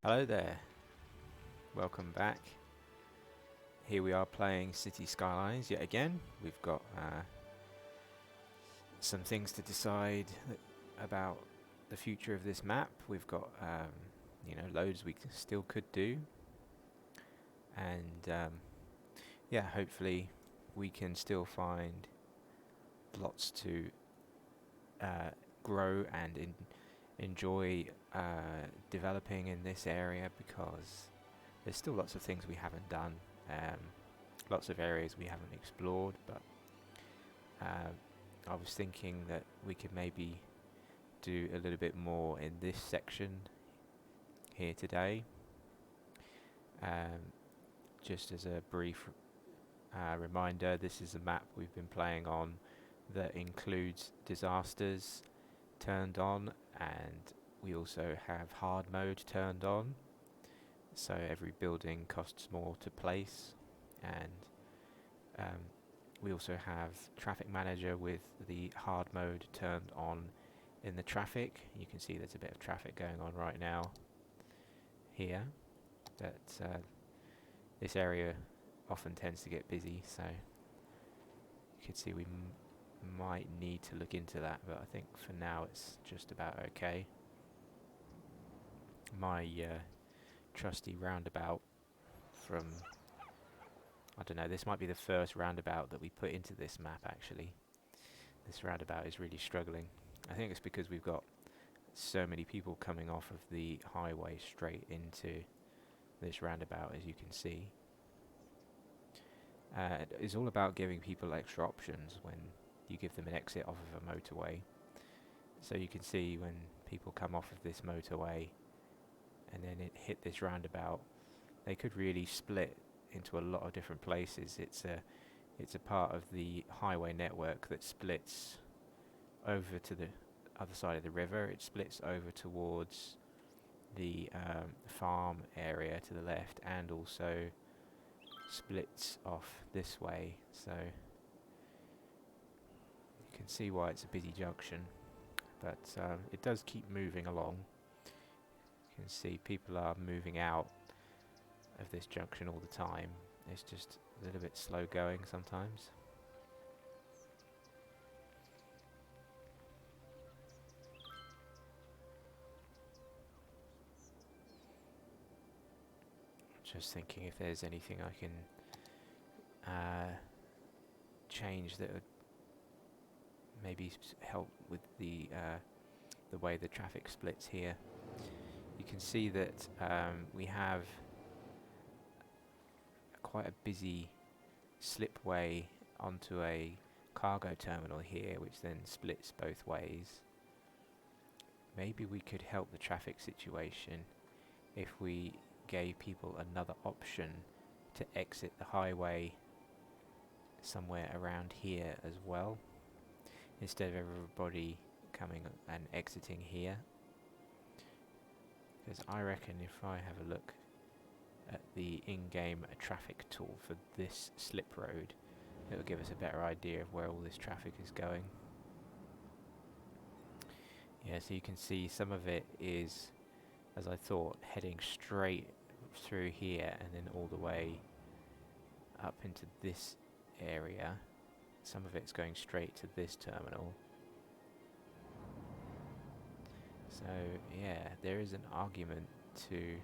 Hello there, welcome back. Here we are playing Cities Skylines yet again. We've got some things to decide about the future of this map. We've got loads we still could do, and yeah, hopefully we can still find lots to grow and enjoy developing in this area, because there's still lots of things we haven't done, lots of areas we haven't explored, but I was thinking that we could maybe do a little bit more in this section here today. Just as a brief reminder, this is a map we've been playing on that includes disasters turned on, and we also have hard mode turned on, so every building costs more to place, and we also have traffic manager with the hard mode turned on in the traffic. You can see there's a bit of traffic going on right now here, but this area often tends to get busy, so you can see we might need to look into that, but I think for now it's just about okay. My trusty roundabout from, I don't know, this might be the first roundabout that we put into this map actually. This roundabout is really struggling. I think it's because we've got so many people coming off of the highway straight into this roundabout, as you can see. It's all about giving people extra options when you give them an exit off of a motorway. So you can see when people come off of this motorway and then it hit this roundabout, they could really split into a lot of different places. It's a part of the highway network that splits over to the other side of the river. It splits over towards the farm area to the left, and also splits off this way, so you can see why it's a busy junction, but it does keep moving along. You can see people are moving out of this junction all the time. It's just a little bit slow going sometimes. Just thinking if there's anything I can change that would maybe help with the way the traffic splits here. You can see that we have quite a busy slipway onto a cargo terminal here, which then splits both ways. Maybe we could help the traffic situation if we gave people another option to exit the highway somewhere around here as well, instead of everybody coming and exiting here. Because I reckon if I have a look at the in-game traffic tool for this slip road, it will give us a better idea of where all this traffic is going. Yeah, so you can see some of it is, as I thought, heading straight through here and then all the way up into this area. Some of it's going straight to this terminal. So yeah, there is an argument to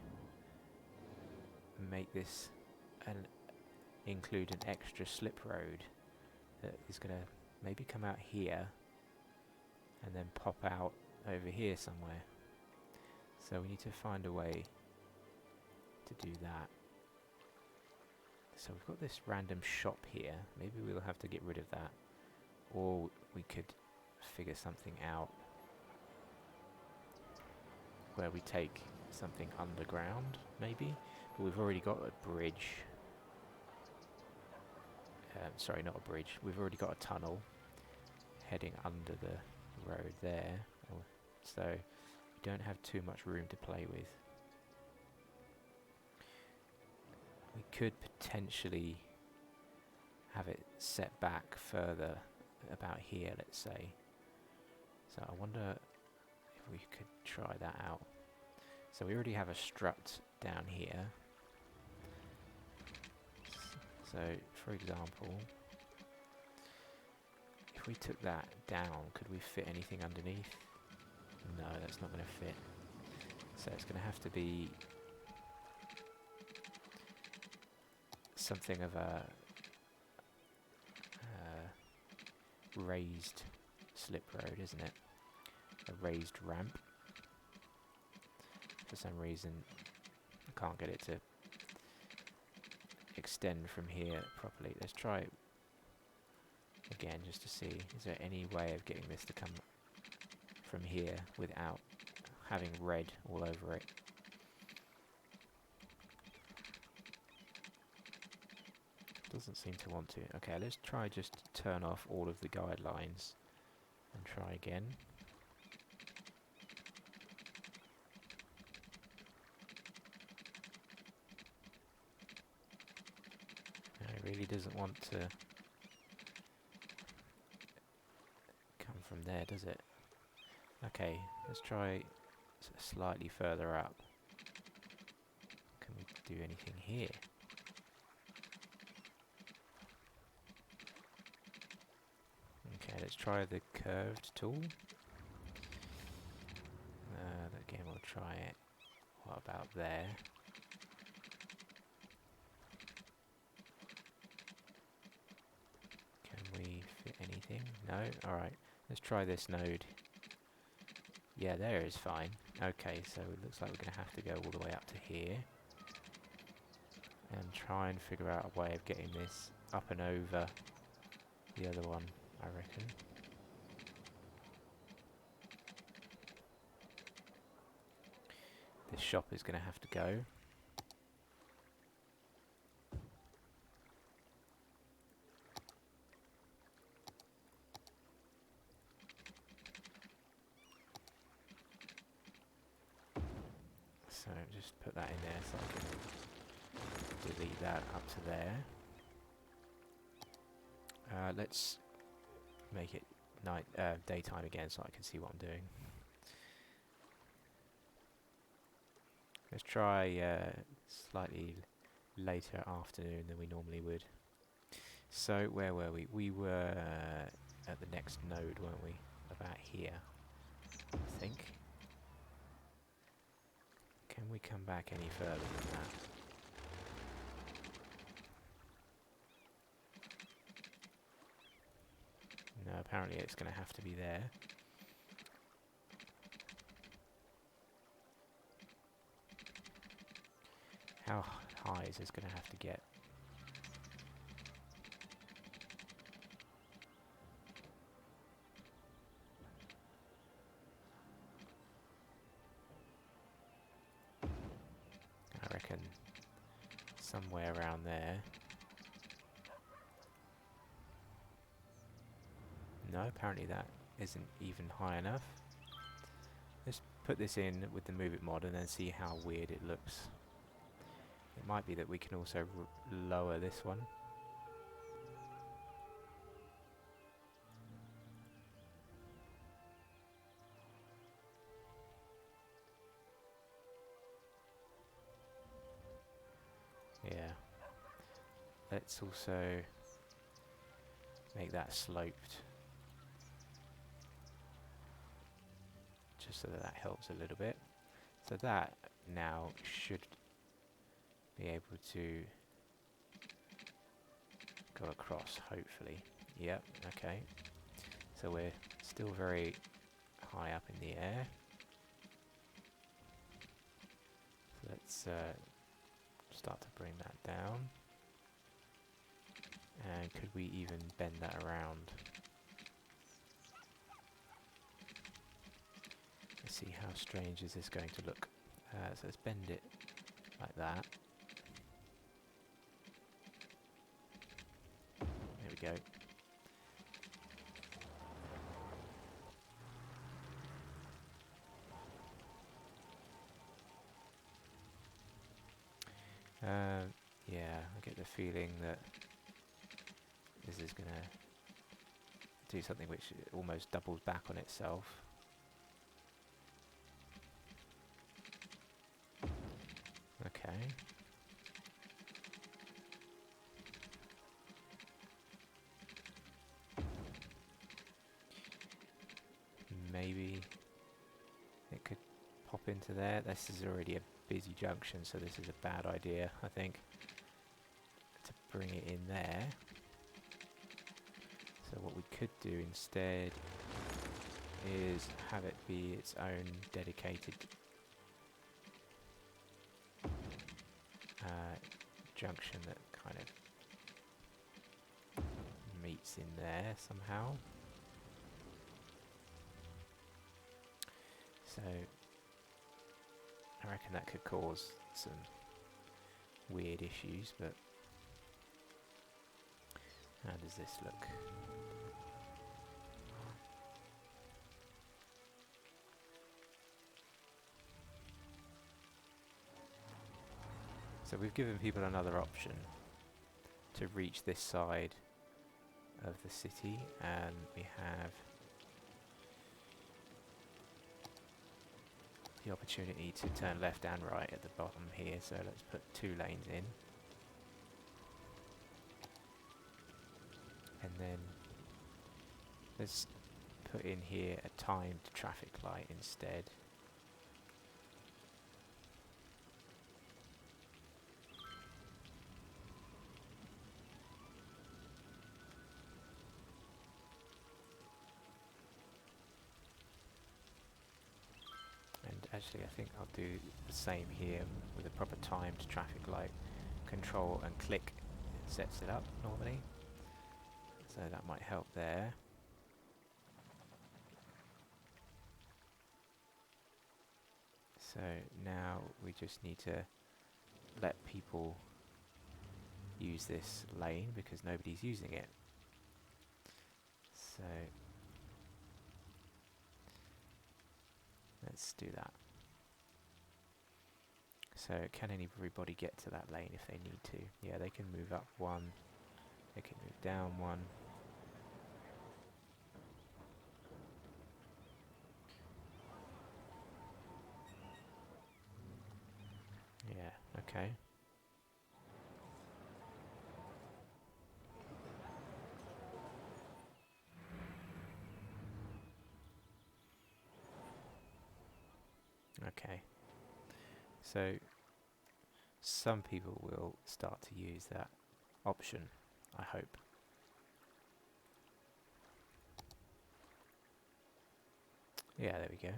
make this include an extra slip road that is going to maybe come out here and then pop out over here somewhere. So we need to find a way to do that. So we've got this random shop here. Maybe we'll have to get rid of that, or we could figure something out where we take something underground, maybe. But we've already got a bridge. Sorry, not a bridge. We've already got a tunnel heading under the road there. So we don't have too much room to play with. We could potentially have it set back further, about here, let's say. So I wonder if we could try that out. So we already have a strut down here. So, for example, if we took that down, could we fit anything underneath? No, that's not going to fit. So it's going to have to be something of a raised slip road, isn't it? A raised ramp. For some reason, I can't get it to extend from here properly. Let's try it again just to see. Is there any way of getting this to come from here without having red all over it? Doesn't seem to want to. Okay, let's try just to turn off all of the guidelines and try again. No, it really doesn't want to come from there, does it? Okay, let's try slightly further up. Can we do anything here? Okay, let's try the curved tool. Again, we'll try it. What about there? Can we fit anything? No? Alright, let's try this node. Yeah, there is fine. Okay, so it looks like we're going to have to go all the way up to here. And try and figure out a way of getting this up and over the other one, I reckon. This shop is going to have to go. So just put that in there so I can delete that up to there. Let's make it daytime again so I can see what I'm doing. Let's try slightly later afternoon than we normally would. So where were we? We were at the next node, weren't we? About here, I think. Can we come back any further than that? No, apparently it's going to have to be there. How high is this going to have to get? I reckon somewhere around there. No, apparently that isn't even high enough. Let's put this in with the Move It mod and then see how weird it looks. It might be that we can also lower this one. Yeah. Let's also make that sloped. Just so that helps a little bit. So that now should be able to go across, hopefully. Yep, okay. So we're still very high up in the air. So let's start to bring that down. And could we even bend that around? Let's see, how strange is this going to look. So let's bend it like that. There we go. Yeah, I get the feeling that this is going to do something which almost doubles back on itself. into there. This is already a busy junction, so this is a bad idea, I think, to bring it in there. So what we could do instead is have it be its own dedicated junction that kind of meets in there somehow. So I reckon that could cause some weird issues, but how does this look? So we've given people another option to reach this side of the city, and we have the opportunity to turn left and right at the bottom here, so let's put 2 lanes in. And then let's put in here a timed traffic light instead. Actually, I think I'll do the same here with a proper timed traffic light. Control and click sets it up normally, so that might help there. So now we just need to let people use this lane because nobody's using it. So let's do that. So can everybody get to that lane if they need to? Yeah, they can move up 1, they can move down 1. Yeah, okay. Okay. So some people will start to use that option, I hope. Yeah, there we go.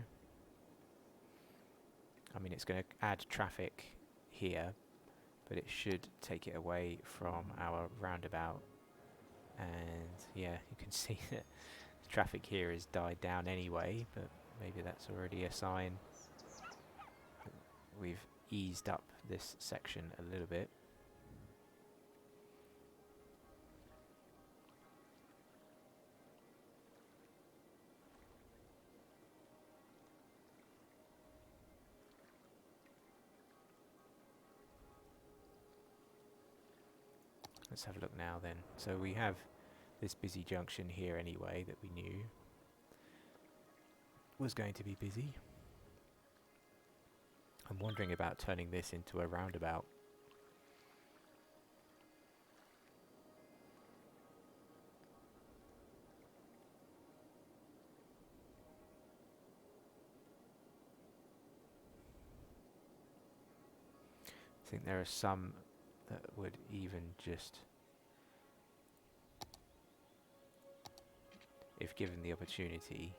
I mean, it's going to add traffic here, but it should take it away from our roundabout. And yeah, you can see that the traffic here has died down anyway, but maybe that's already a sign that we've eased up this section a little bit. Let's have a look now then. So we have this busy junction here anyway that we knew was going to be busy. I'm wondering about turning this into a roundabout. I think there are some that would even just, if given the opportunity,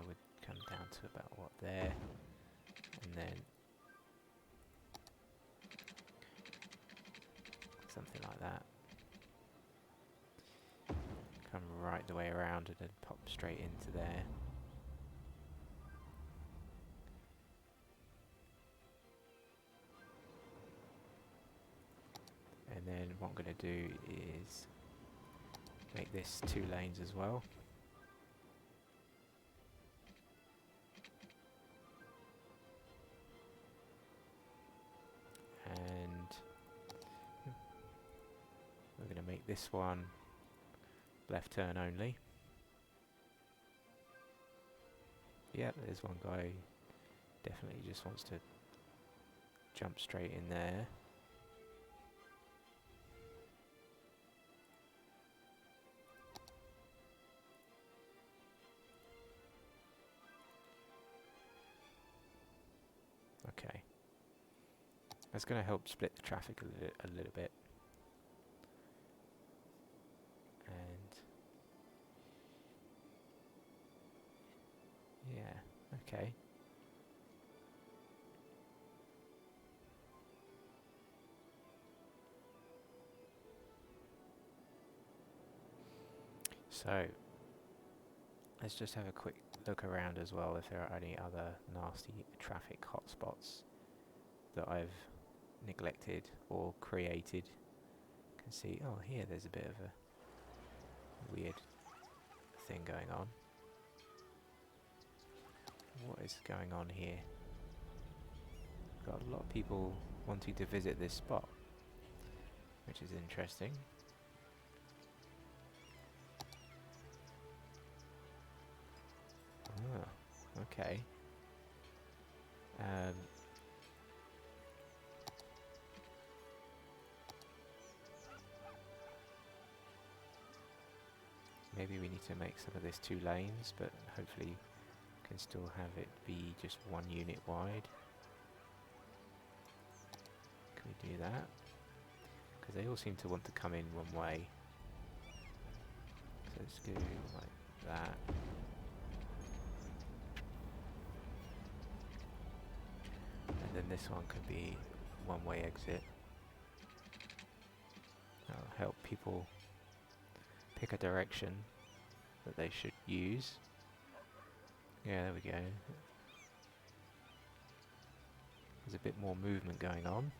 would come down to about what there, and then something like that. Come right the way around and then pop straight into there. And then what I'm going to do is make this 2 lanes as well. And we're going to make this one left turn only. Yep, there's one guy definitely just wants to jump straight in there. Okay. That's going to help split the traffic a little bit. And yeah, okay. So let's just have a quick look around as well if there are any other nasty traffic hotspots that I've neglected or created. You can see, oh, here there's a bit of a weird thing going on. What is going on here? Got a lot of people wanting to visit this spot, which is interesting. Ah, okay. Maybe we need to make some of this 2 lanes, but hopefully can still have it be just 1 unit wide. Can we do that? Because they all seem to want to come in one way. So let's go like that. And then this one could be 1-way exit. That'll help people pick a direction that they should use. Yeah, there we go. There's a bit more movement going on.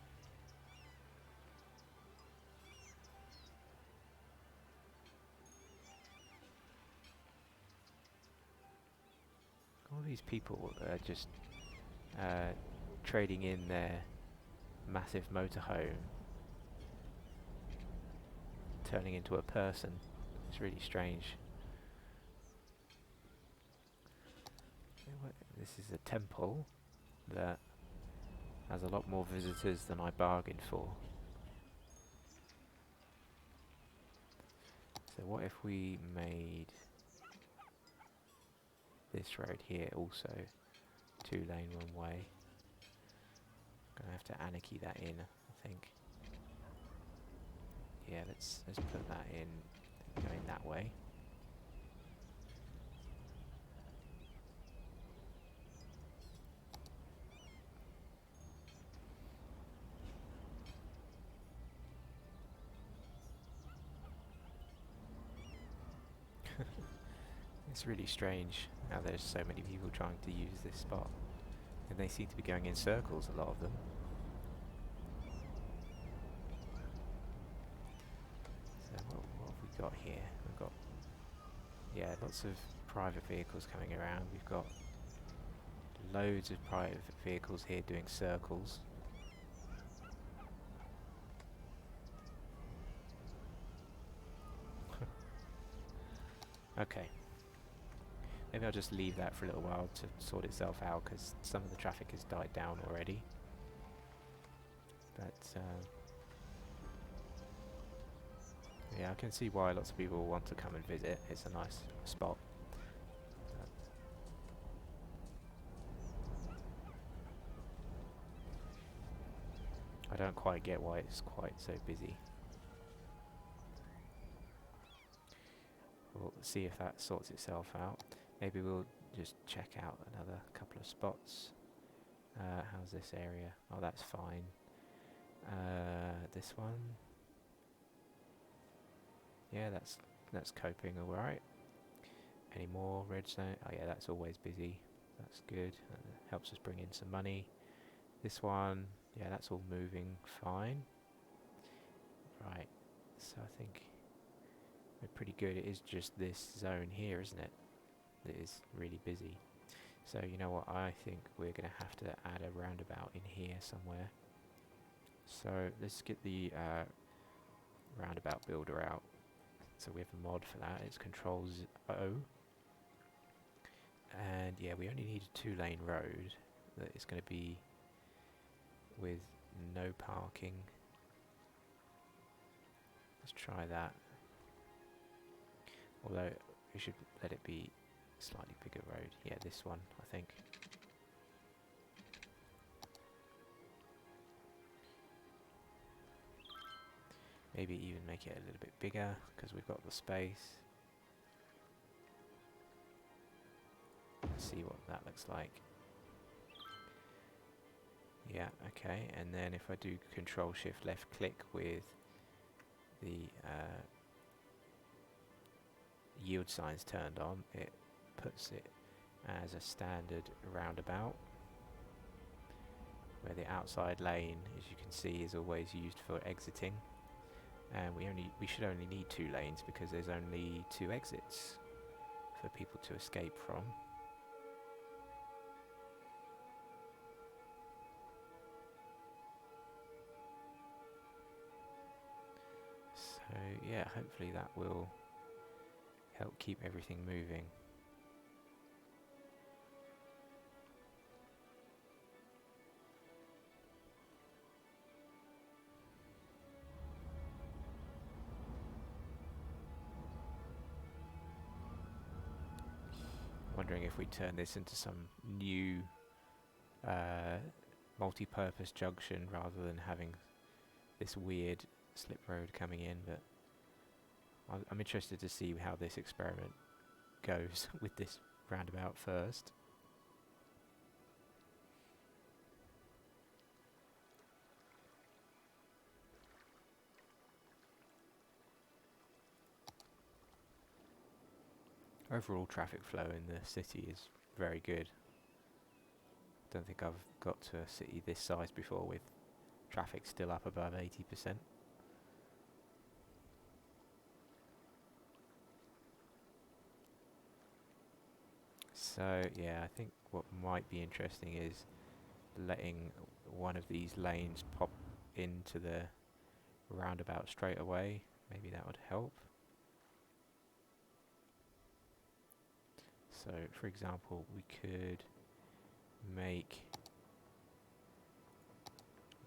All these people are just trading in their massive motorhome, turning into a person. It's really strange. This is a temple that has a lot more visitors than I bargained for. So what if we made this road here also 2-lane 1-way? Gonna have to anarchy that in, I think. Yeah, let's put that in, going that way. It's really strange how there's so many people trying to use this spot, and they seem to be going in circles, a lot of them. So what have we got here? We've got, yeah, lots of private vehicles coming around. We've got loads of private vehicles here doing circles. Okay. Maybe I'll just leave that for a little while to sort itself out, because some of the traffic has died down already. But yeah, I can see why lots of people want to come and visit. It's a nice spot. I don't quite get why it's quite so busy. We'll see if that sorts itself out. Maybe we'll just check out another couple of spots. How's this area? Oh, that's fine. This one. Yeah, that's coping all right. Any more red zone? Oh yeah, that's always busy. That's good. Helps us bring in some money. This one, yeah, that's all moving fine. Right. So I think we're pretty good. It is just this zone here, isn't it? That is really busy. So you know what? I think we're going to have to add a roundabout in here somewhere. So let's get the roundabout builder out. So we have a mod for that. It's Control-O. And yeah, we only need a 2-lane road that is going to be with no parking. Let's try that. Although we should let it be a slightly bigger road. Yeah, this one, I think. Maybe even make it a little bit bigger because we've got the space. Let's see what that looks like. Yeah, okay, and then if I do Control Shift left click with the yield signs turned on, it puts it as a standard roundabout, where the outside lane, as you can see, is always used for exiting, and we should only need 2 lanes because there's only 2 exits for people to escape from. So yeah, hopefully that will help keep everything moving. Wondering if we turn this into some new multi-purpose junction rather than having this weird slip road coming in, but I'm interested to see how this experiment goes with this roundabout first. Overall traffic flow in the city is very good. Don't think I've got to a city this size before with traffic still up above 80%. So yeah, I think what might be interesting is letting one of these lanes pop into the roundabout straight away. Maybe that would help. So for example, we could make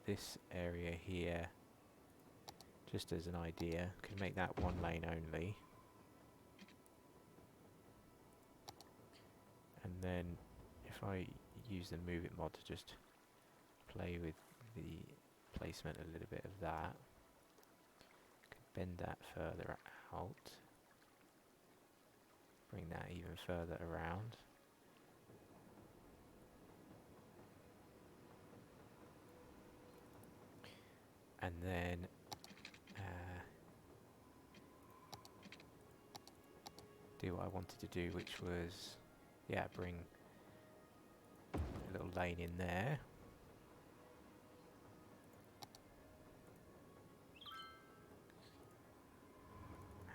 this area here, just as an idea, could make that 1 lane only. And then if I use the Move It mod to just play with the placement a little bit of that, could bend that further out, bring that even further around. And then do what I wanted to do, which was, yeah, bring a little lane in there.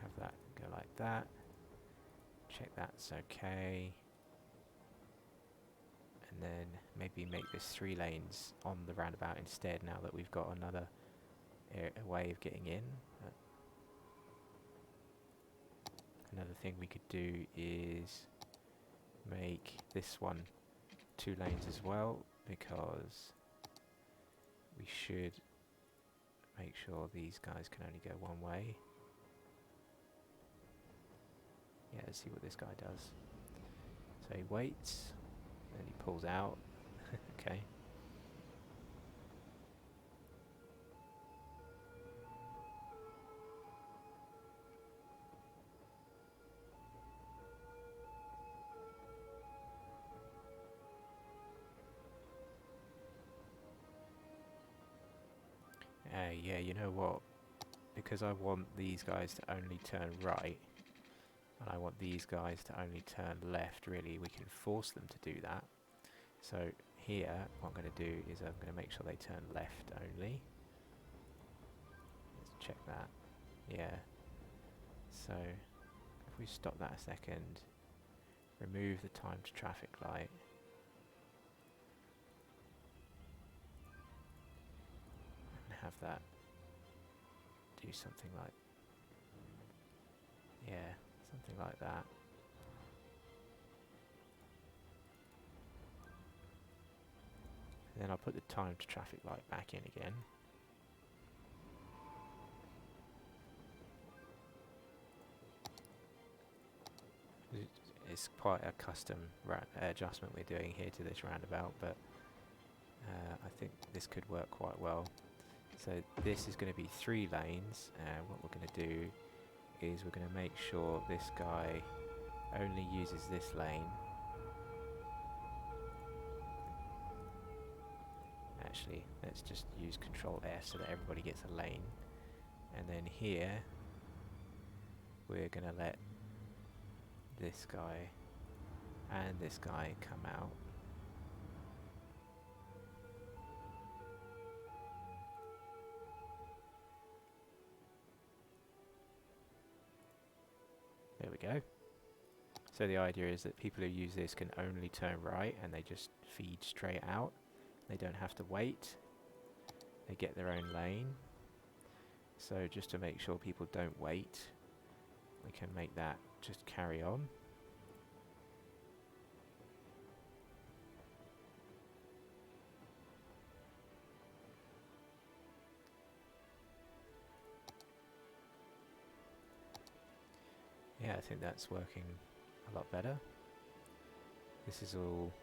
Have that go like that. Check that's okay. And then maybe make this 3 lanes on the roundabout instead, now that we've got another way of getting in. Another thing we could do is make this one 2 lanes as well, because we should make sure these guys can only go one way. Yeah, let's see what this guy does. So he waits, then he pulls out. Okay. Yeah, you know what? Because I want these guys to only turn right, and I want these guys to only turn left, really, we can force them to do that. So here, what I'm going to do is I'm going to make sure they turn left only. Let's check that. Yeah. So if we stop that a second, remove the timed traffic light, and have that do something like, yeah, something like that. And then I'll put the timed traffic light back in again. It's quite a custom adjustment we're doing here to this roundabout, but I think this could work quite well. So this is going to be 3 lanes, and what we're going to do is we're going to make sure this guy only uses this lane. Actually, let's just use Control S so that everybody gets a lane. And then here, we're going to let this guy and this guy come out. There we go. So the idea is that people who use this can only turn right and they just feed straight out. They don't have to wait. They get their own lane. So just to make sure people don't wait, we can make that just carry on. Yeah, I think that's working a lot better. This is all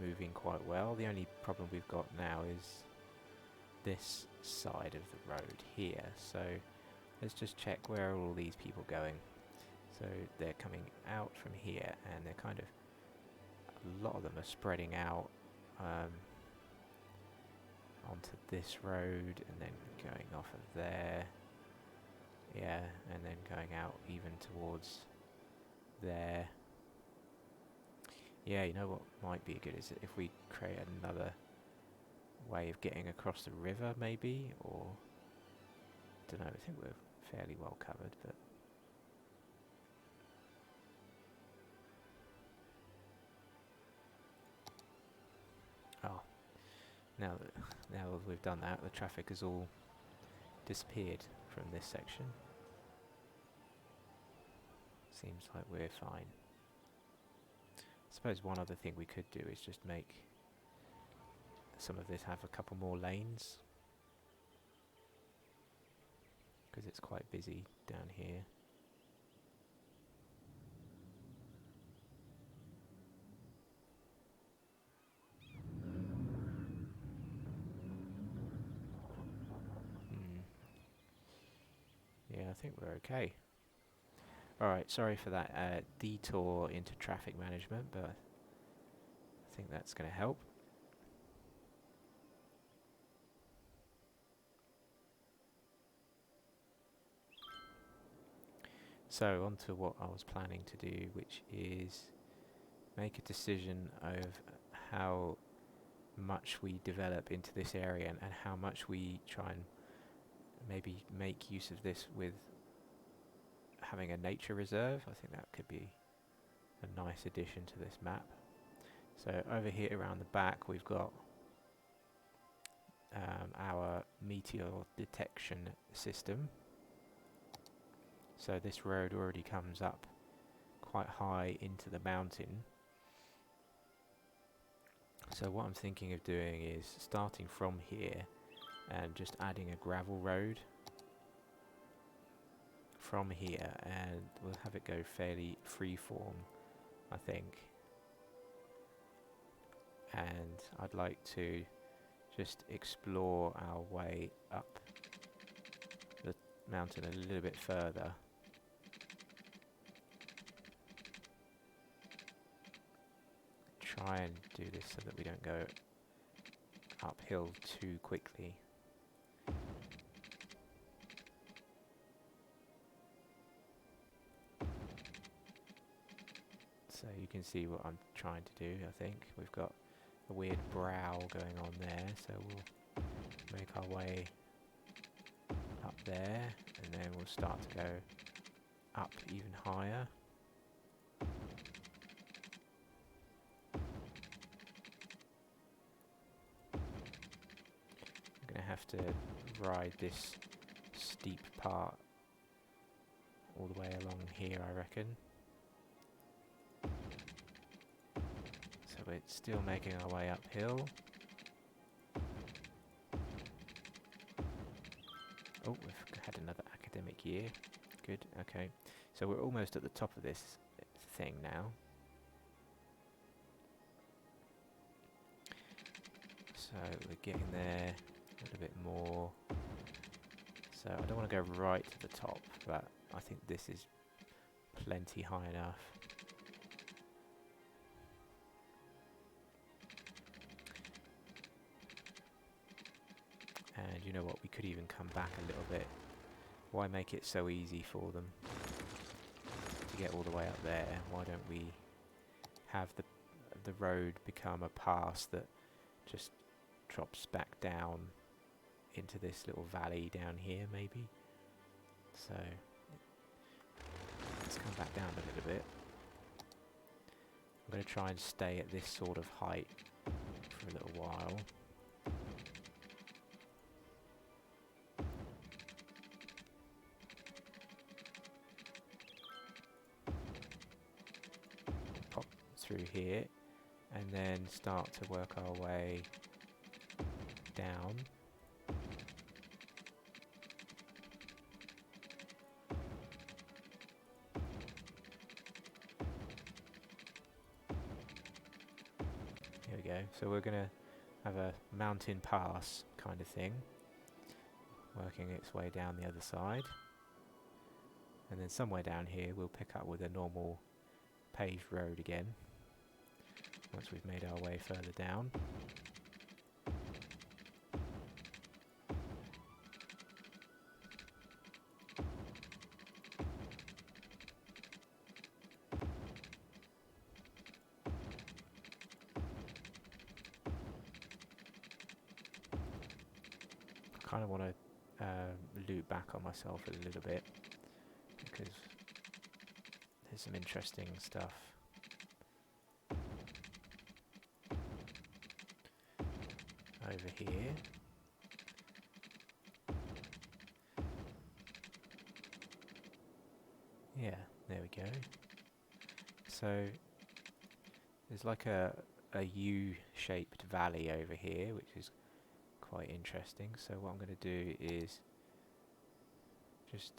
moving quite well. The only problem we've got now is this side of the road here. So let's just check where are all these people going. So they're coming out from here, and they're kind of, a lot of them are spreading out onto this road and then going off of there. Yeah, and then going out even towards there. Yeah, you know what might be good is if we create another way of getting across the river, maybe, or don't know. I think we're fairly well covered, but oh, now that we've done that, the traffic has all disappeared from this section. Seems like we're fine. I suppose one other thing we could do is just make some of this have a couple more lanes, because it's quite busy down here. Yeah, I think we're okay. Alright, sorry for that detour into traffic management, but I think that's going to help. So, on to what I was planning to do, which is make a decision of how much we develop into this area and how much we try and maybe make use of this with having a nature reserve. I think that could be a nice addition to this map. So over here around the back we've got our meteor detection system. So this road already comes up quite high into the mountain. So what I'm thinking of doing is starting from here and just adding a gravel road from here, and we'll have it go fairly freeform, I think. And I'd like to just explore our way up the mountain a little bit further. Try and do this so that we don't go uphill too quickly. So you can see what I'm trying to do. I think we've got a weird brow going on there, so we'll make our way up there, and then we'll start to go up even higher. I'm going to have to ride this steep part all the way along here, I reckon. So we're still making our way uphill. Oh, we've had another academic year. Good, okay. So we're almost at the top of this thing now. So we're getting there a little bit more. So I don't want to go right to the top, but I think this is plenty high enough. And you know what, we could even come back a little bit. Why make it so easy for them to get all the way up there? Why don't we have the road become a pass that just drops back down into this little valley down here, maybe? So let's come back down a little bit. I'm going to try and stay at this sort of height for a little while. Pop through here and then start to work our way down. Here we go. So we're going to have a mountain pass kind of thing, working its way down the other side. And then somewhere down here we'll pick up with a normal paved road again, once we've made our way further down. I kind of want to loop back on myself a little bit, because there's some interesting stuff. Over here. Yeah, there we go. So there's like a U-shaped valley over here, which is quite interesting. So what I'm going to do is just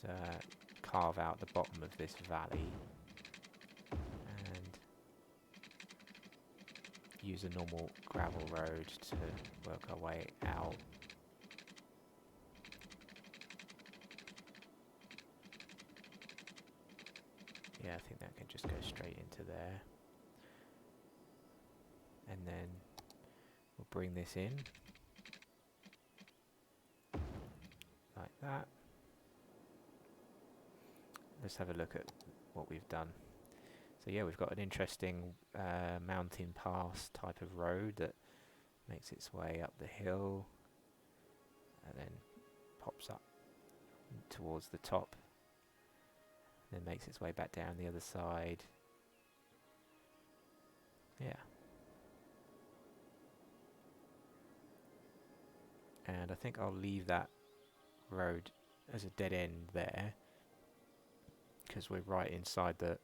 carve out the bottom of this valley and use a normal gravel road to work our way out. Yeah, I think that can just go straight into there. And then we'll bring this in like that. Let's have a look at what we've done. So yeah, we've got an interesting mountain pass type of road that makes its way up the hill and then pops up towards the top, then makes its way back down the other side. Yeah. And I think I'll leave that road as a dead end there, because we're right inside the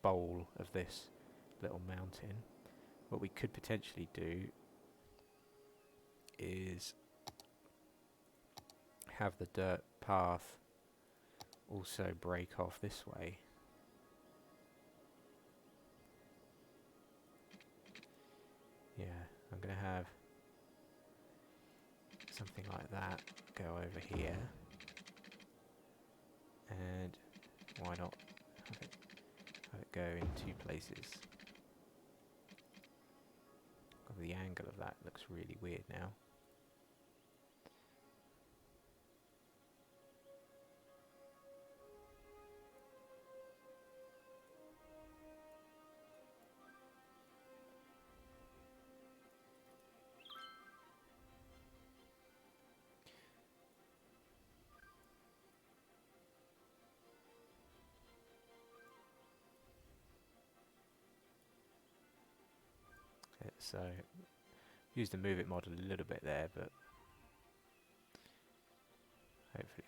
bowl of this little mountain. What we could potentially do is have the dirt path also break off this way. Yeah, I'm going to have something like that go over here, and why not have it go in two places. Oh, the angle of that looks really weird now. So use the move it model a little bit there, but hopefully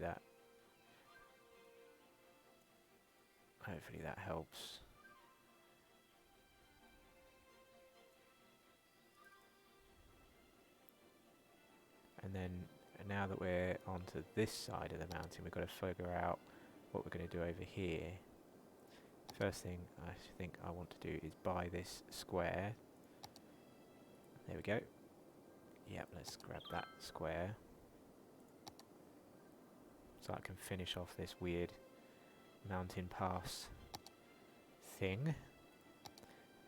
that helps. And then now that we're onto this side of the mountain, we've got to figure out what we're going to do over here. First thing I think I want to do is buy this square There we go. Yep, let's grab that square. So I can finish off this weird mountain pass thing.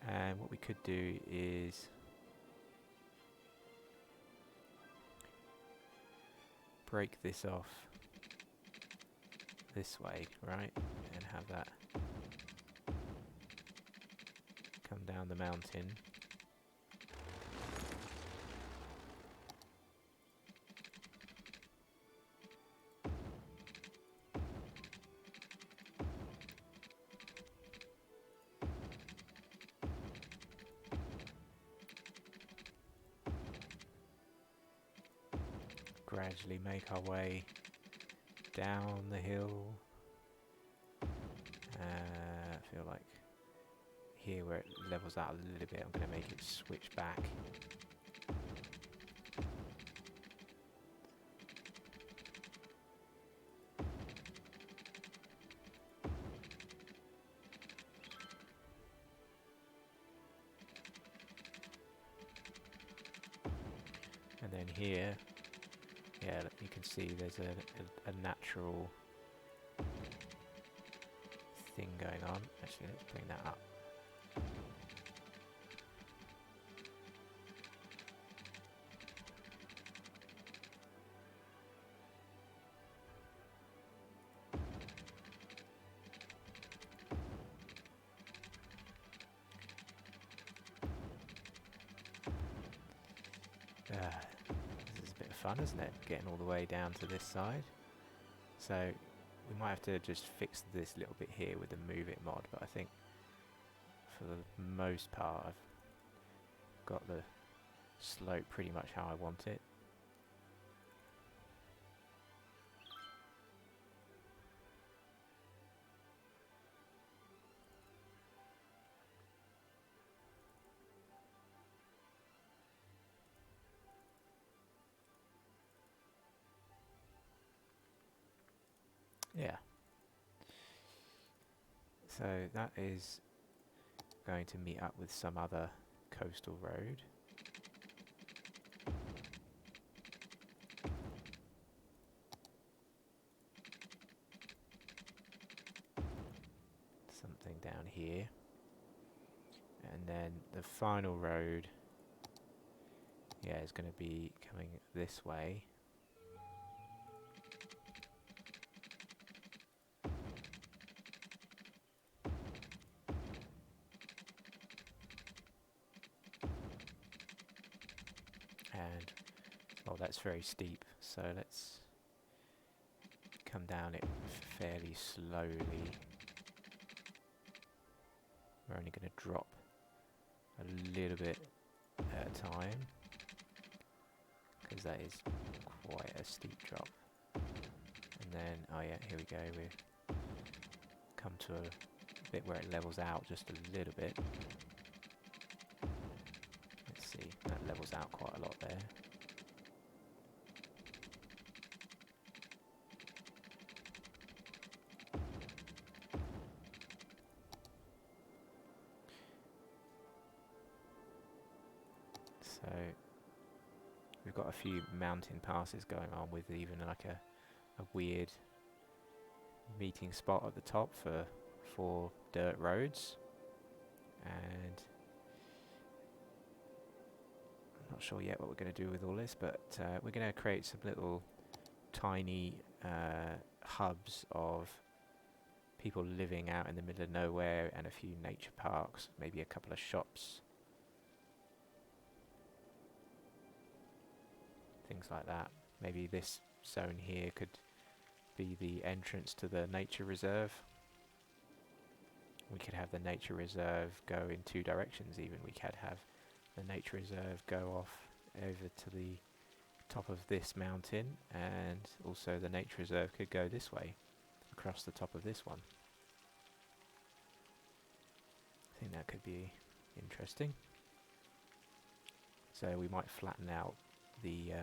And what we could do is break this off this way, right? And have that come down the mountain. Gradually make our way down the hill. I feel like here where it levels out a little bit, I'm going to make it switch back. And then here, yeah, you can see there's a natural thing going on. Actually, let's bring that up. This is a bit of fun, isn't it? Getting all the way down to this side. So we might have to just fix this little bit here with the Move It mod, but I think for the most part I've got the slope pretty much how I want it. Yeah. So that is going to meet up with some other coastal road. Something down here. And then the final road, yeah, is going to be coming this way. And, oh, that's very steep, so let's come down it fairly slowly. We're only going to drop a little bit at a time, because that is quite a steep drop. And then, oh yeah, here we go, we've come to a bit where it levels out just a little bit. Let's see, that levels out quite a lot there. So we've got a few mountain passes going on with even like a weird meeting spot at the top for 4 dirt roads, and I'm not sure yet what we're going to do with all this, but we're going to create some little tiny hubs of people living out in the middle of nowhere, and a few nature parks, maybe a couple of shops, things like that. Maybe this zone here could be the entrance to the nature reserve. We could have the nature reserve go in 2 directions even. We could have the nature reserve go off over to the top of this mountain, and also the nature reserve could go this way across the top of this one. I think that could be interesting. So we might flatten out the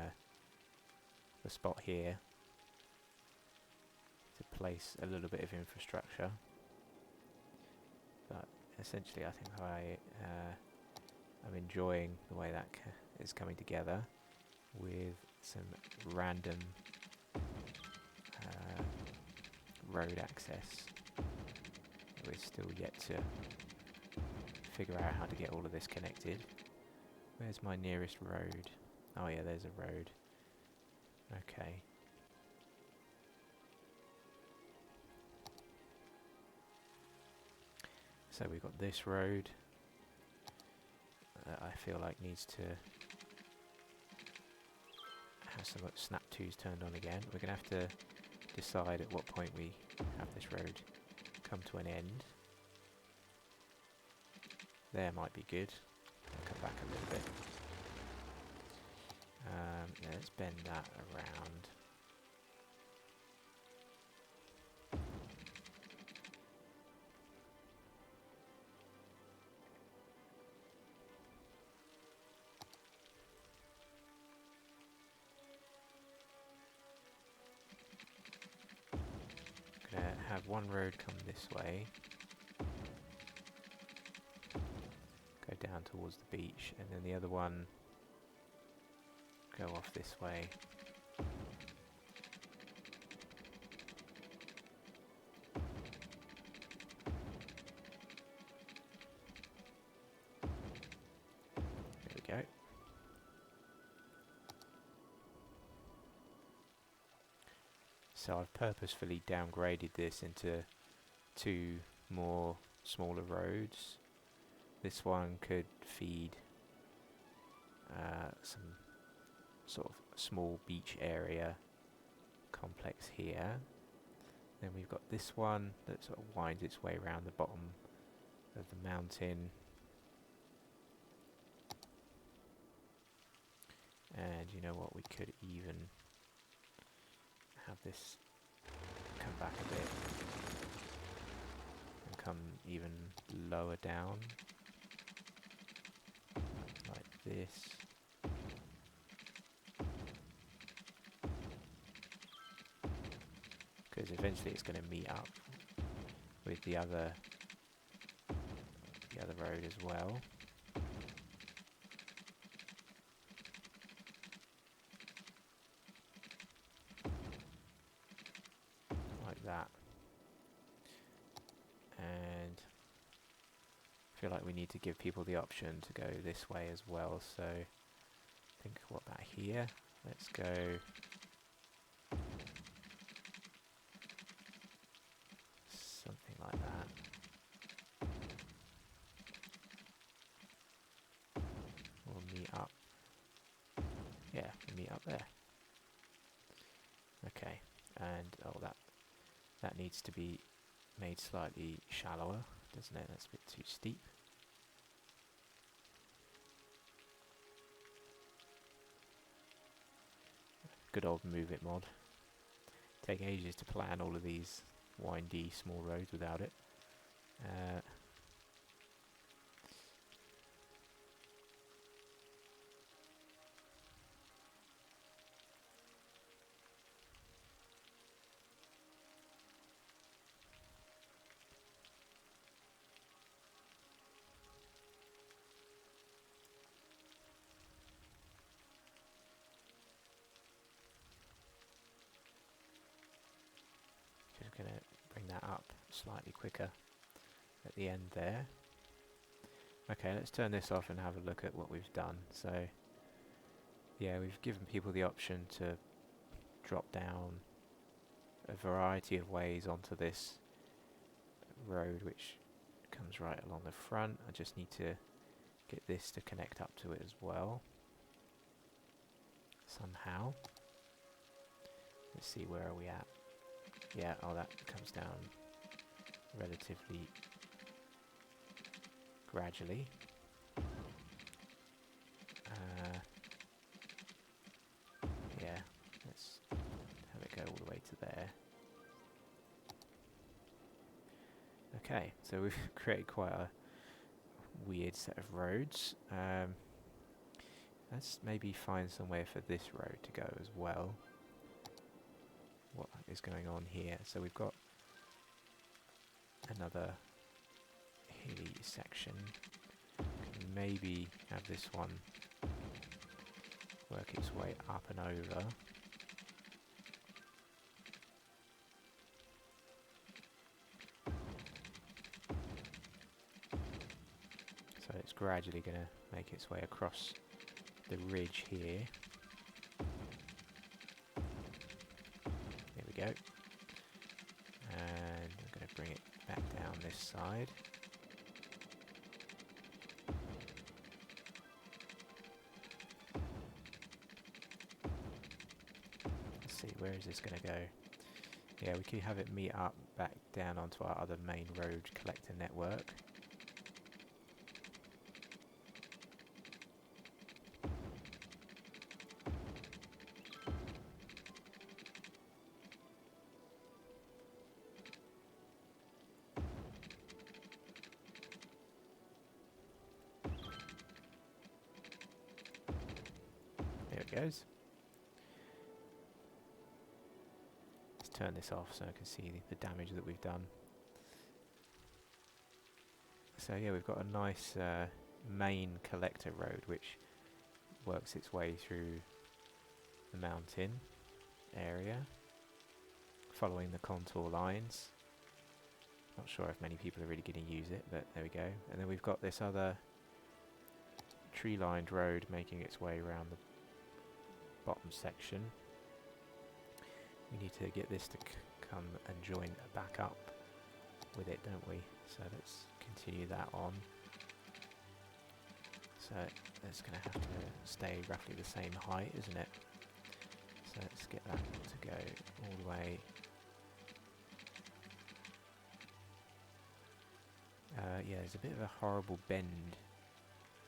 spot here to place a little bit of infrastructure, but essentially I think I'm enjoying the way that is coming together with some random road access. We're still yet to figure out how to get all of this connected. Where's my nearest road? Oh yeah, there's a road. Okay. So we've got this road that I feel like needs to have some snap 2s turned on again. We're going to have to decide at what point we have this road come to an end. There might be good. I'll come back a little bit. Let's bend that around. Gonna have one road come this way, go down towards the beach, and then the other one go off this way. There we go. So I've purposefully downgraded this into 2 more smaller roads. This one could feed some sort of small beach area complex here. Then we've got this one that sort of winds its way around the bottom of the mountain. And you know what, we could even have this come back a bit and come even lower down like this. Because eventually it's going to meet up with the other road as well. Like that. And I feel like we need to give people the option to go this way as well. So think, what about here? Let's go something like that. We'll meet up. Yeah, we'll meet up there. Okay, and oh, that needs to be made slightly shallower, doesn't it? That's a bit too steep. Good old Move It mod. Take ages to plan all of these windy small roads without it. Just going to bring that up slightly quicker at the end there. Okay, let's turn this off and have a look at what we've done. So yeah, we've given people the option to drop down a variety of ways onto this road, which comes right along the front. I just need to get this to connect up to it as well somehow. Let's see, where are we at? Yeah, oh, that comes down relatively gradually. Yeah, let's have it go all the way to there. Okay, so we've created quite a weird set of roads. Let's maybe find somewhere for this road to go as well. What is going on here? So we've got another hilly section. Maybe have this one work its way up and over. So it's gradually going to make its way across the ridge here. There we go. And I'm going to bring it back down this side. Let's see, where is this going to go? Yeah, we can have it meet up back down onto our other main road collector network. There it goes. Let's turn this off so I can see the damage that we've done. So yeah, we've got a nice main collector road which works its way through the mountain area, following the contour lines. Not sure if many people are really going to use it, but there we go. And then we've got this other tree-lined road making its way around the bottom section. We need to get this to come and join back up with it, don't we? So let's continue that on. So it's going to have to stay roughly the same height, isn't it? So let's get that to go all the way. Yeah, there's a bit of a horrible bend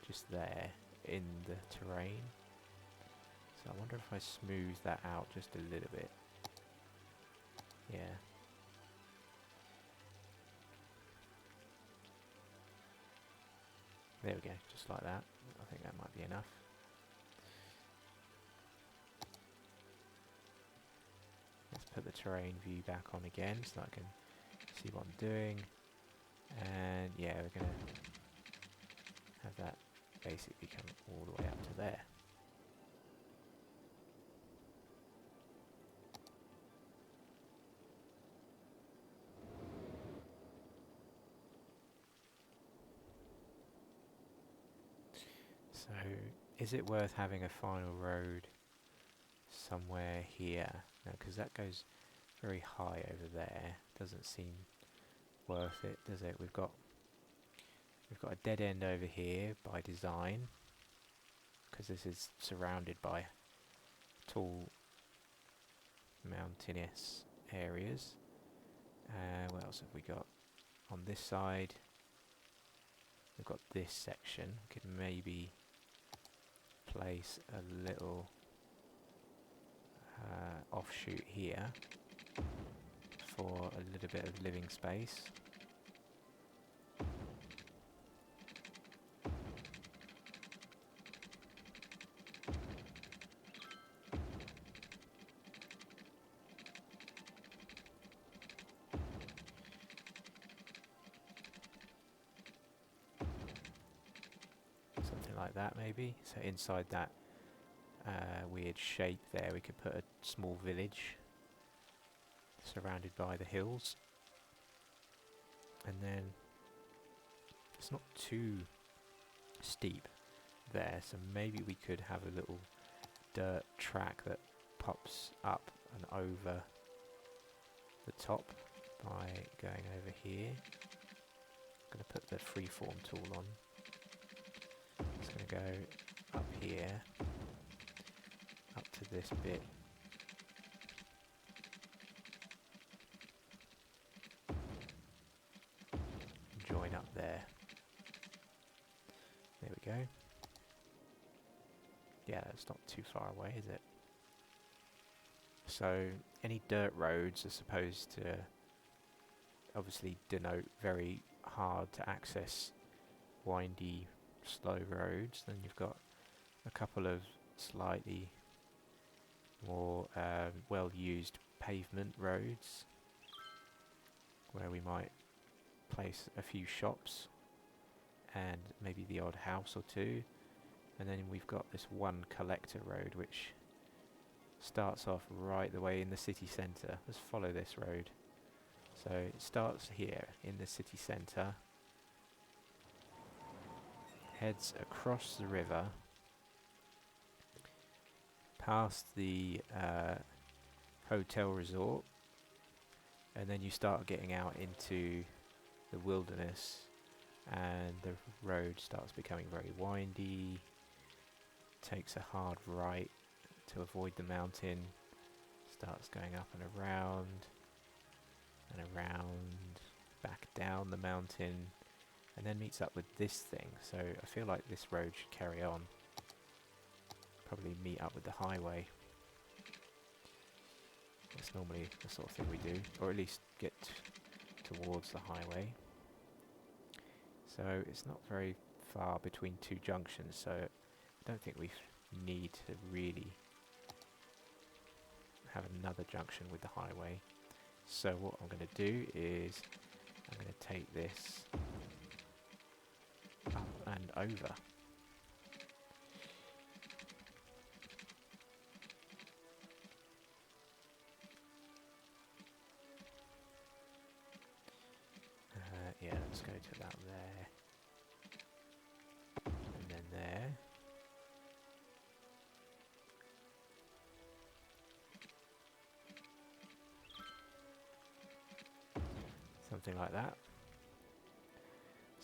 just there in the terrain. So I wonder if I smooth that out just a little bit. Yeah. There we go, just like that. I think that might be enough. Let's put the terrain view back on again so I can see what I'm doing. And yeah, we're going to have that basically come all the way up to there. So, is it worth having a final road somewhere here? No, because that goes very high over there. Doesn't seem worth it, does it? We've got a dead end over here by design, because this is surrounded by tall mountainous areas. What else have we got? On this side, we've got this section. We could maybe place a little offshoot here for a little bit of living space. Something like that maybe. So inside that weird shape there we could put a small village surrounded by the hills. And then it's not too steep there, so maybe we could have a little dirt track that pops up and over the top by going over here. I'm going to put the freeform tool on. It's going to go up here, up to this bit. Join up there. There we go. Yeah, that's not too far away, is it? So, any dirt roads are supposed to obviously denote very hard to access, windy, slow roads. Then you've got a couple of slightly more well-used pavement roads where we might place a few shops and maybe the odd house or two. And then we've got this one collector road which starts off right the way in the city centre. Let's follow this road. So it starts here in the city centre, heads across the river, past the hotel resort, and then you start getting out into the wilderness, and the road starts becoming very windy, takes a hard right to avoid the mountain, starts going up and around, back down the mountain, and then meets up with this thing. So I feel like this road should carry on, probably meet up with the highway. That's normally the sort of thing we do, or at least get towards the highway. So it's not very far between two junctions, so I don't think we need to really have another junction with the highway. So what I'm going to do is I'm going to take this up and over. Yeah, let's go to about there. And then there. Something like that.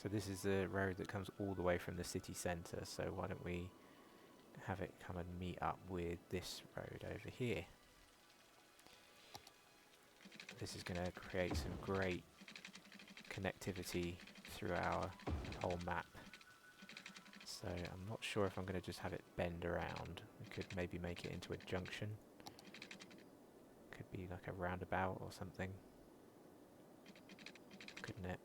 So this is the road that comes all the way from the city centre, so why don't we have it come and meet up with this road over here. This is going to create some great connectivity through our whole map. So I'm not sure if I'm going to just have it bend around. We could maybe make it into a junction. Could be like a roundabout or something. Couldn't it?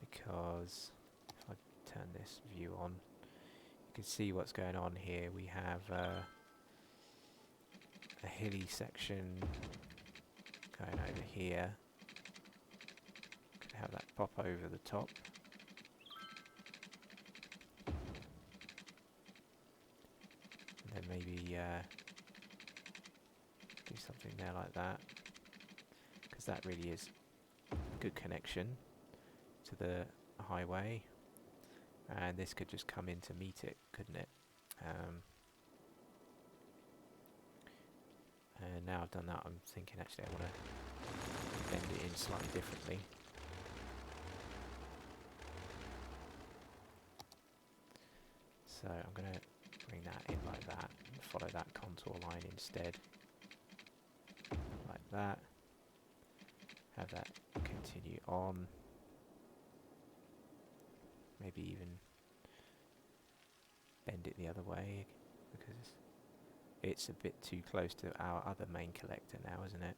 Because if I turn this view on, you can see what's going on here. We have a hilly section going over here. Could have that pop over the top. And then maybe do something there like that. Because that really is a good connection to the highway. And this could just come in to meet it, couldn't it? And now I've done that, I'm thinking actually I want to bend it in slightly differently. So I'm going to bring that in like that, and follow that contour line instead. Like that. Have that continue on. Maybe even bend it the other way, because it's a bit too close to our other main collector now, isn't it?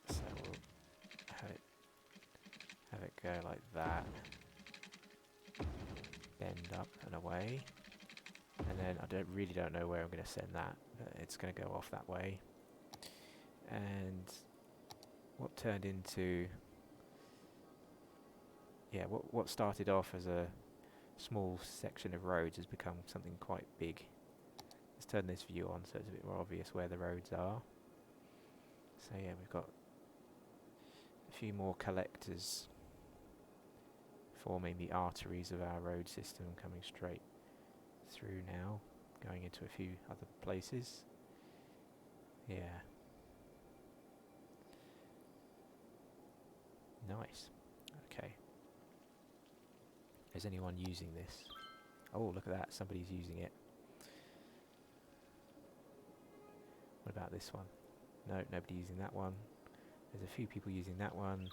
So we'll have it go like that. Bend up and away. And then I really don't know where I'm going to send that, but it's going to go off that way. And what turned into, yeah, what started off as a small section of roads has become something quite big. Let's turn this view on so it's a bit more obvious where the roads are. So yeah, we've got a few more collectors forming the arteries of our road system, coming straight through now, going into a few other places. Yeah. Nice. Okay. Is anyone using this? Oh, look at that. Somebody's using it. What about this one? No, nobody using that one. There's a few people using that one.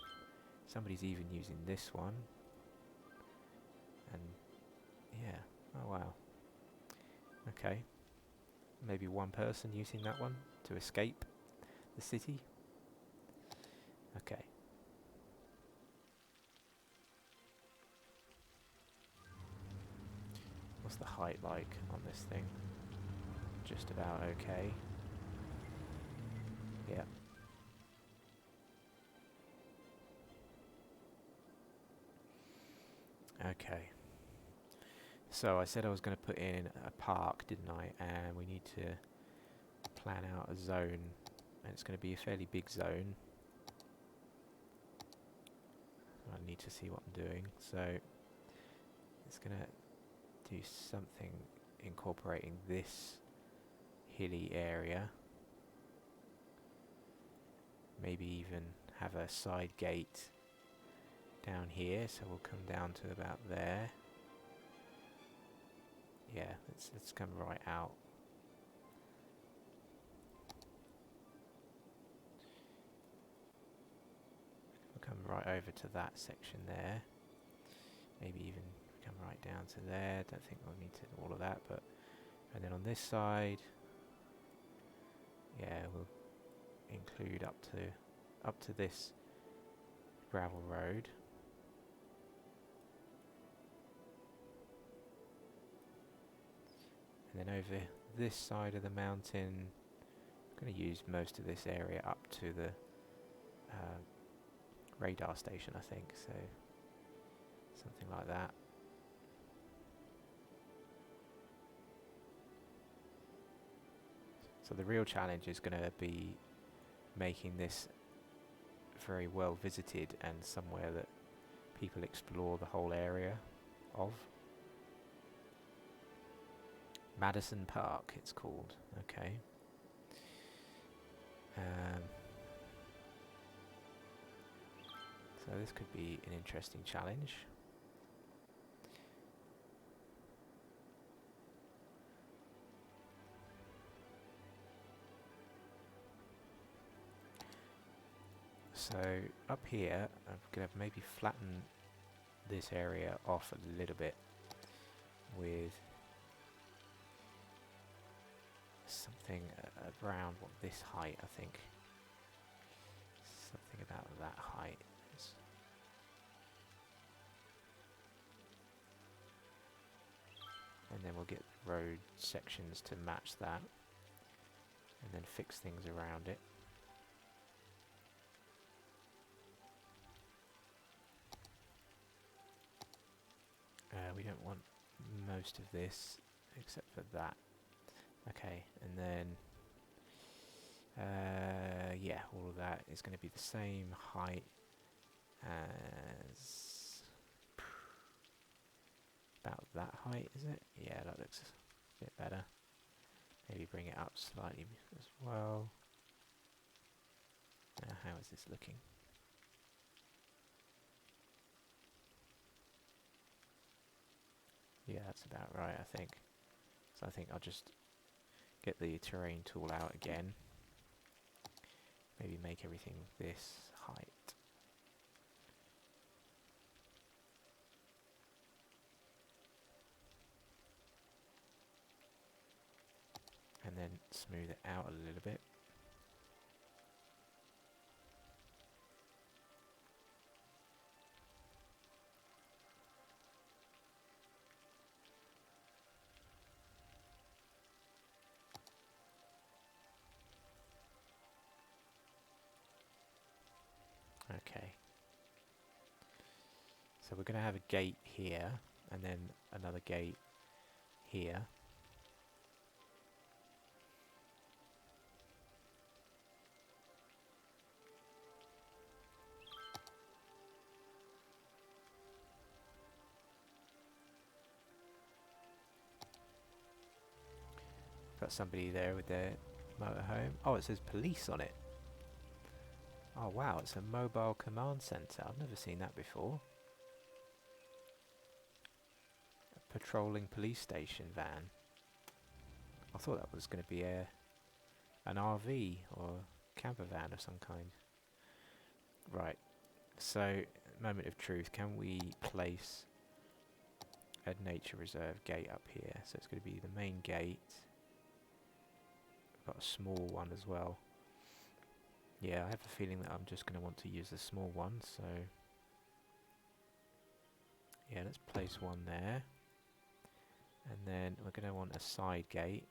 Somebody's even using this one. And yeah. Oh, wow. Okay. Maybe one person using that one to escape the city. Okay. What's the height like on this thing? just about okay. Yeah. Okay. So I said I was going to put in a park, didn't I? And we need to plan out a zone, and it's going to be a fairly big zone. I need to see what I'm doing. So it's going to do something incorporating this hilly area. Maybe even have a side gate down here, so we'll come down to about there. Yeah, let's come right out. We'll come right over to that section there. Maybe even come right down to there. Don't think we'll need to do all of that, but and then on this side, yeah, we'll include up to this gravel road. And then over this side of the mountain, I'm going to use most of this area up to the radar station, I think, so something like that. So the real challenge is going to be making this very well visited and somewhere that people explore the whole area of. Madison Park, it's called. Okay. So this could be an interesting challenge. So up here, I'm going to maybe flatten this area off a little bit with something around this height, I think. Something about that height. And then we'll get the road sections to match that, and then fix things around it. We don't want most of this except for that. Okay, and then yeah, all of that is going to be the same height as about that height, is it? Yeah, that looks a bit better. Maybe bring it up slightly as well. How is this looking? Yeah, that's about right, I think. So I think I'll just get the terrain tool out again. Maybe make everything this height. And then smooth it out a little bit. Okay. So we're going to have a gate here, and then another gate here. Got somebody there with their motorhome. Oh, it says police on it. Oh wow, it's a mobile command centre. I've never seen that before. A patrolling police station van. I thought that was going to be an RV or camper van of some kind. Right, so moment of truth. Can we place a nature reserve gate up here? So it's going to be the main gate. Got a small one as well. Yeah, I have a feeling that I'm just going to want to use the small one, so yeah, let's place one there. And then we're going to want a side gate.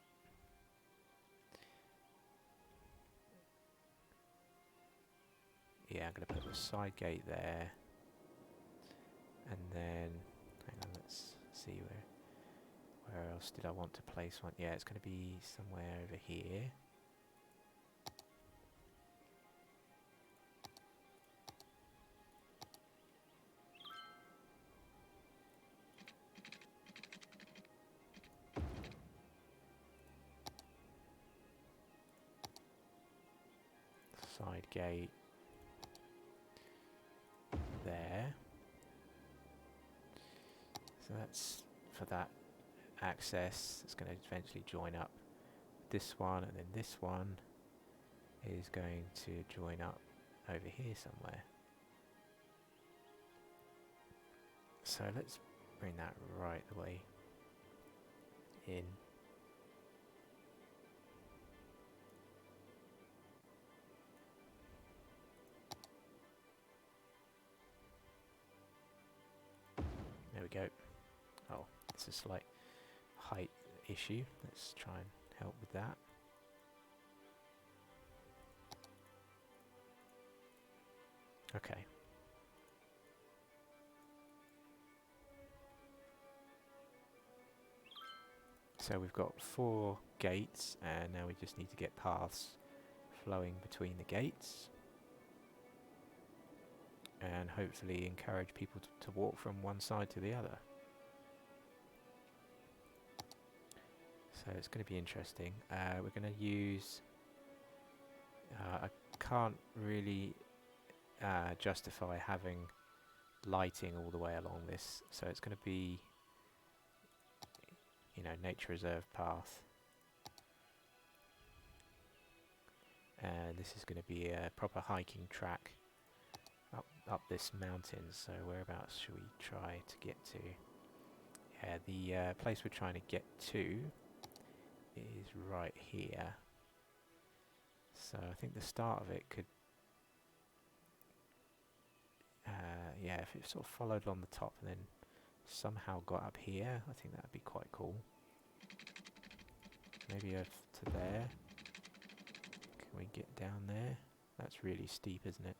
yeah, I'm going to put the side gate there, and then hang on, let's see where else did I want to place one. Yeah, it's going to be somewhere over here. Side gate there. So that's for that access. It's going to eventually join up this one, and then this one is going to join up over here somewhere. So let's bring that right the way in. There we go. Oh, it's a slight height issue. Let's try and help with that. Okay. So we've got 4 gates, and now we just need to get paths flowing between the gates, and hopefully encourage people to walk from one side to the other. So it's going to be interesting. We're going to use... I can't really justify having lighting all the way along this, so it's going to be, you know, nature reserve path. And this is going to be a proper hiking track up this mountain. So whereabouts should we try to get to? Yeah, the place we're trying to get to is right here. So I think the start of it could, yeah, if it sort of followed along the top and then somehow got up here, I think that would be quite cool. Maybe up to there. Can we get down there? That's really steep, isn't it?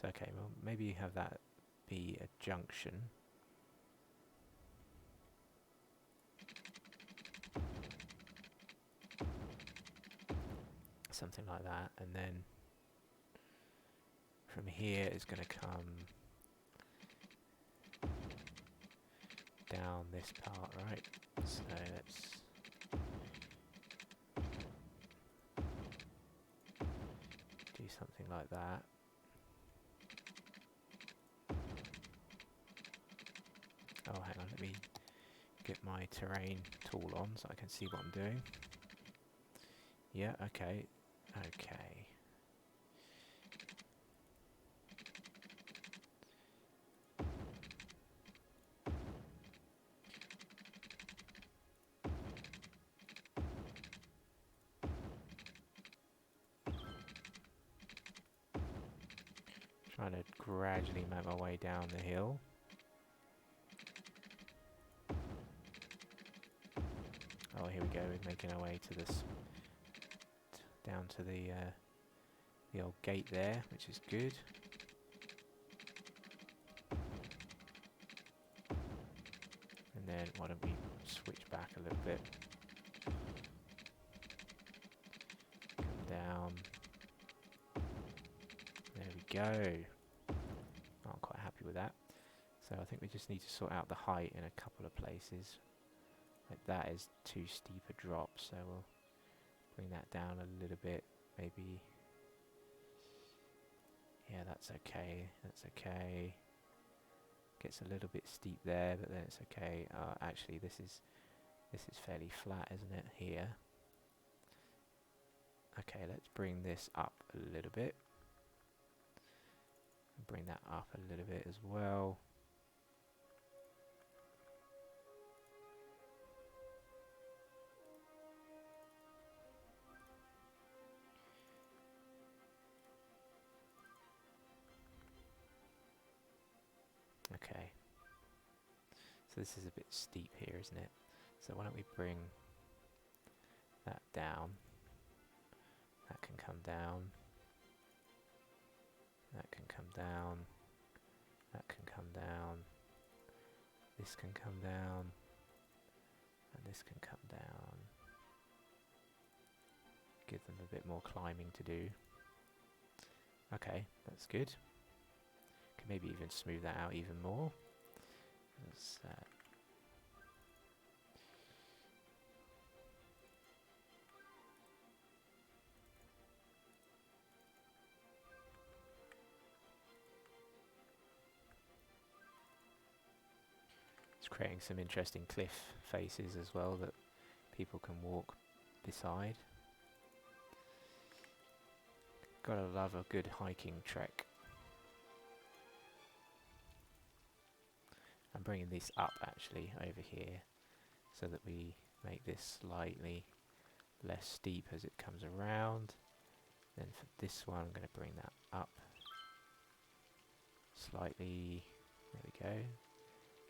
So okay, well maybe have that be a junction. Something like that, and then from here is going to come down this part, right? So let's do something like that. Oh, hang on, let me get my terrain tool on so I can see what I'm doing. Yeah, okay, okay. Trying to gradually make my way down the hill. Oh, here we go. We're making our way to this, down to the old gate there, which is good. And then why don't we switch back a little bit? Come down. There we go. Oh, I'm quite happy with that. So I think we just need to sort out the height in a couple of places. Like that is too steep a drop, so we'll bring that down a little bit, maybe. Yeah, that's okay, that's okay. Gets a little bit steep there, but then it's okay. Actually, this is fairly flat, isn't it, here? Okay, let's bring this up a little bit. Bring that up a little bit as well. Okay. So this is a bit steep here, isn't it? So why don't we bring that down? That can come down. That can come down. That can come down. This can come down. And this can come down. Give them a bit more climbing to do. Okay, that's good. Can maybe even smooth that out even more. That's, it's creating some interesting cliff faces as well that people can walk beside. Gotta love a good hiking trek. I'm bringing this up actually over here so that we make this slightly less steep as it comes around. Then for this one I'm going to bring that up slightly. There we go.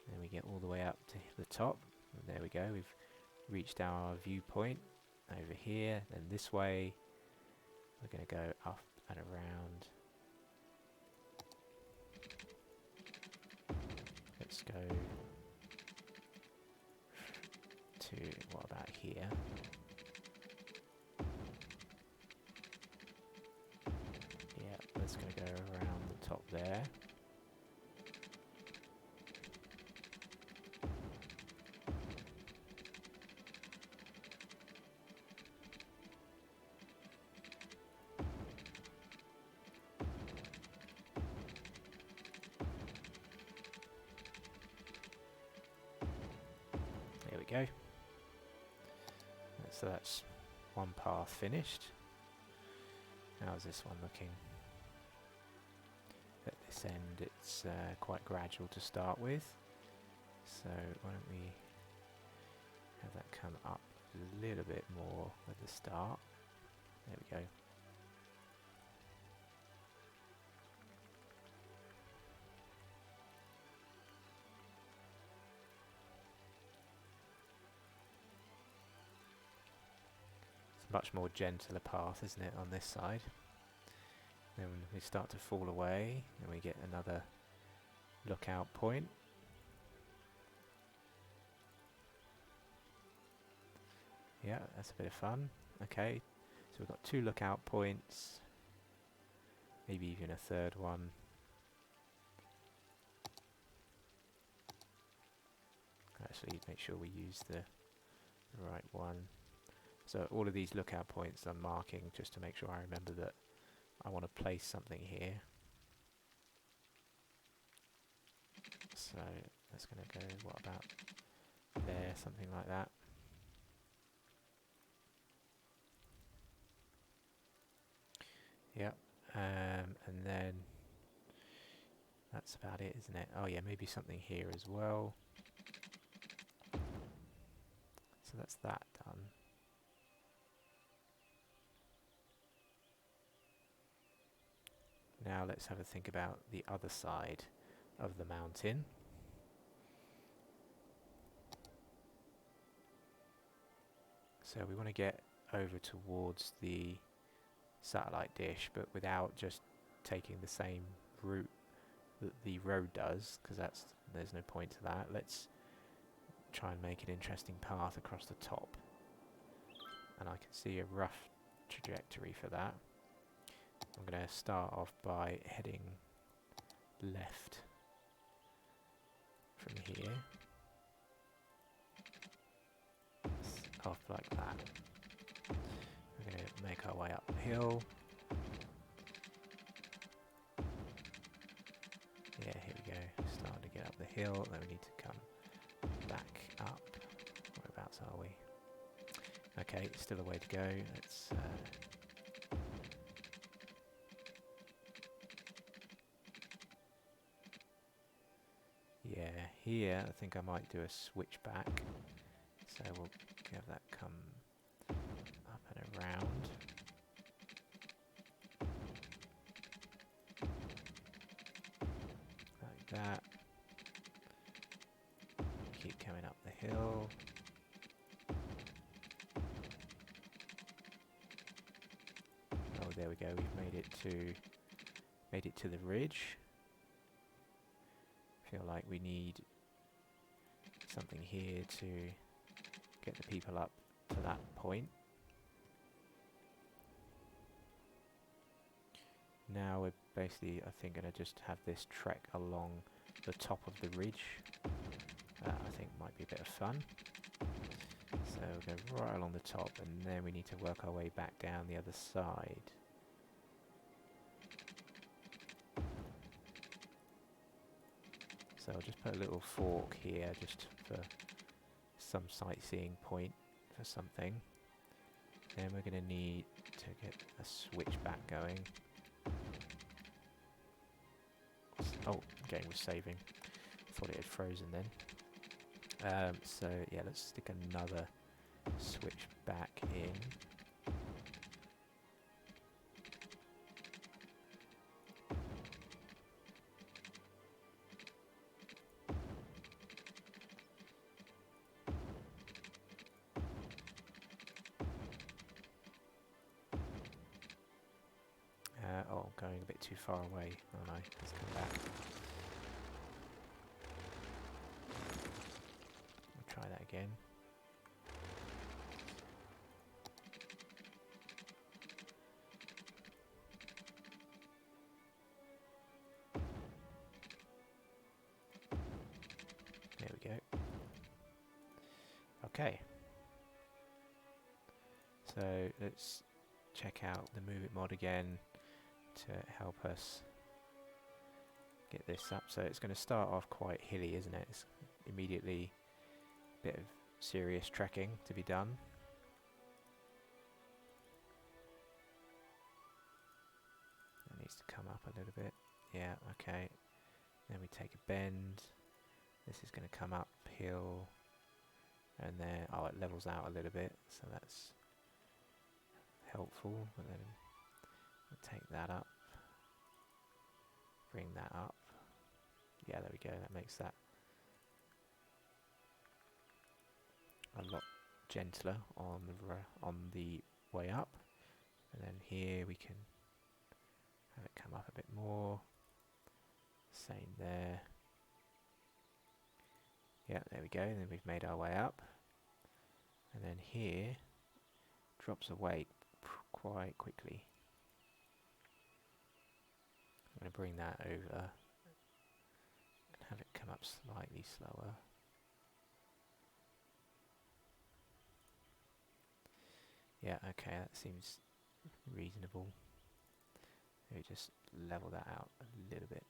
Then we get all the way up to the top. And there we go. We've reached our viewpoint over here. Then this way we're going to go up and around. Let's go to, what about here? Yeah, that's going to go around the top there. Go. So that's one path finished. How's this one looking? At this end it's quite gradual to start with, so why don't we have that come up a little bit more at the start. There we go. Much more gentler path, isn't it, on this side? Then we start to fall away and we get another lookout point. Yeah, that's a bit of fun. Okay, so we've got 2 lookout points, maybe even a third one. Actually, make sure we use the right one. So all of these lookout points I'm marking just to make sure I remember that I want to place something here. So that's going to go, what about there, something like that. Yep, and then that's about it, isn't it? Oh yeah, maybe something here as well. So that's that done. Now let's have a think about the other side of the mountain. So we want to get over towards the satellite dish, but without just taking the same route that the road does, because there's no point to that. Let's try and make an interesting path across the top. And I can see a rough trajectory for that. I'm going to start off by heading left from here. Off like that. We're going to make our way up the hill. Yeah, here we go. Starting to get up the hill. Then we need to come back up. Whereabouts are we? Okay, still a way to go. Let's yeah, here I think I might do a switch back. So we'll have that come up and around. Like that. Keep coming up the hill. Oh, there we go. We've made made it to the ridge. Feel like we need something here to get the people up to that point. Now we're basically, I think, going to just have this trek along the top of the ridge. I think might be a bit of fun. So we'll go right along the top, and then we need to work our way back down the other side. So I'll just put a little fork here just for some sightseeing point for something. Then we're going to need to get a switchback going. Oh, game was saving. Thought it had frozen then. So yeah, let's stick another switch back in. Oh, I'm going a bit too far away. Oh no, let's come back. We'll try that again. There we go. Okay. So let's check out the Move It mod again to help us get this up. So it's going to start off quite hilly, isn't it? It's immediately a bit of serious trekking to be done. It needs to come up a little bit. Yeah, okay. Then we take a bend. This is going to come uphill, and then it levels out a little bit, so that's helpful. And then we'll take that up, bring that up. Yeah, there we go. That makes that a lot gentler on the way up. And then here we can have it come up a bit more. Same there. Yeah, there we go. And then we've made our way up. And then here drops away quite quickly. I'm going to bring that over and have it come up slightly slower. Yeah, okay, that seems reasonable. Maybe just level that out a little bit.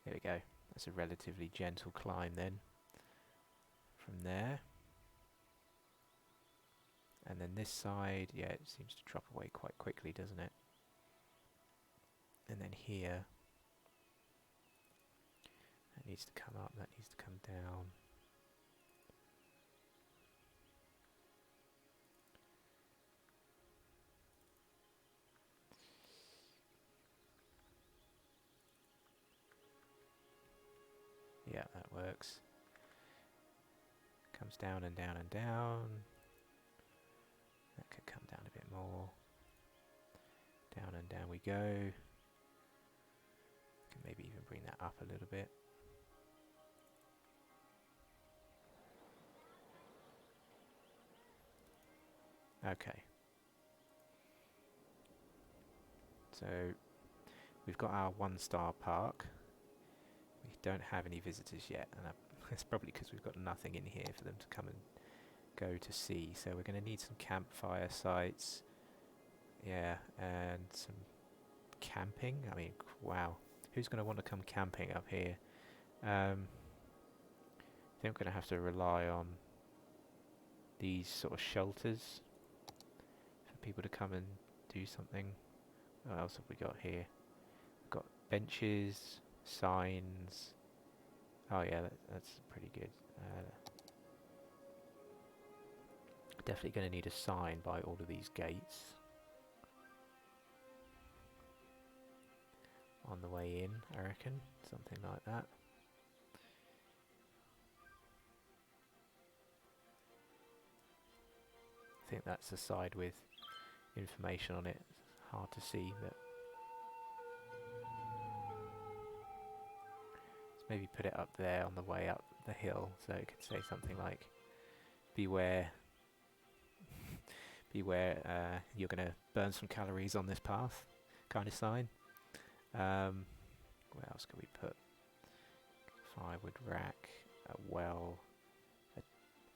There we go. That's a relatively gentle climb then. From there. And then this side, yeah, it seems to drop away quite quickly, doesn't it? And then here, that needs to come up, that needs to come down. Yeah, that works. Comes down and down and down. That could come down a bit more. Down and down we go. Can maybe even bring that up a little bit. Okay. So we've got our 1-star park. We don't have any visitors yet, and it's probably because we've got nothing in here for them to come and go to see. So we're going to need some campfire sites. Yeah, and some camping. I mean, wow. Who's going to want to come camping up here? I think we're going to have to rely on these sort of shelters for people to come and do something. What else have we got here? We've got benches, signs. Oh yeah, that's pretty good. Definitely going to need a sign by all of these gates on the way in, I reckon. Something like that. think that's a side with information on it. Hard to see, but let's maybe put it up there on the way up the hill, so it could say something like, beware, beware, you're going to burn some calories on this path, kind of sign. Where else could we put? Firewood rack, a well, an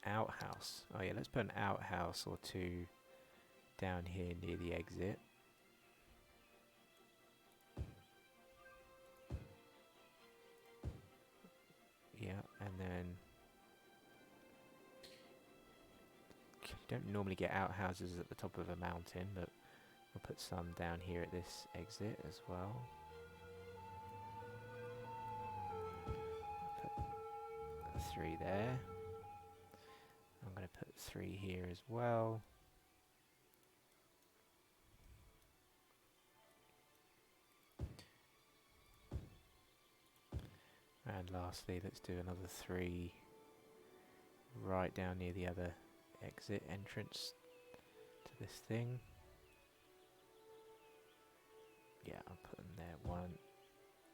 outhouse. Oh yeah, let's put an outhouse or two down here near the exit. Yeah, and then you don't normally get outhouses at the top of a mountain, but we'll put some down here at this exit as well. Put 3 there. I'm going to put 3 here as well. And lastly, let's do another 3 right down near the other exit entrance to this thing. Yeah, I'll put them there. 1,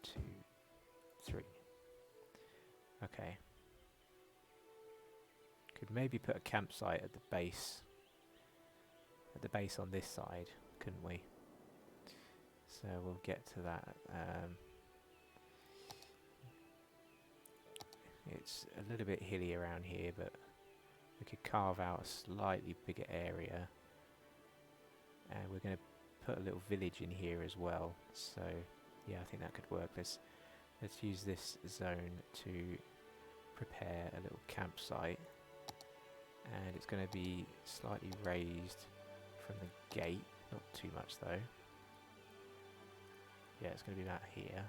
2, 3. Okay. Could maybe put a campsite at the base. At the base on this side, couldn't we? So we'll get to that. It's a little bit hilly around here, but we could carve out a slightly bigger area. And we're going to put a little village in here as well. So yeah, I think that could work. Let's use this zone to prepare a little campsite. And it's going to be slightly raised from the gate. Not too much though. Yeah, it's going to be about here.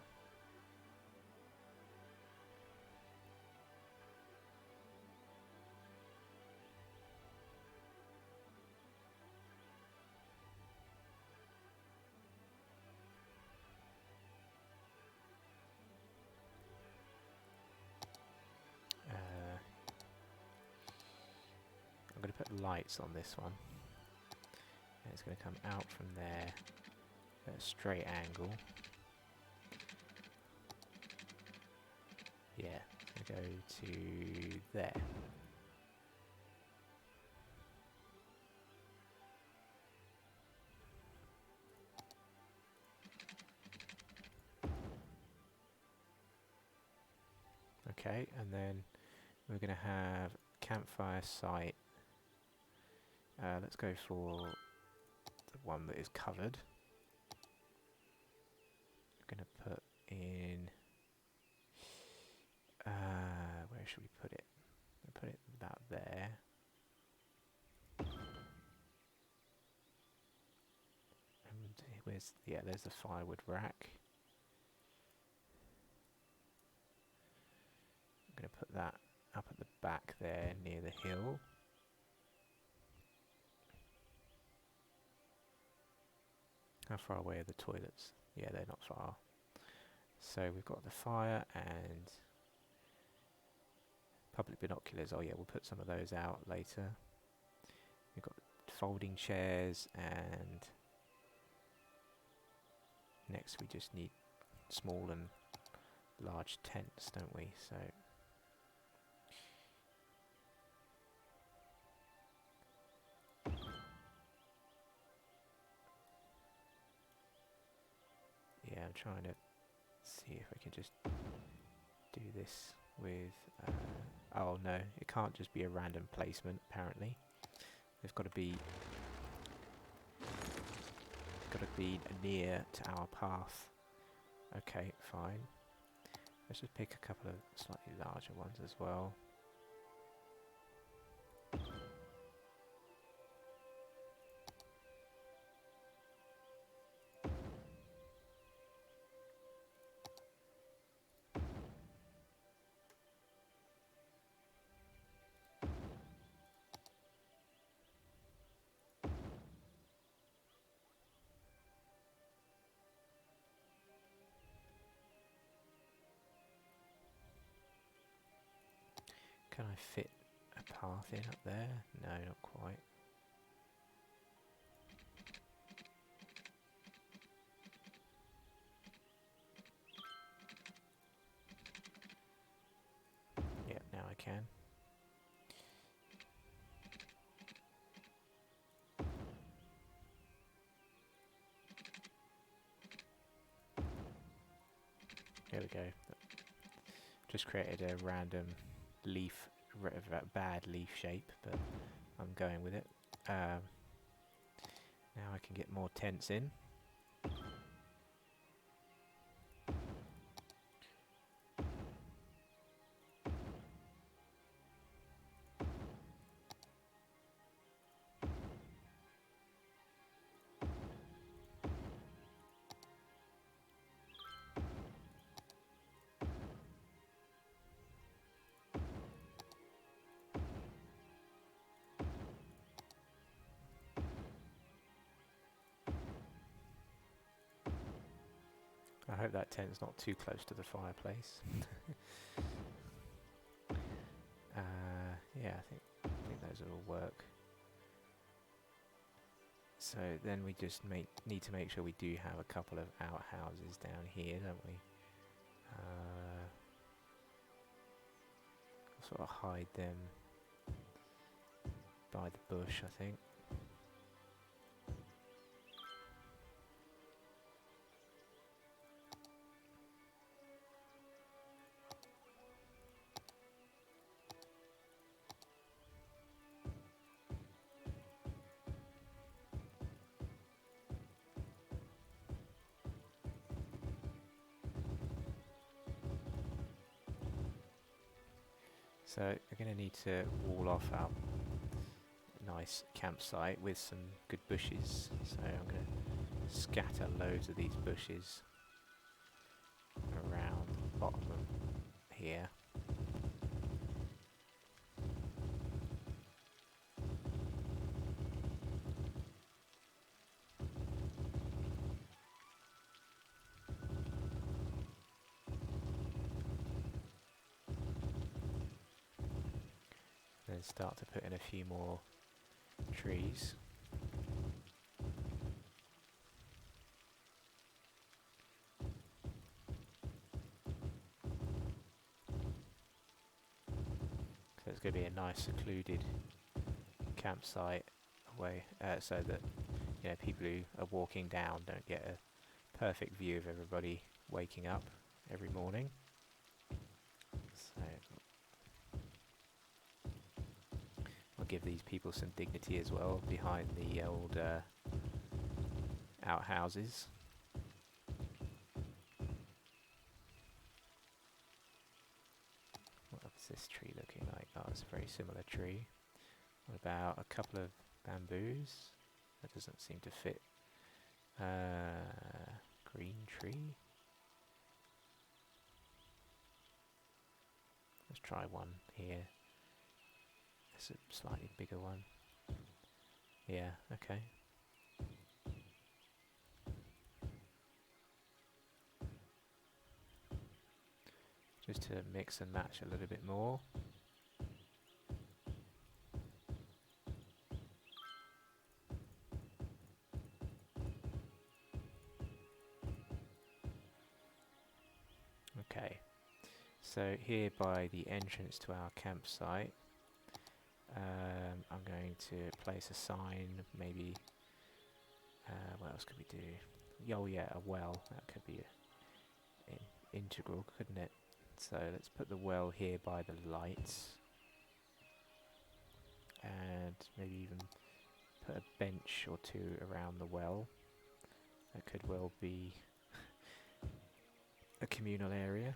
I'm going to put lights on this one. And it's going to come out from there at a straight angle. Yeah, it's going to go to there. Okay, and then we're going to have campfire site. Let's go for the one that is covered. I'm going to put in... where should we put it? I'll put it about there. And where's... yeah, there's the firewood rack. I'm going to put that up at the back there near the hill. How far away are the toilets? Yeah, they're not far. So we've got the fire and public binoculars. Oh yeah, we'll put some of those out later. We've got folding chairs, and next we just need small and large tents, don't we? So yeah, I'm trying to see if I can just do this with... oh no, it can't just be a random placement, apparently. They've got to be near to our path. Okay, fine. Let's just pick a couple of slightly larger ones as well. Can I fit a path in up there? No, not quite. can. There we go. Just created a random leaf, bad leaf shape, but I'm going with it. Now I can get more tents in. I hope that tent's not too close to the fireplace. Yeah, I think those will all work. So then we just need to make sure we do have a couple of outhouses down here, don't we? Sort of hide them by the bush, I think. So we're going to need to wall off our nice campsite with some good bushes. So I'm going to scatter loads of these bushes around the bottom of here. Then start to put in a few more trees. So it's going to be a nice secluded campsite away, so that people who are walking down don't get a perfect view of everybody waking up every morning. So I'll give these people some dignity as well behind the old outhouses. What's this tree looking like? Oh, it's a very similar tree. What about a couple of bamboos? That doesn't seem to fit. Green tree. Let's try one here. It's a slightly bigger one. Yeah, okay. Just to mix and match a little bit more. Okay, so here by the entrance to our campsite, I'm going to place a sign, maybe, what else could we do? Oh yeah, a well, that could be integral, couldn't it? So let's put the well here by the lights, and maybe even put a bench or two around the well. That could well be a communal area,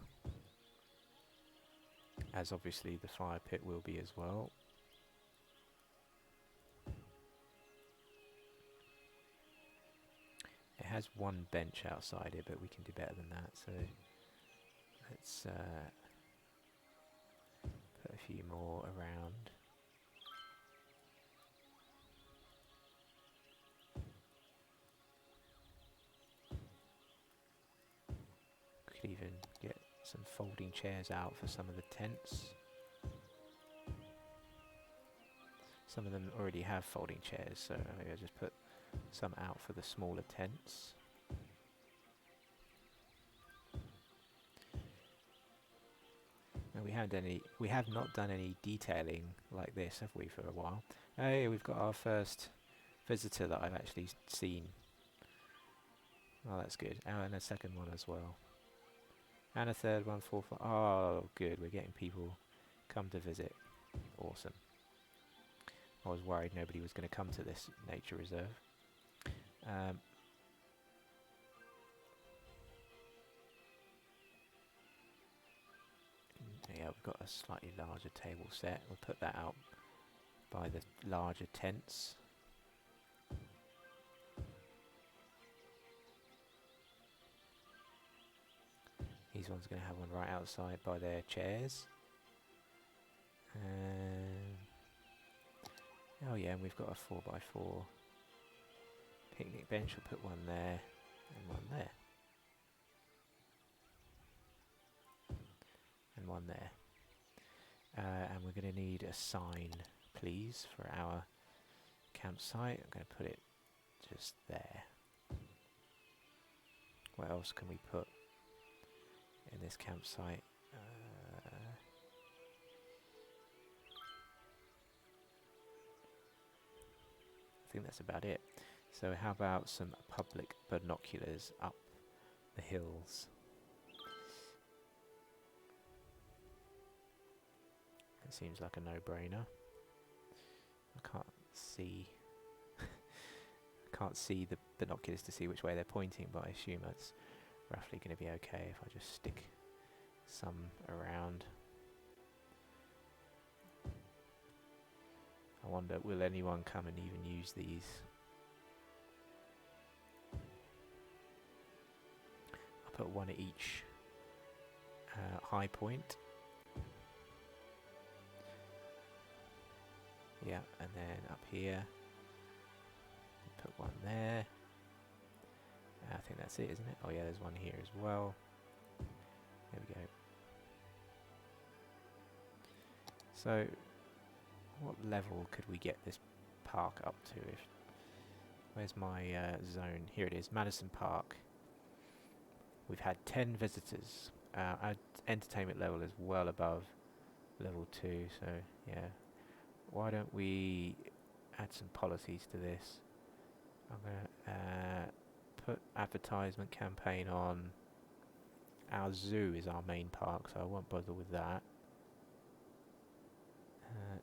as obviously the fire pit will be as well. It has one bench outside it, but we can do better than that, so let's put a few more around. Could even get some folding chairs out for some of the tents. Some of them already have folding chairs, so maybe I'll just put some out for the smaller tents. And we have not done any detailing like this, have we, for a while? Hey, we've got our first visitor that I've actually seen. Oh, that's good. Oh, and a second one as well. And a third one, fourth one. Oh, good. We're getting people come to visit. Awesome. I was worried nobody was going to come to this nature reserve. Yeah, we've got a slightly larger table set. We'll put that out by the larger tents. These ones are going to have one right outside by their chairs. Oh yeah, and we've got a 4x4 picnic bench. We'll put one there and one there. And one there. And we're going to need a sign, please, for our campsite. I'm going to put it just there. What else can we put in this campsite? I think that's about it. So how about some public binoculars up the hills? It seems like a no-brainer. I can't see the binoculars to see which way they're pointing, but I assume that's roughly going to be okay if I just stick some around. I wonder, will anyone come and even use these? I'll put one at each high point. Yeah, and then up here, put one there. I think that's it, isn't it? Oh yeah, there's one here as well. There we go. So, what level could we get this park up to? Where's my zone? Here it is, Madison Park. We've had 10 visitors. Our entertainment level is well above level 2, so yeah. Why don't we add some policies to this? I'm going to put advertisement campaign on. Our zoo is our main park, so I won't bother with that.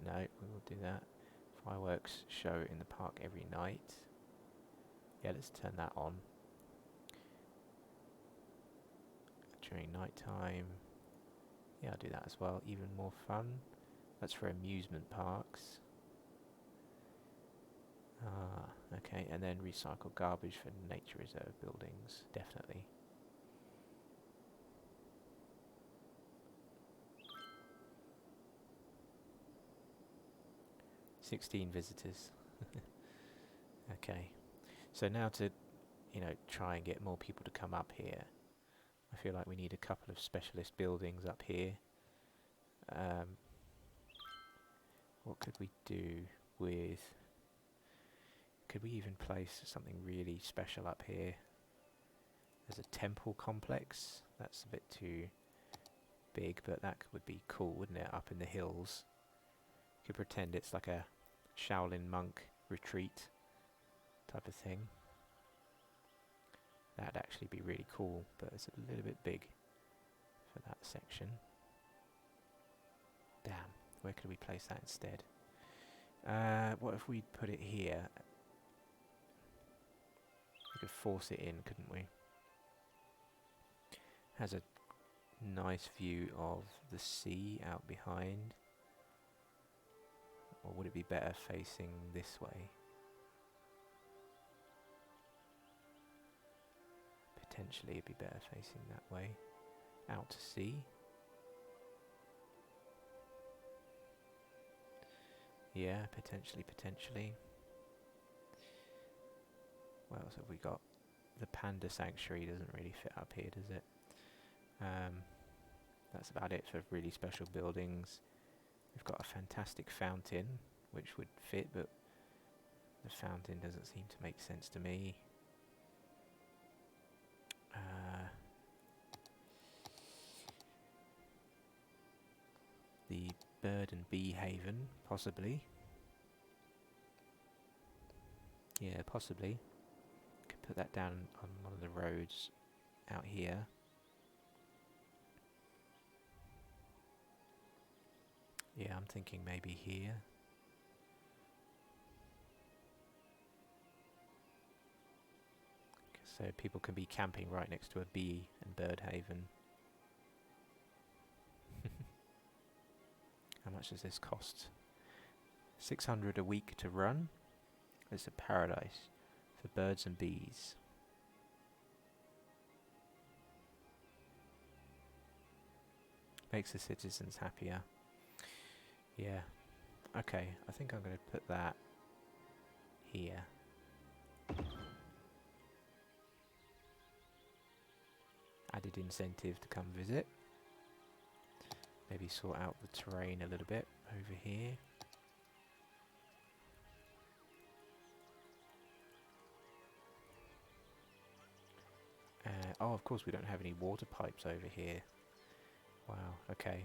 No, we will do that. Fireworks show in the park every night. Yeah, let's turn that on. During night time. Yeah, I'll do that as well. Even more fun. That's for amusement parks. Okay, and then recycle garbage for nature reserve buildings, definitely. $16 visitors. Okay, so now to, try and get more people to come up here. I feel like we need a couple of specialist buildings up here. What could we do with... Could we even place something really special up here? There's a temple complex. That's a bit too big, but that would be cool, wouldn't it? Up in the hills. You could pretend it's like a Shaolin monk retreat type of thing. That'd actually be really cool, but it's a little bit big for that section. Damn, where could we place that instead? What if we put it here? We could force it in, couldn't we? Has a nice view of the sea out behind. Or would it be better facing this way? Potentially it'd be better facing that way. Out to sea. Yeah, potentially. What else have we got? The panda sanctuary doesn't really fit up here, does it? That's about it for really special buildings. We've got a fantastic fountain, which would fit, but the fountain doesn't seem to make sense to me. bird and bee haven, possibly. Yeah, possibly. Could put that down on one of the roads out here. Yeah, I'm thinking maybe here. So people can be camping right next to a bee and bird haven. How much does this cost? 600 a week to run. It's a paradise for birds and bees. Makes the citizens happier. Yeah. Okay, I think I'm going to put that here. Added incentive to come visit. Maybe sort out the terrain a little bit over here. Oh, of course we don't have any water pipes over here. Wow, okay.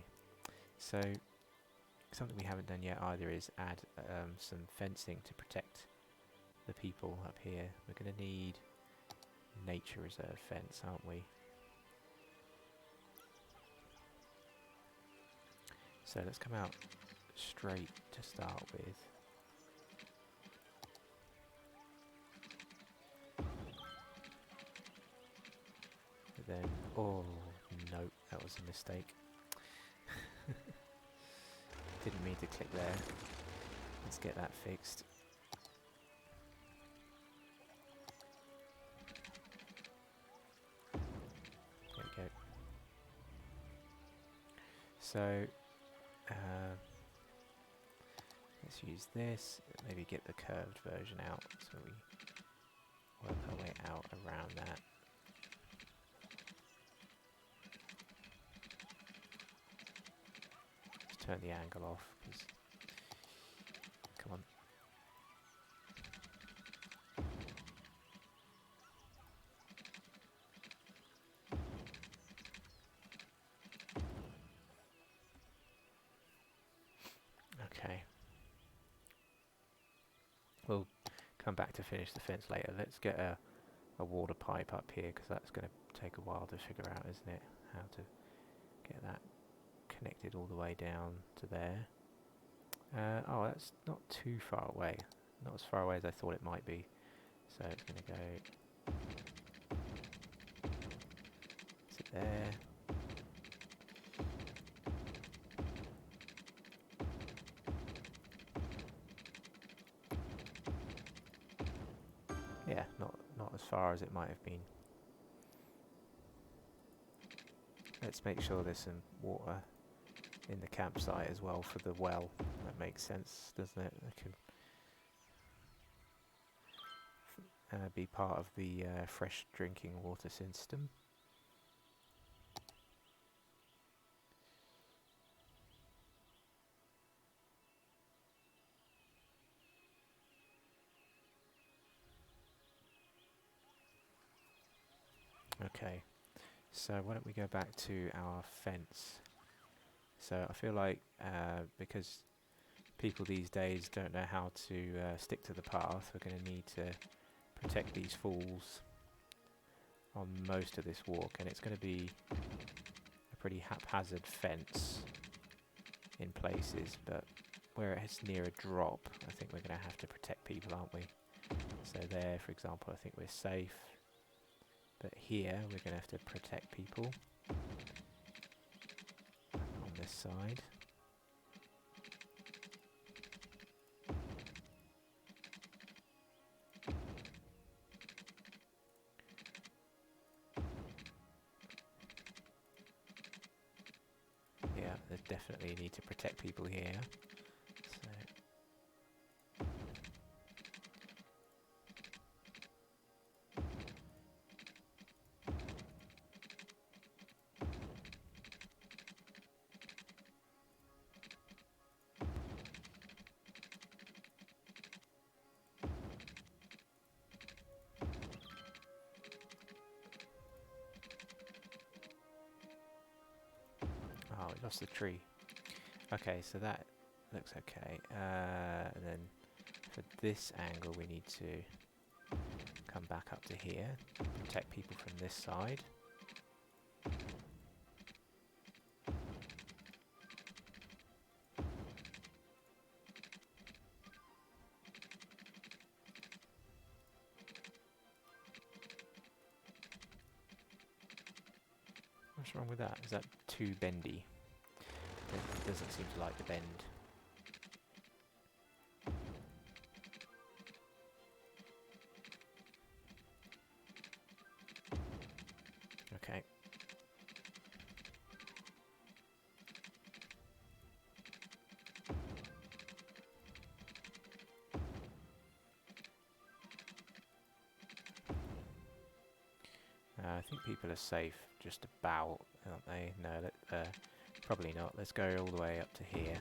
So, something we haven't done yet either is add some fencing to protect the people up here. We're going to need nature reserve fence, aren't we? So let's come out straight to start with. But then, oh no, that was a mistake. Didn't mean to click there. Let's get that fixed. There we go. So, let's use this, maybe get the curved version out so we work our way out around that. Just turn the angle off, because, come on. Okay. We'll come back to finish the fence later. Let's get a water pipe up here, because that's going to take a while to figure out, isn't it? How to get that connected all the way down to there. Oh, that's not too far away. Not as far away as I thought it might be. So it's going to go to there. Yeah, not as far as it might have been. Let's make sure there's some water in the campsite as well for the well. That makes sense, doesn't it? It could be part of the fresh drinking water system. Okay, so why don't we go back to our fence. So I feel like because people these days don't know how to stick to the path, we're going to need to protect these fools on most of this walk, and it's going to be a pretty haphazard fence in places, but where it's near a drop, I think we're going to have to protect people, aren't we? So there, for example, I think we're safe. But here, we're going to have to protect people on this side. Yeah, they definitely need to protect people here. Oh, we lost the tree. Okay, so that looks okay. And then for this angle, we need to come back up to here, protect people from this side. What's wrong with that? Is that too bendy? It doesn't seem to like the bend. Okay. I think people are safe just about, aren't they? No, probably not. Let's go all the way up to here.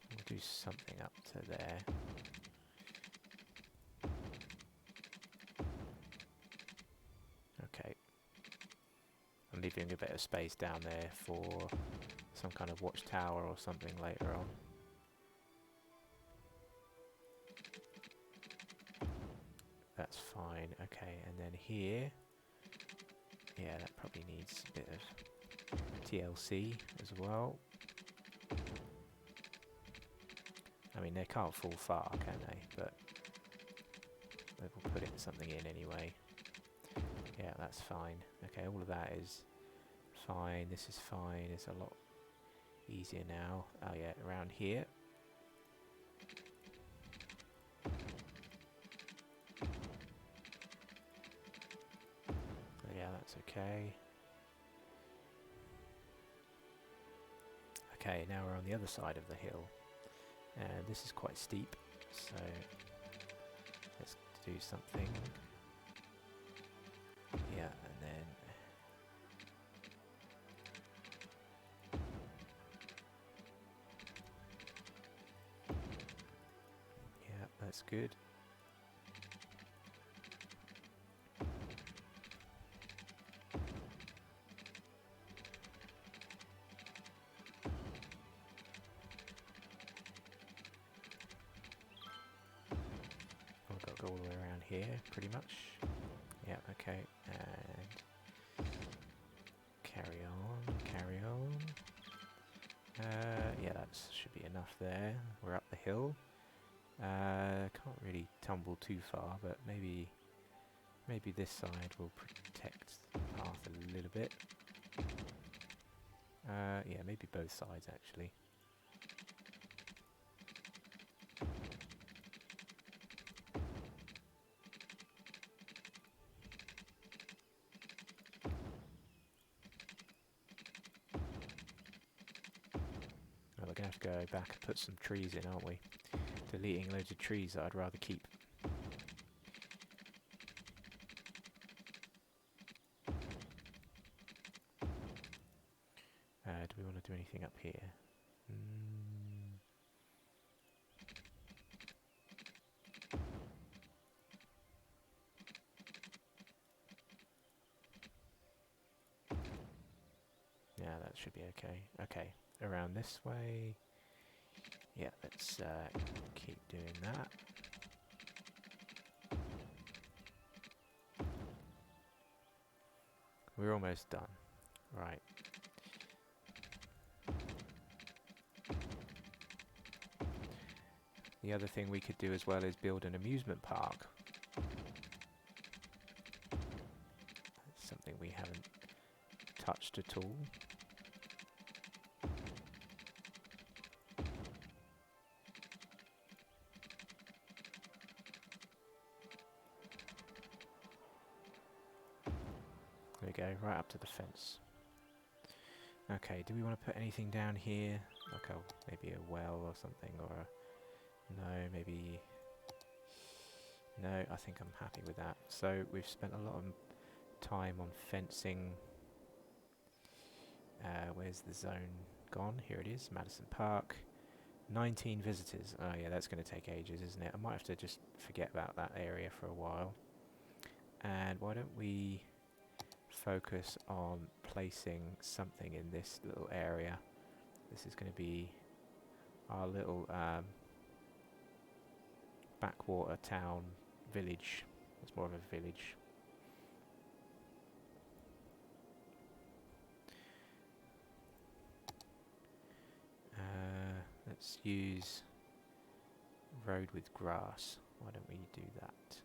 We'll do something up to there. Okay. I'm leaving a bit of space down there for some kind of watchtower or something later on. That's fine. Okay, and then here, yeah, that probably needs a bit of TLC as well. I mean, they can't fall far, can they? But we'll put something in anyway. Yeah, that's fine. Okay, all of that is fine. This is fine. It's a lot easier now. Oh yeah, around here. Yeah, that's okay. Okay, now we're on the other side of the hill. And this is quite steep, so let's do something. Yeah, and then yeah, that's good. I've got to go all the way around here, pretty much. Yeah, okay, and carry on, carry on. Yeah, that should be enough there. We're up the hill. Can't really tumble too far, but maybe this side will protect the path a little bit. Yeah, maybe both sides actually. Well, we're going to have to go back and put some trees in, aren't we? Deleting loads of trees that I'd rather keep. Do we want to do anything up here? Yeah, that should be okay. Okay, around this way. Yeah, let's keep doing that. We're almost done. Right. The other thing we could do as well is build an amusement park. That's something we haven't touched at all. There we go, right up to the fence. Okay, do we want to put anything down here? Like maybe a well or something, or a... No, maybe... No, I think I'm happy with that. So we've spent a lot of time on fencing. Where's the zone gone? Here it is, Madison Park. 19 visitors. Oh yeah, that's going to take ages, isn't it? I might have to just forget about that area for a while. And why don't we focus on placing something in this little area. This is going to be our little backwater town village. It's more of a village. Let's use road with grass. Why don't we do that?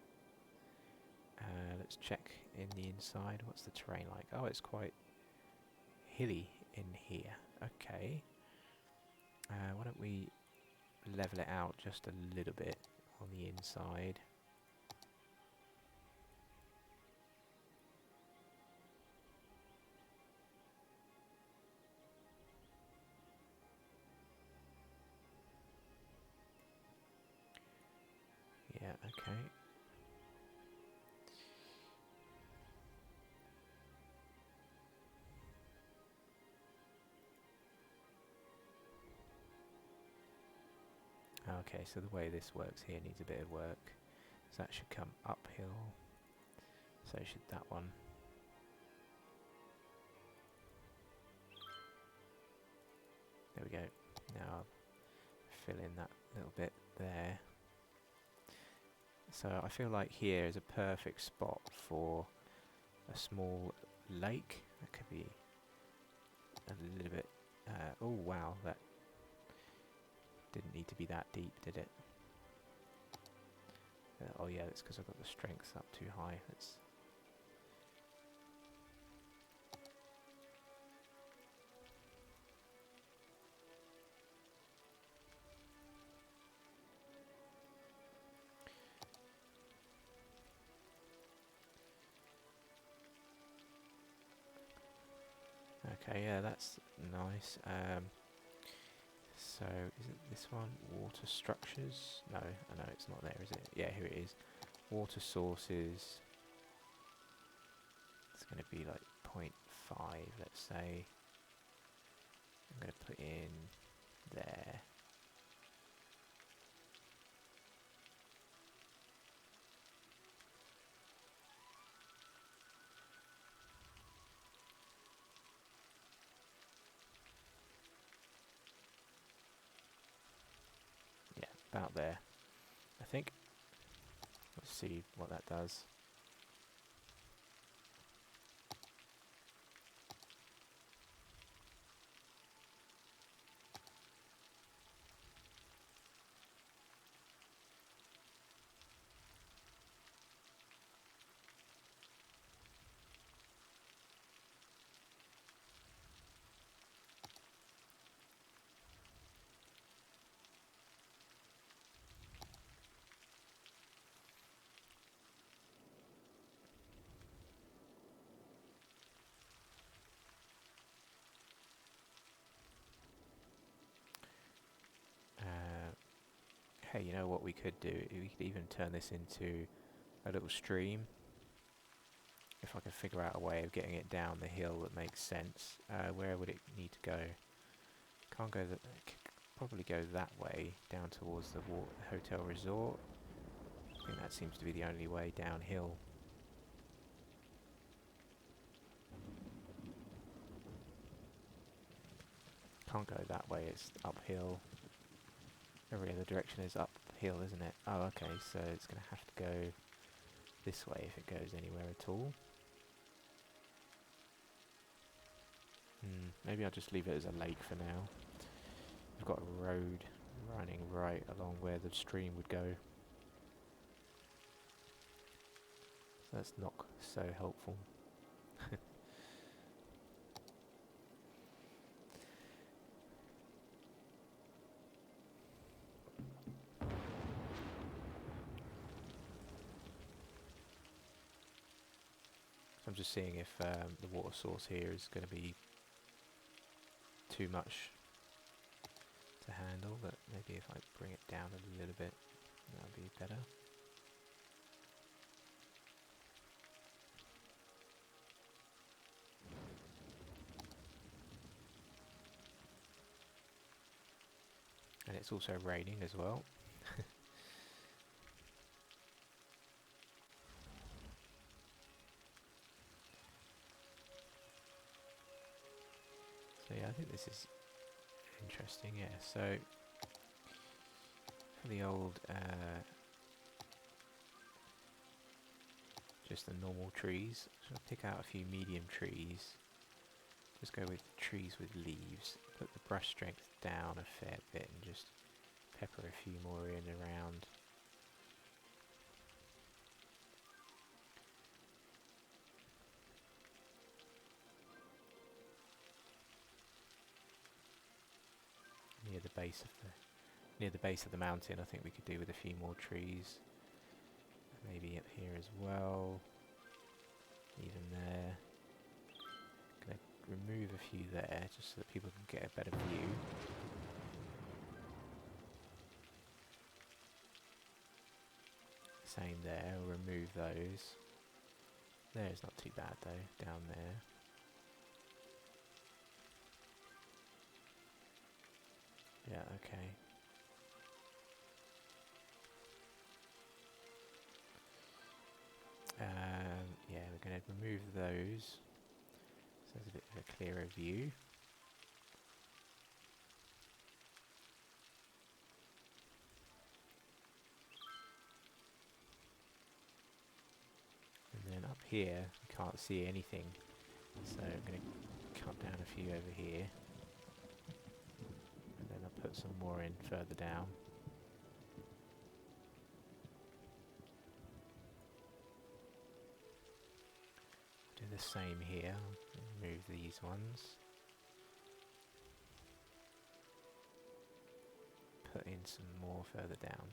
Let's check in the inside. What's the terrain like? Oh, it's quite hilly in here. Okay. Why don't we level it out just a little bit on the inside. Yeah, okay. Okay, so the way this works here needs a bit of work. So that should come uphill. So should that one. There we go. Now I'll fill in that little bit there. So I feel like here is a perfect spot for a small lake. That could be a little bit... oh wow, that didn't need to be that deep, did it? Oh yeah, that's because I've got the strength up too high. Let's... Okay, yeah, that's nice. So, is it this one? Water structures? No, no, it's not there, is it? Yeah, here it is. Water sources. It's going to be like 0.5, let's say. I'm going to put in there. Yeah, about there, I think. Let's see what that does. Hey, you know what we could do? We could even turn this into a little stream. If I can figure out a way of getting it down the hill that makes sense. Where would it need to go? Can't go that. Probably go that way down towards the hotel resort. I think that seems to be the only way downhill. Can't go that way. It's uphill. Every other direction is uphill, isn't it? Oh, okay. So it's going to have to go this way if it goes anywhere at all. Maybe I'll just leave it as a lake for now. We've got a road running right along where the stream would go. So that's not so helpful. I'm just seeing if the water source here is going to be too much to handle, but maybe if I bring it down a little bit, that'll be better. And it's also raining as well. I think this is interesting, yeah. So, for the old, just the normal trees, so I'll pick out a few medium trees. Just go with trees with leaves. Put the brush strength down a fair bit and just pepper a few more in around. Near the base of the mountain, I think we could do with a few more trees. Maybe up here as well. Even there. Gonna remove a few there just so that people can get a better view. Same there, we'll remove those. There's not too bad though, down there. Yeah, okay. Yeah, we're going to remove those, so there's a bit of a clearer view. And then up here, we can't see anything, so I'm going to cut down a few over here. And then I'll put some more in further down. Do the same here, remove these ones. Put in some more further down.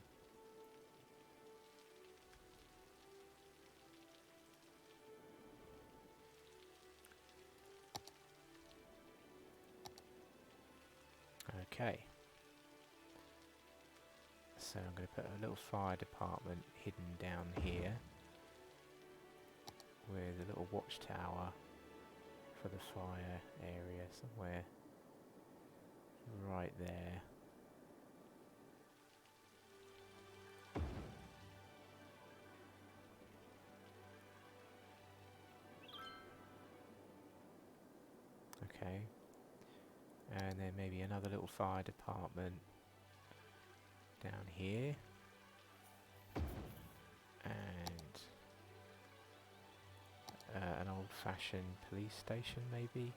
Okay. So I'm going to put a little fire department hidden down here with a little watchtower for the fire area somewhere right there. Okay. And then maybe another little fire department down here. And an old-fashioned police station maybe.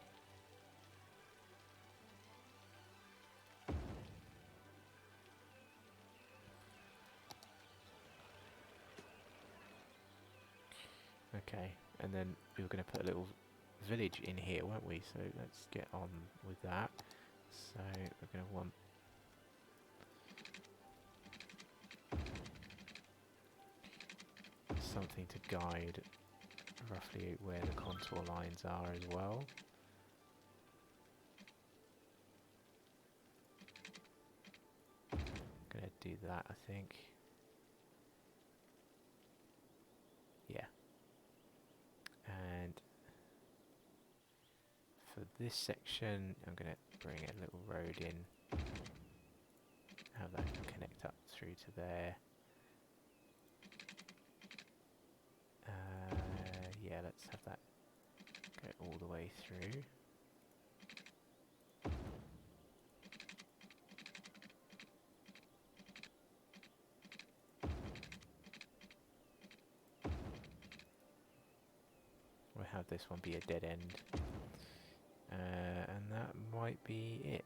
Okay, and then we were going to put a little village in here, weren't we? So let's get on with that. So we're going to want something to guide roughly where the contour lines are as well. Going to do that, I think. Yeah. And for this section, I'm going to bring a little road in. Have that connect up through to there. Yeah, let's have that go all the way through. We'll have this one be a dead end. And that might be it.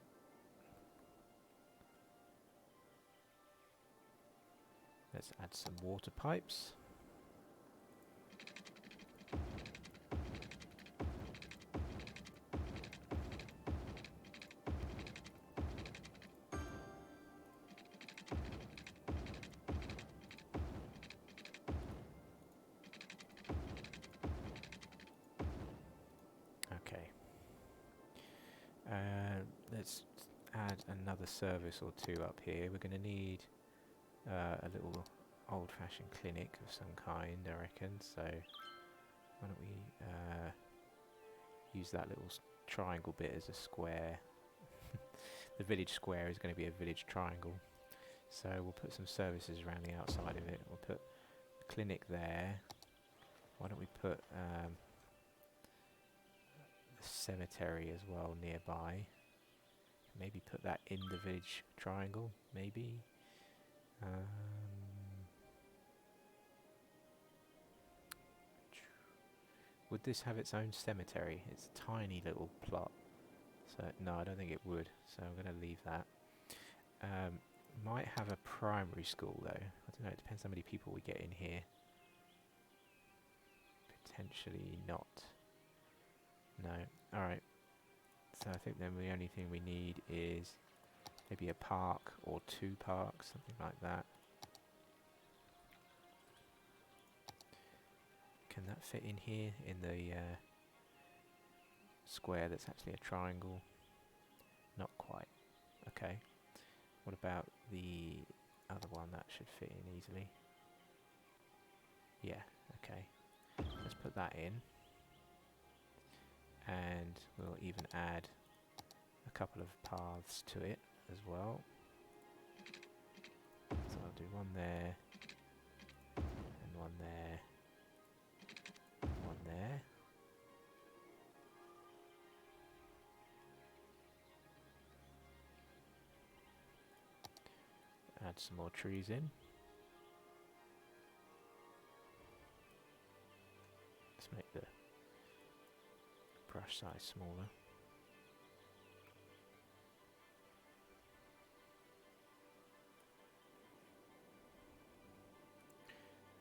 Let's add some water pipes. Okay. Let's add another service or two up here. We're going to need a little old-fashioned clinic of some kind, I reckon. So why don't we use that little triangle bit as a square. The village square is going to be a village triangle. So we'll put some services around the outside of it. We'll put a clinic there. Why don't we put the cemetery as well nearby? Maybe put that in the village triangle, maybe. Would this have its own cemetery? It's a tiny little plot. So, no, I don't think it would. So I'm going to leave that. Might have a primary school though. I don't know, it depends how many people we get in here. Potentially not. No. Alright. So I think then the only thing we need is maybe a park or 2 parks, something like that. Can that fit in here in the square that's actually a triangle? Not quite. Okay. What about the other one? That should fit in easily. Yeah, okay. Let's put that in. And we'll even add a couple of paths to it as well. So I'll do one there, and one there, one there. Add some more trees in. Let's make the brush size smaller.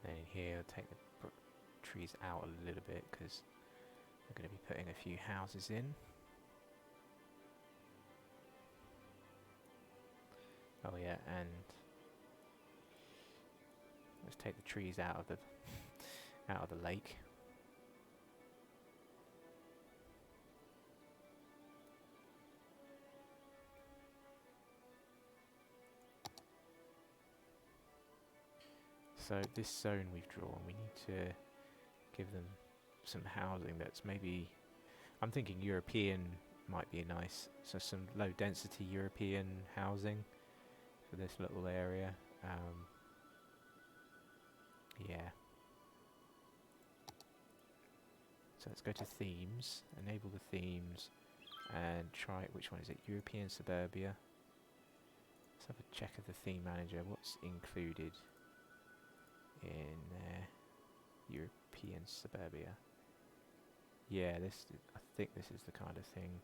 Then in here, I'll take the trees out a little bit because we're going to be putting a few houses in. Oh yeah, and let's take the trees out of the out of the lake. So this zone we've drawn, we need to give them some housing that's maybe, I'm thinking European might be nice, so some low density European housing for this little area. Yeah. So let's go to themes, enable the themes, and try, which one is it? European suburbia. Let's have a check of the theme manager. What's included in there? European suburbia. Yeah, this. I think this is the kind of thing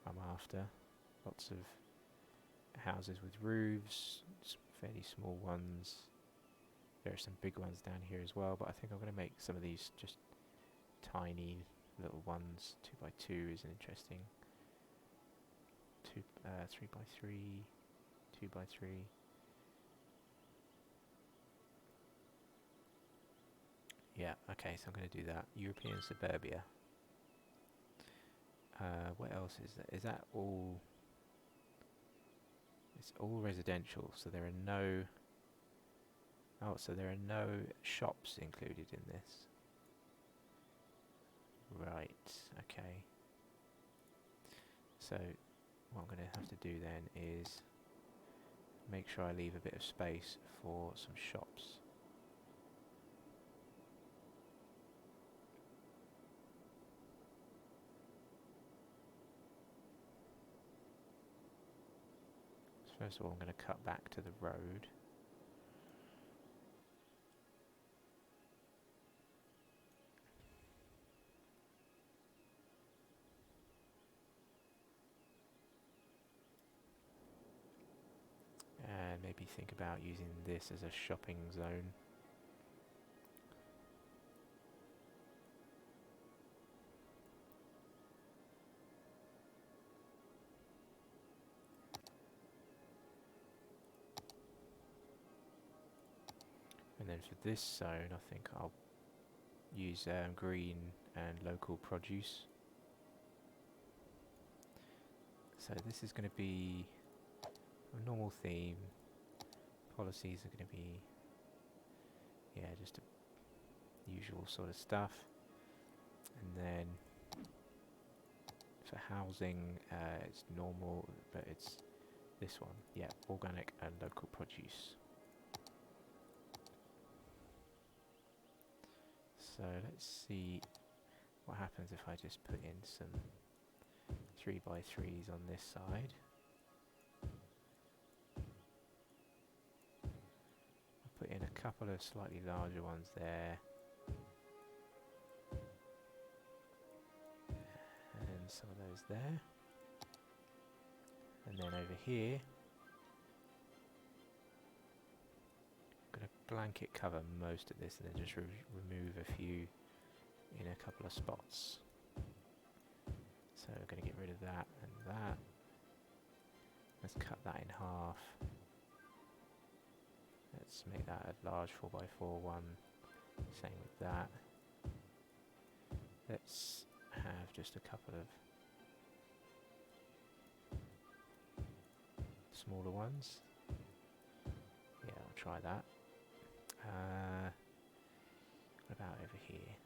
I'm after. Lots of houses with roofs, fairly small ones. There are some big ones down here as well, but I think I'm going to make some of these just tiny little ones. 2x2 is interesting. 3x3, 2x3. Yeah, okay, so I'm going to do that. European suburbia. What else is there? Is that all? It's all residential, so there are no... Oh, so there are no shops included in this. Right, okay. So what I'm going to have to do then is make sure I leave a bit of space for some shops. So first of all, I'm going to cut back to the road. And maybe think about using this as a shopping zone. And then for this zone, I think I'll use green and local produce. So this is going to be a normal theme. Policies are going to be, yeah, just a usual sort of stuff. And then for housing, it's normal, but it's this one, yeah, organic and local produce. So let's see what happens if I just put in some 3x3s on this side. couple of slightly larger ones there. And some of those there. And then over here, I'm going to blanket cover most of this and then just remove a few in a couple of spots. So we're going to get rid of that and that. Let's cut that in half. Let's make that a large 4x4 one. Same with that. Let's have just a couple of smaller ones. Yeah, I'll try that. What about over here?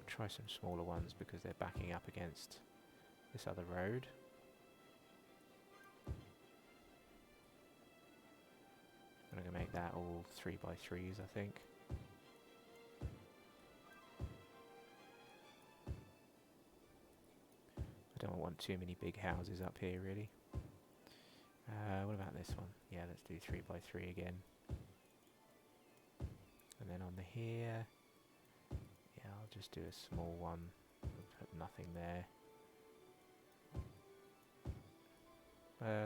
Try some smaller ones because they're backing up against this other road. I'm going to make that all 3x3s, I think. I don't want too many big houses up here, really. What about this one? Yeah, let's do 3x3 again. And then on the here, yeah, I'll just do a small one. Put nothing there.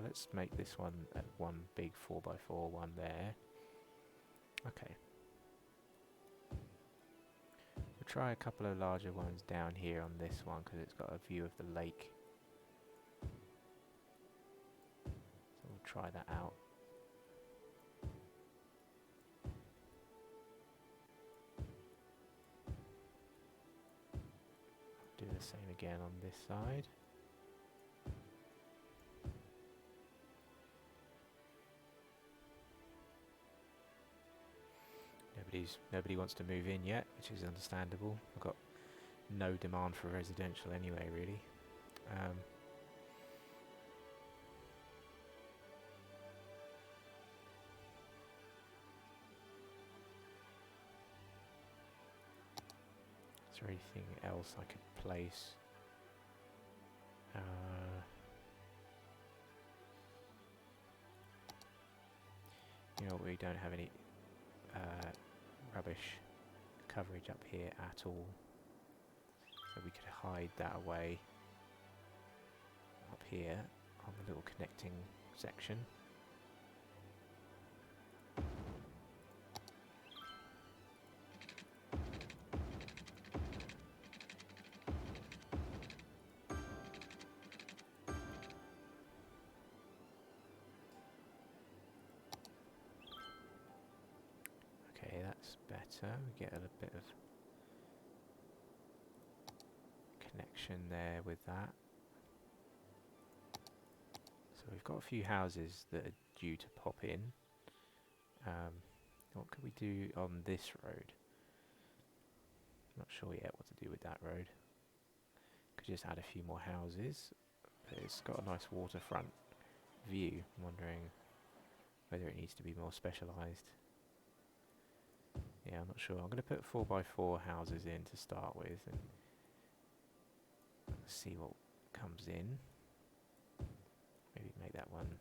Let's make this one at one big 4x4 one there. Okay. We'll try a couple of larger ones down here on this one because it's got a view of the lake. So we'll try that out. Do the same again on this side. Nobody wants to move in yet, which is understandable. I've got no demand for residential anyway, really. Is there anything else I could place? You know, we don't have any rubbish coverage up here at all, so we could hide that away up here on the little connecting section. Better. We get a bit of connection there with that. So we've got a few houses that are due to pop in. What could we do on this road? Not sure yet what to do with that road. Could just add a few more houses. But it's got a nice waterfront view. I'm wondering whether it needs to be more specialised. Yeah, I'm not sure. I'm going to put 4x4 houses in to start with and see what comes in. Maybe make that one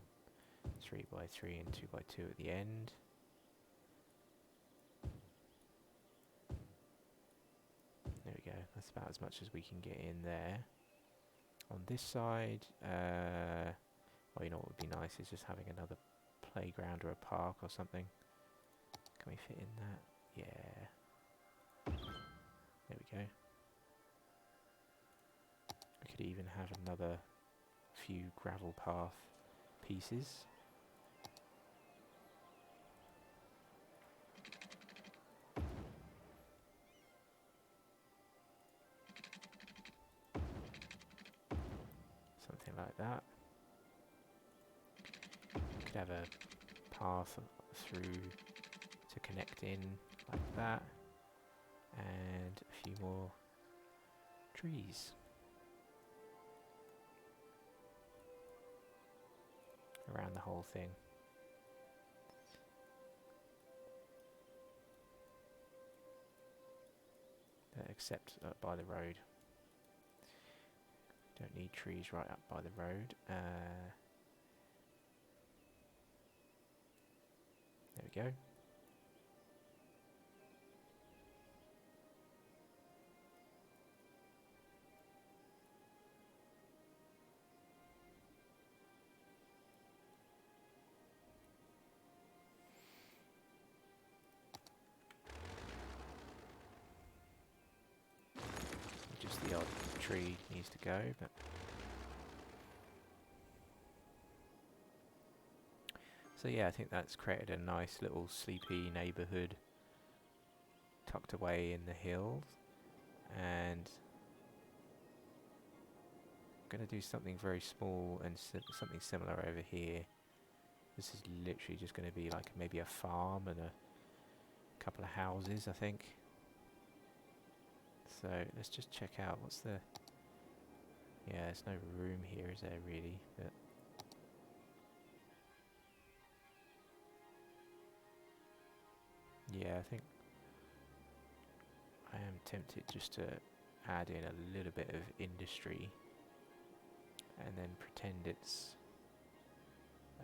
3x3 and 2x2 at the end. There we go. That's about as much as we can get in there. On this side, well, you know what would be nice is just having another playground or a park or something. Can we fit in that? Yeah. There we go. We could even have another few gravel path pieces. Something like that. We could have a path through to connect in like that, and a few more trees around the whole thing. Except by the road. Don't need trees right up by the road. There we go. Just the odd tree needs to go, but so yeah, I think that's created a nice little sleepy neighbourhood tucked away in the hills, and I'm going to do something very small and something similar over here. This is literally just going to be like maybe a farm and a couple of houses, I think. So let's just check out what's the... Yeah, there's no room here, is there really? But yeah, I think I am tempted just to add in a little bit of industry and then pretend it's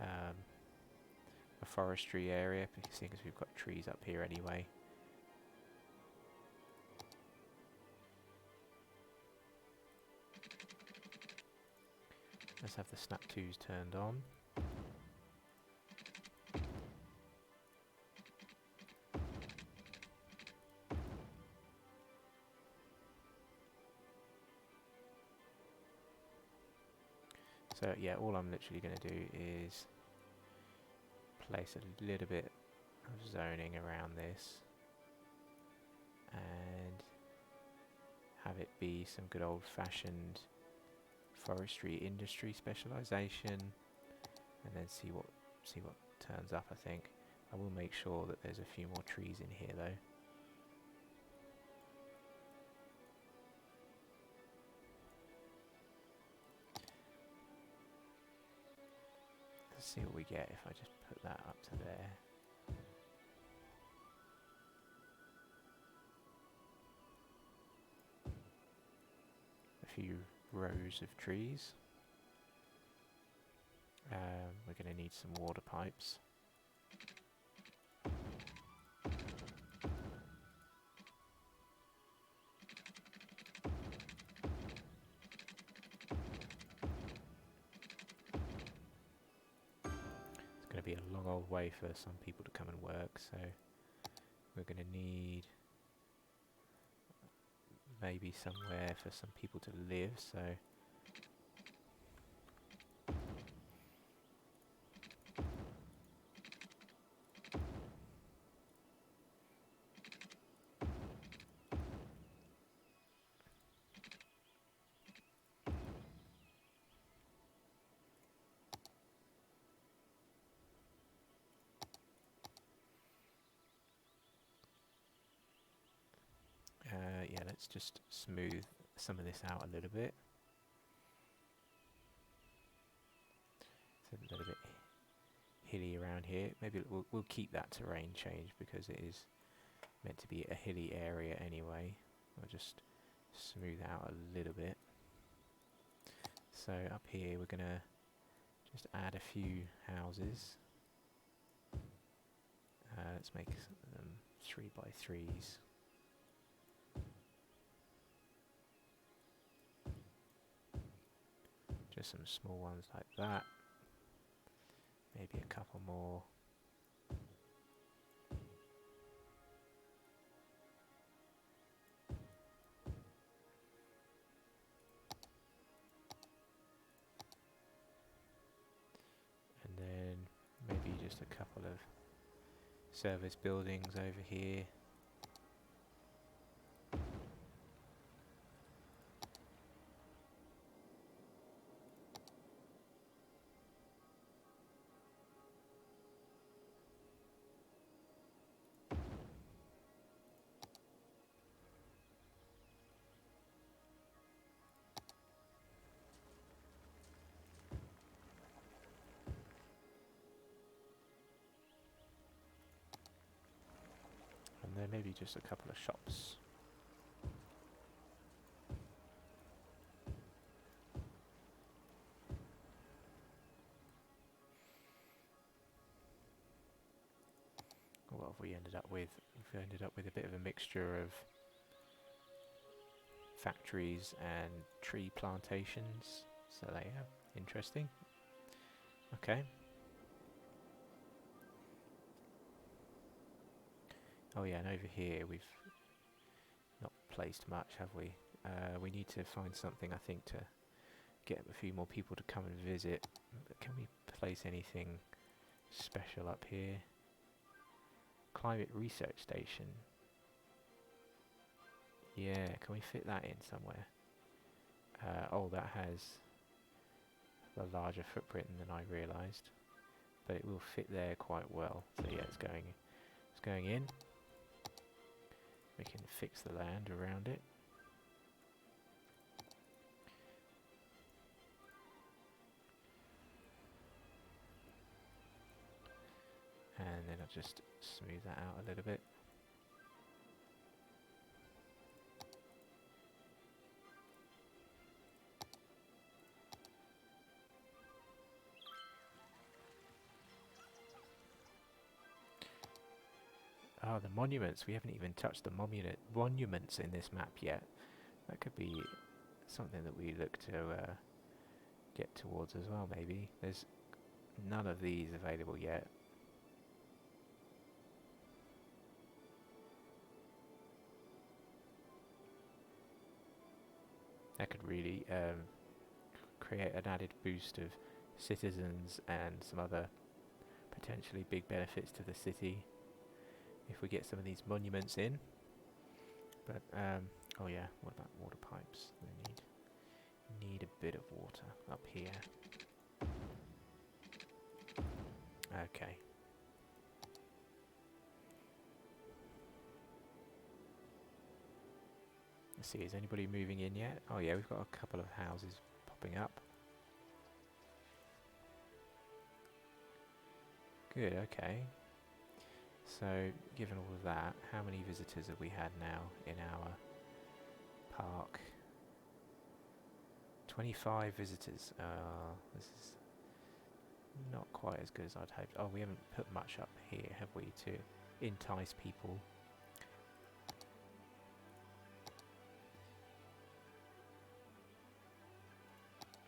a forestry area, seeing as we've got trees up here anyway. Let's have the snap 2s turned on. So yeah, all I'm literally going to do is place a little bit of zoning around this and have it be some good old-fashioned forestry industry specialization, and then see what turns up. I think I will make sure that there's a few more trees in here though. Let's see what we get if I just put that up to there. A few rows of trees. We're going to need some water pipes. It's going to be a long old way for some people to come and work, so we're going to need maybe somewhere for some people to live, so yeah, let's just smooth some of this out a little bit. It's a little bit hilly around here. Maybe we'll keep that terrain change because it is meant to be a hilly area anyway. I'll just smooth out a little bit. So up here we're gonna just add a few houses. Let's make them 3x3s. Just some small ones like that. Maybe a couple more. And then maybe just a couple of service buildings over here. And then maybe just a couple of shops. have we ended up with? We've ended up with a bit of a mixture of factories and tree plantations. So they are interesting. Okay. Oh yeah, and over here we've not placed much, have we? We need to find something, I think, to get a few more people to come and visit. But can we place anything special up here? Climate Research Station. Yeah, can we fit that in somewhere? Oh, that has a larger footprint than I realised, but it will fit there quite well. So yeah, it's going in. We can fix the land around it. And then I'll just smooth that out a little bit. Oh, the monuments. We haven't even touched the monuments in this map yet. That could be something that we look to get towards as well, maybe. There's none of these available yet. That could really create an added boost of citizens and some other potentially big benefits to the city if we get some of these monuments in. But oh yeah, what about water pipes? We need a bit of water up here. Okay. Let's see, is anybody moving in yet? Oh yeah, we've got a couple of houses popping up. Good, okay. So, given all of that, how many visitors have we had now in our park? 25 visitors. This is not quite as good as I'd hoped. Oh, we haven't put much up here, have we, to entice people?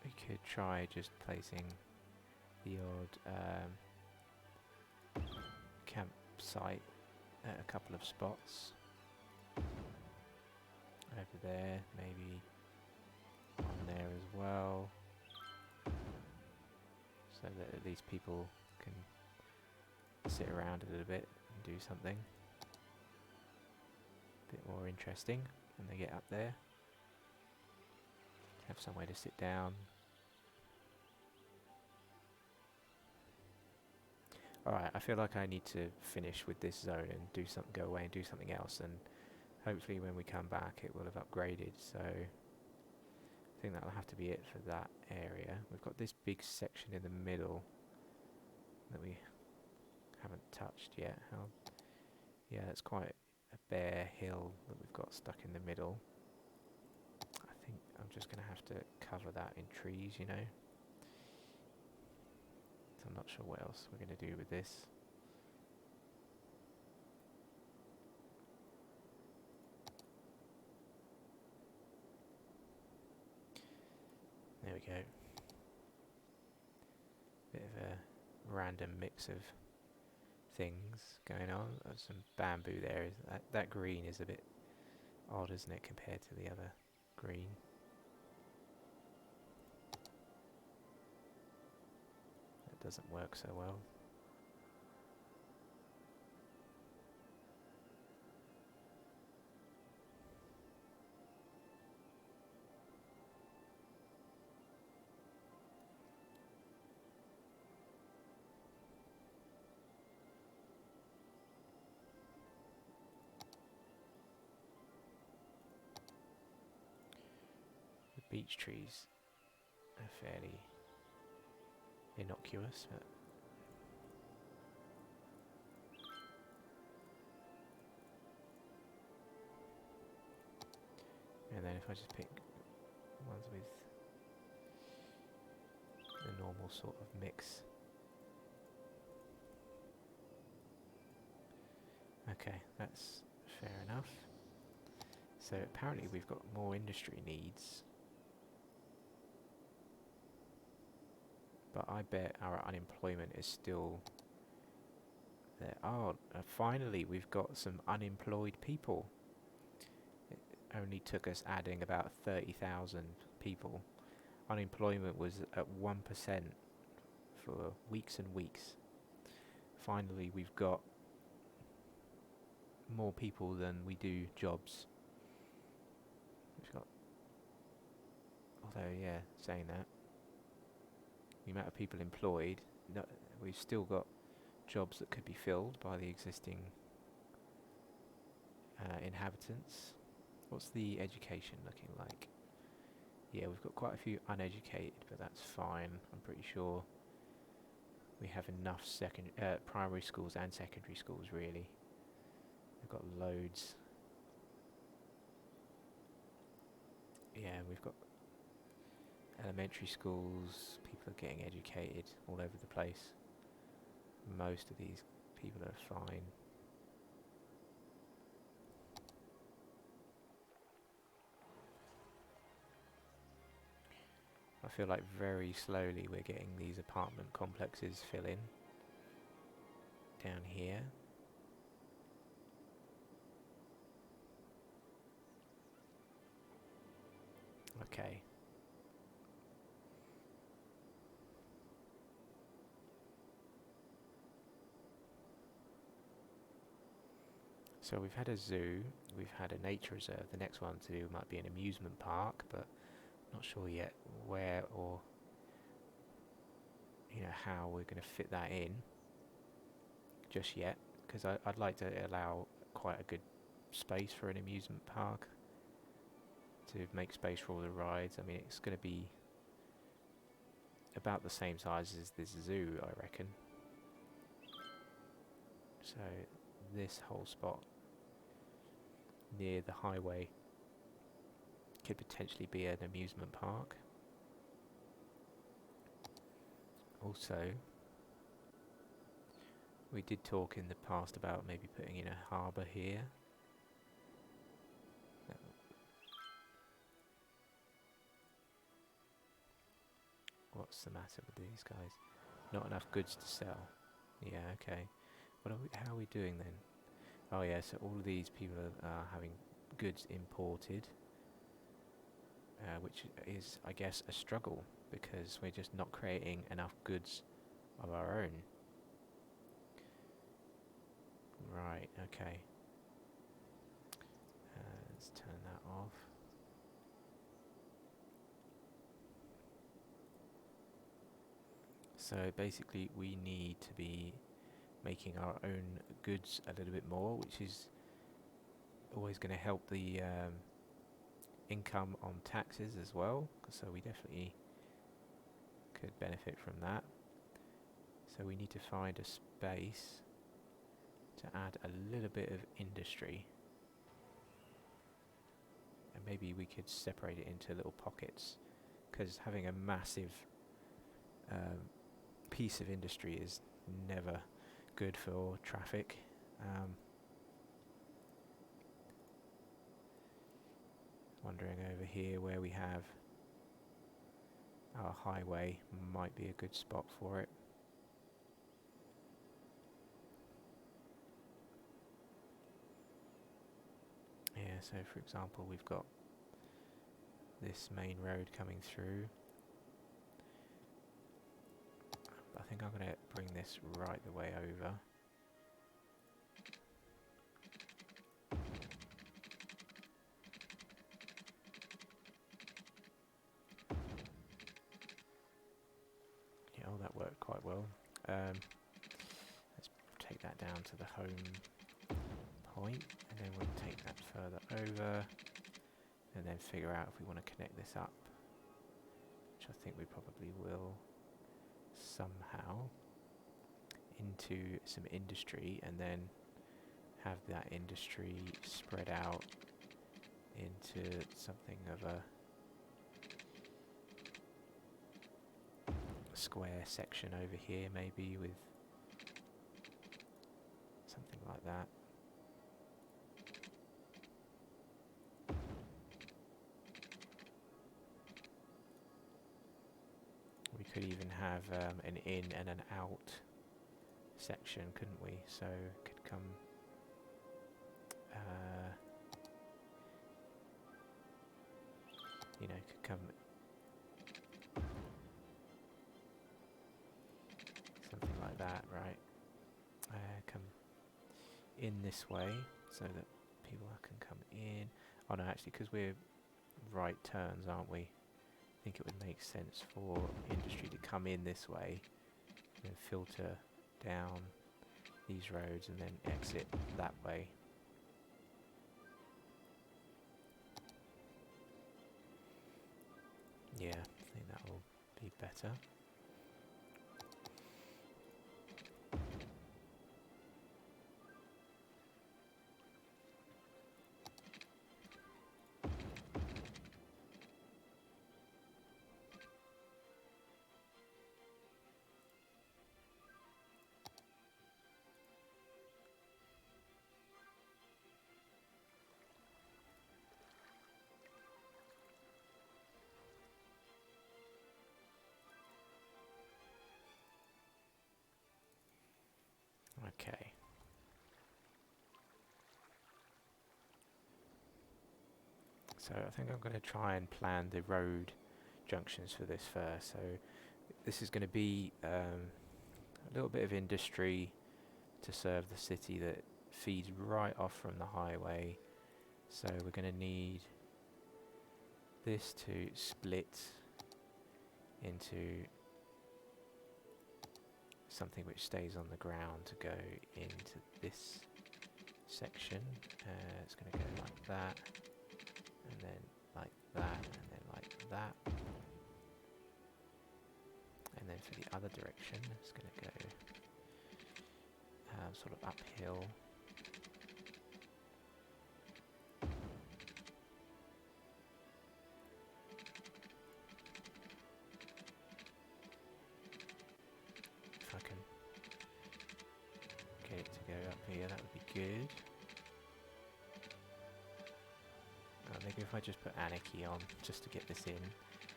We could try just placing the odd campsite at a couple of spots. Over there, maybe on there as well, so that at least people can sit around a little bit and do something a bit more interesting when they get up there. Have somewhere to sit down. Alright, I feel like I need to finish with this zone and go away and do something else, and hopefully when we come back it will have upgraded. So I think that'll have to be it for that area. We've got this big section in the middle that we haven't touched yet. Yeah, it's quite a bare hill that we've got stuck in the middle. I think I'm just going to have to cover that in trees, you know. So I'm not sure what else we're going to do with this. There we go. Bit of a random mix of things going on. There's some bamboo there. That green is a bit odd, isn't it, compared to the other green? That doesn't work so well. Beech trees are fairly innocuous, but and then if I just pick ones with the normal sort of mix, Okay, that's fair enough. So apparently we've got more industry needs. But I bet our unemployment is still there. Oh, finally we've got some unemployed people. It only took us adding about 30,000 people. Unemployment was at 1% for weeks and weeks. Finally we've got more people than we do jobs. We've got, although yeah, saying that, the amount of people employed, no, we've still got jobs that could be filled by the existing inhabitants. What's the education looking like? Yeah, we've got quite a few uneducated, but that's fine. I'm pretty sure we have enough primary schools and secondary schools, really. We've got loads. Yeah, we've got elementary schools. People are getting educated all over the place. Most of these people are fine. I feel like very slowly we're getting these apartment complexes fill in down here. Okay. So we've had a zoo, we've had a nature reserve. The next one to do might be an amusement park, but not sure yet where or how we're going to fit that in just yet, because I'd like to allow quite a good space for an amusement park to make space for all the rides. I mean, it's going to be about the same size as this zoo, I reckon. So this whole spot near the highway could potentially be an amusement park. Also, we did talk in the past about maybe putting in a harbour here. What's the matter with these guys? Not enough goods to sell. Yeah, okay. How are we doing then? Oh yeah, so all of these people are having goods imported, which is, I guess, a struggle because we're just not creating enough goods of our own. Right, okay. Let's turn that off. So basically we need to be making our own goods a little bit more, which is always going to help the income on taxes as well, so we definitely could benefit from that. So we need to find a space to add a little bit of industry, and maybe we could separate it into little pockets, because having a massive piece of industry is never good for traffic. Wondering over here where we have our highway might be a good spot for it. Yeah, so for example we've got this main road coming through. I think I'm going to bring this right the way over. Yeah, oh, that worked quite well. Let's take that down to the home point, and then we'll take that further over, and then figure out if we want to connect this up, which I think we probably will somehow, into some industry, and then have that industry spread out into something of a square section over here, maybe, with something like that. could even have an in and an out section, couldn't we? So it could come you know, could come something like that, right? Come in this way so that people can come in. Oh no, actually, because we're right turns, aren't we? I think it would make sense for industry to come in this way and filter down these roads and then exit that way. Yeah, I think that will be better. Okay. So I think I'm going to try and plan the road junctions for this first. So this is going to be a little bit of industry to serve the city that feeds right off from the highway. So we're going to need this to split into something which stays on the ground to go into this section. It's going to go like that, and then like that, and then like that. And then for the other direction, it's going to go sort of uphill. If I can get it to go up here, that would be good. Maybe if I just put Anarchy on, just to get this in,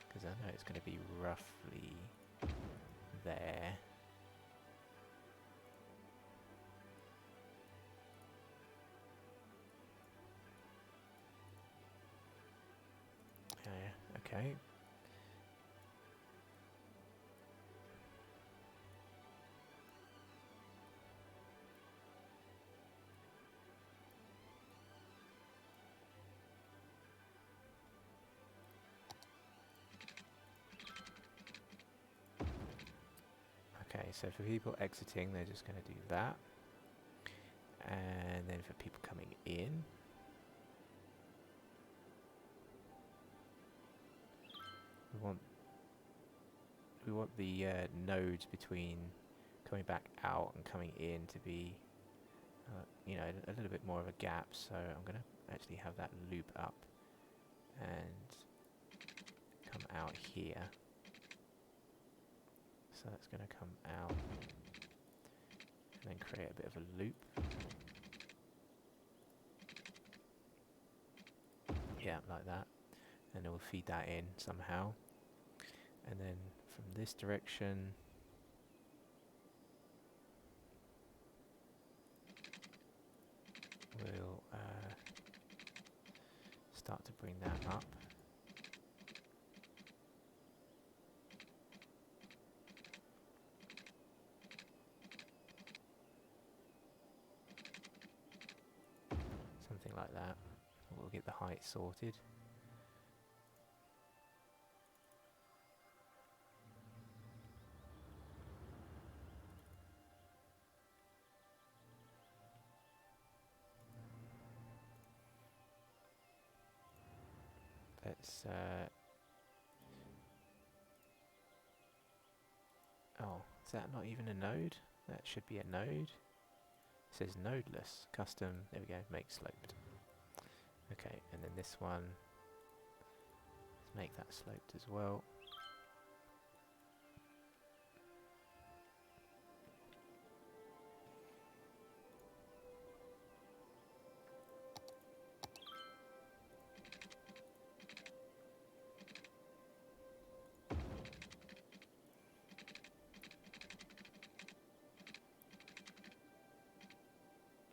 because I know it's going to be roughly there. Okay. Okay, so for people exiting, they're just going to do that. And then for people coming in, we want the nodes between coming back out and coming in to be, you know, a little bit more of a gap. So I'm going to actually have that loop up and come out here. So that's going to come out and then create a bit of a loop. Yeah, like that. And then we'll feed that in somehow. And then from this direction, we'll start to bring that up. Something like that. We'll get the height sorted. Let's oh, is that not even a node? That should be a node. It says nodeless, custom, there we go, make sloped. Okay, and then this one, let's make that sloped as well.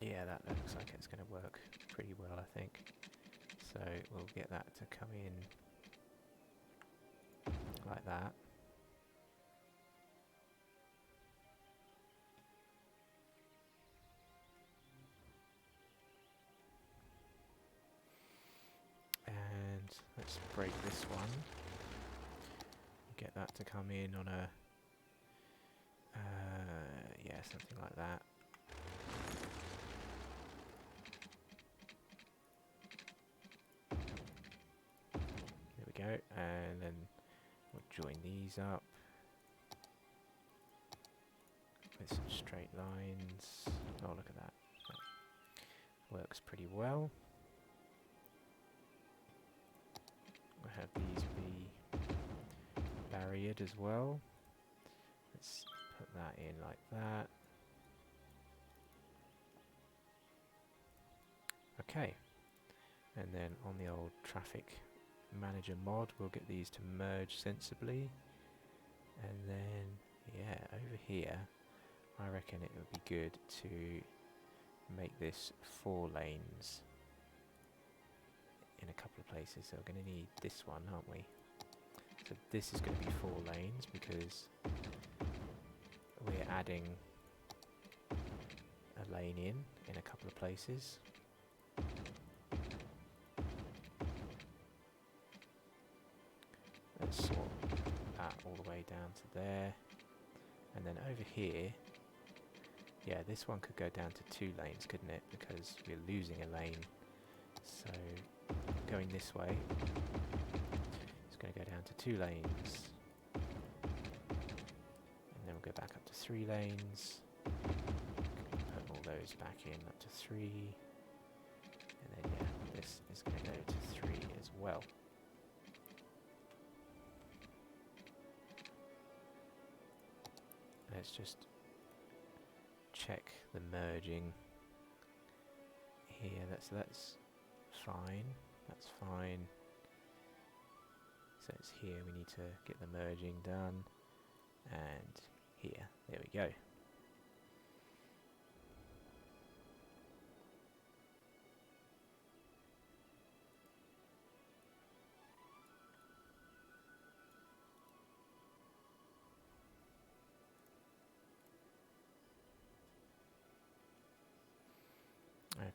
Yeah, that looks like it's going to work pretty well, I think. So we'll get that to come in like that. And let's break this one. Get that to come in on a, yeah, something like that. There we go, and then we'll join these up with some straight lines. Oh, look at that. That works pretty well. We'll have these be barriered as well. Let's put that in like that. Okay, and then on the old traffic manager mod, we'll get these to merge sensibly. And then, yeah, over here, I reckon it would be good to make this 4 lanes in a couple of places. So we're going to need this one, aren't we? So this is going to be 4 lanes because we're adding a lane in a couple of places. Let's sort that all the way down to there. And then over here, yeah, this one could go down to 2 lanes, couldn't it? Because we're losing a lane. So going this way, it's going to go down to 2 lanes. And then we'll go back up to 3 lanes. Put all those back in up to 3. And then, yeah, this is going to go to 3 as well. Let's just check the merging here. That's fine. That's fine. So it's here. We need to get the merging done. And here. There we go.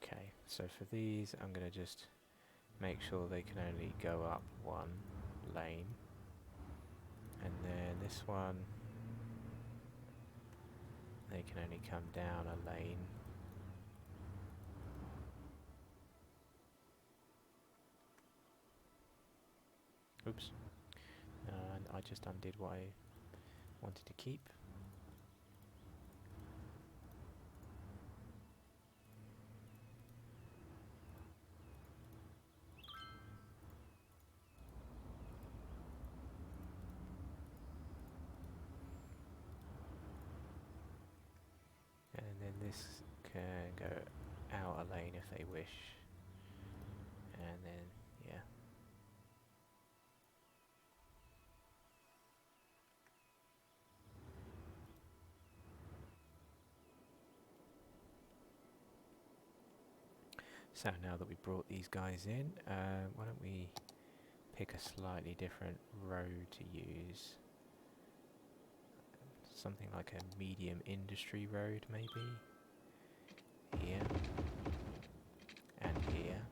Okay, so for these I'm going to just make sure they can only go up 1 lane, and then this one they can only come down a lane. Oops, and I just undid what I wanted to keep. And then this can go out a lane if they wish. And then, yeah. So now that we brought these guys in, why don't we pick a slightly different road to use? Something like a medium industry road, maybe? Here. And here.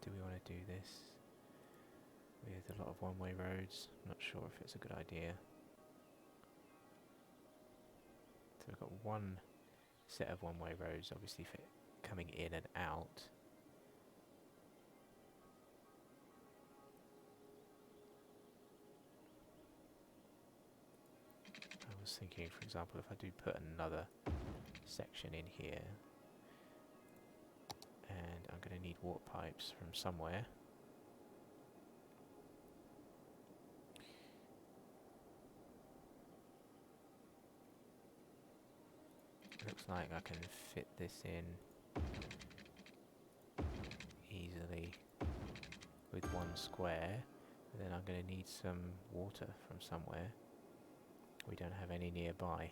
Do we want to do this with a lot of one-way roads? I'm not sure if it's a good idea. So we've got one set of one-way roads, obviously, for coming in and out. I was thinking, for example, if I do put another section in here, and I'm going to need water pipes from somewhere. Looks like I can fit this in easily. one square. And then I'm going to need some water from somewhere. We don't have any nearby.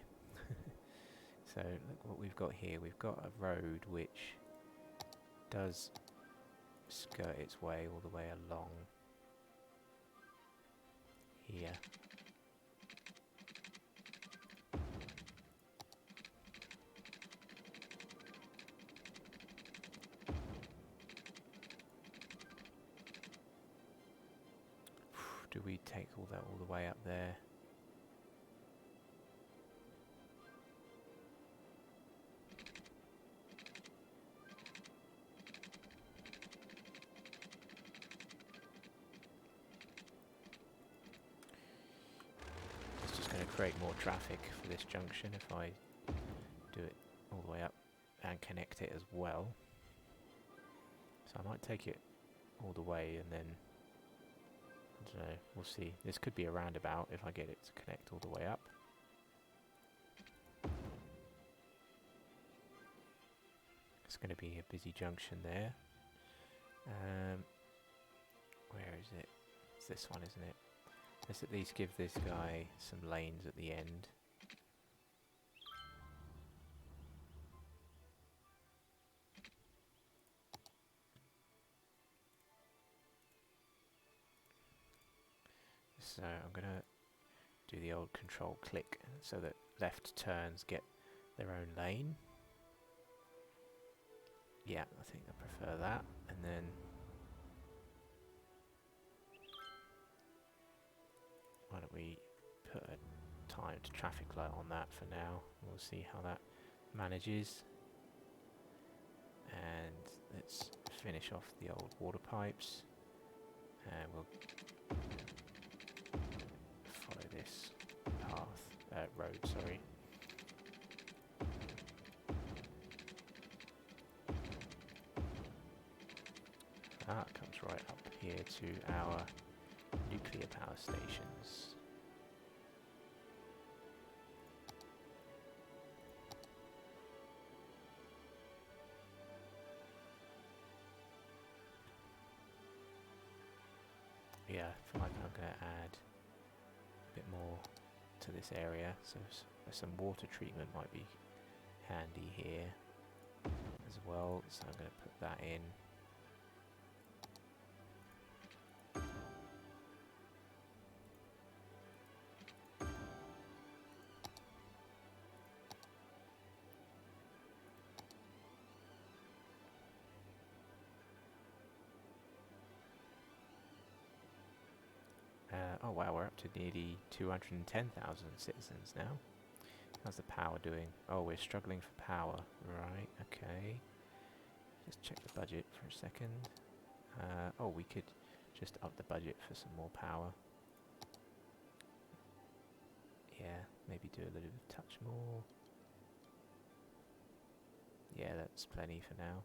So look what we've got here. We've got a road which does skirt its way all the way along here. Do we take all that all the way up there? It's just going to create more traffic for this junction if I do it all the way up and connect it as well. So I might take it all the way and then, I don't know, we'll see. This could be a roundabout if I get it to connect all the way up. It's going to be a busy junction there. Where is it? It's this one, isn't it? Let's at least give this guy some lanes at the end. So I'm going to do the old control click so that left turns get their own lane. Yeah, I think I prefer that. And then why don't we put a timed traffic light on that for now. We'll see how that manages. And let's finish off the old water pipes. And we'll follow this path, road, sorry. That comes right up here to our nuclear power stations. Yeah, I feel like I'm going to add a bit more to this area, so some water treatment might be handy here as well, so I'm going to put that in. Oh wow, we're up to nearly 210,000 citizens now. How's the power doing? Oh, we're struggling for power. Right, okay. Just check the budget for a second. Oh, we could just up the budget for some more power. Yeah, maybe do a little touch more. Yeah, that's plenty for now.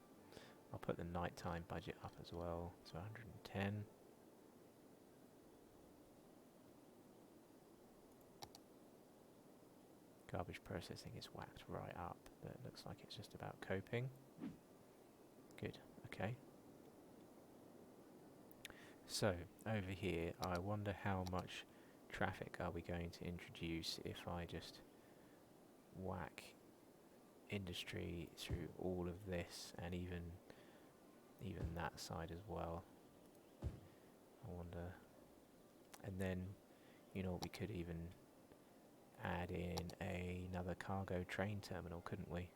I'll put the nighttime budget up as well to 110. Garbage processing is whacked right up, but it looks like it's just about coping. Good, okay. So, over here, I wonder how much traffic are we going to introduce if I just whack industry through all of this and even that side as well. I wonder. And then, you know, we could even add in another cargo train terminal, couldn't we?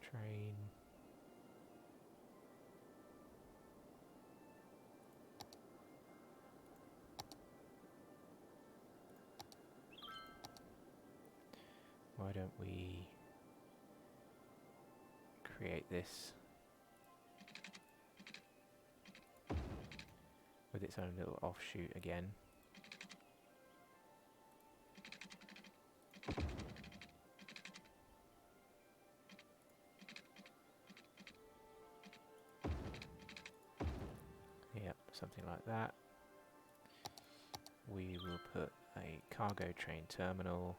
Train. Why don't we create this with its own little offshoot again? Yep, something like that. We will put a cargo train terminal.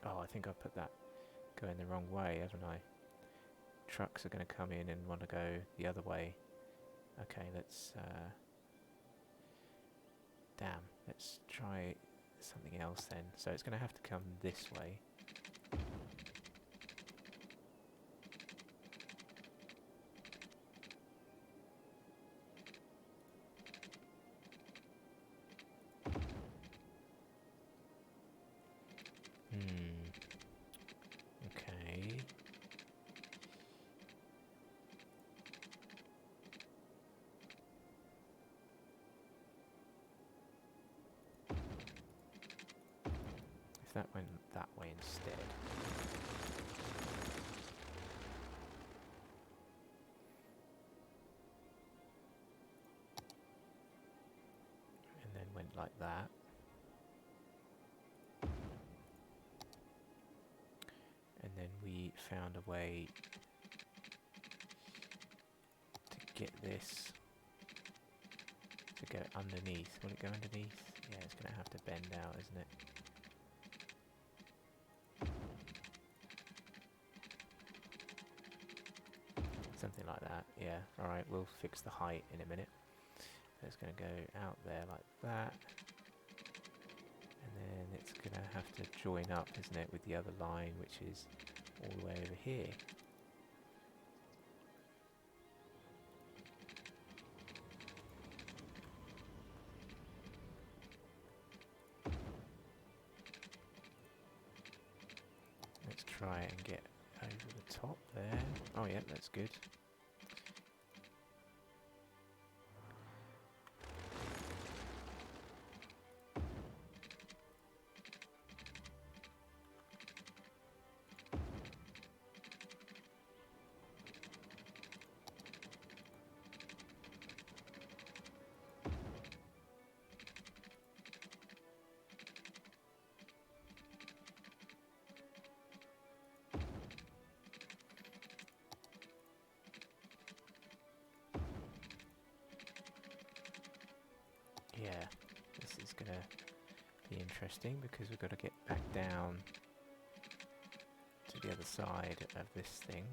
Oh, I think I've put that going the wrong way, haven't I? trucks are going to come in and want to go the other way. Okay, let's... damn, let's try something else then. So it's going to have to come this way. Okay. If that went that way instead. And then went like that. And then we found a way to get this to go underneath. Will it go underneath? Yeah, it's going to have to bend out, isn't it? Something like that, yeah. Alright, we'll fix the height in a minute. It's going to go out there like that. And then it's going to have to join up, isn't it, with the other line, which is all the way over here. Let's try and get over the top there. Oh yeah, that's good. Yeah, this is going to be interesting because we've got to get back down to the other side of this thing.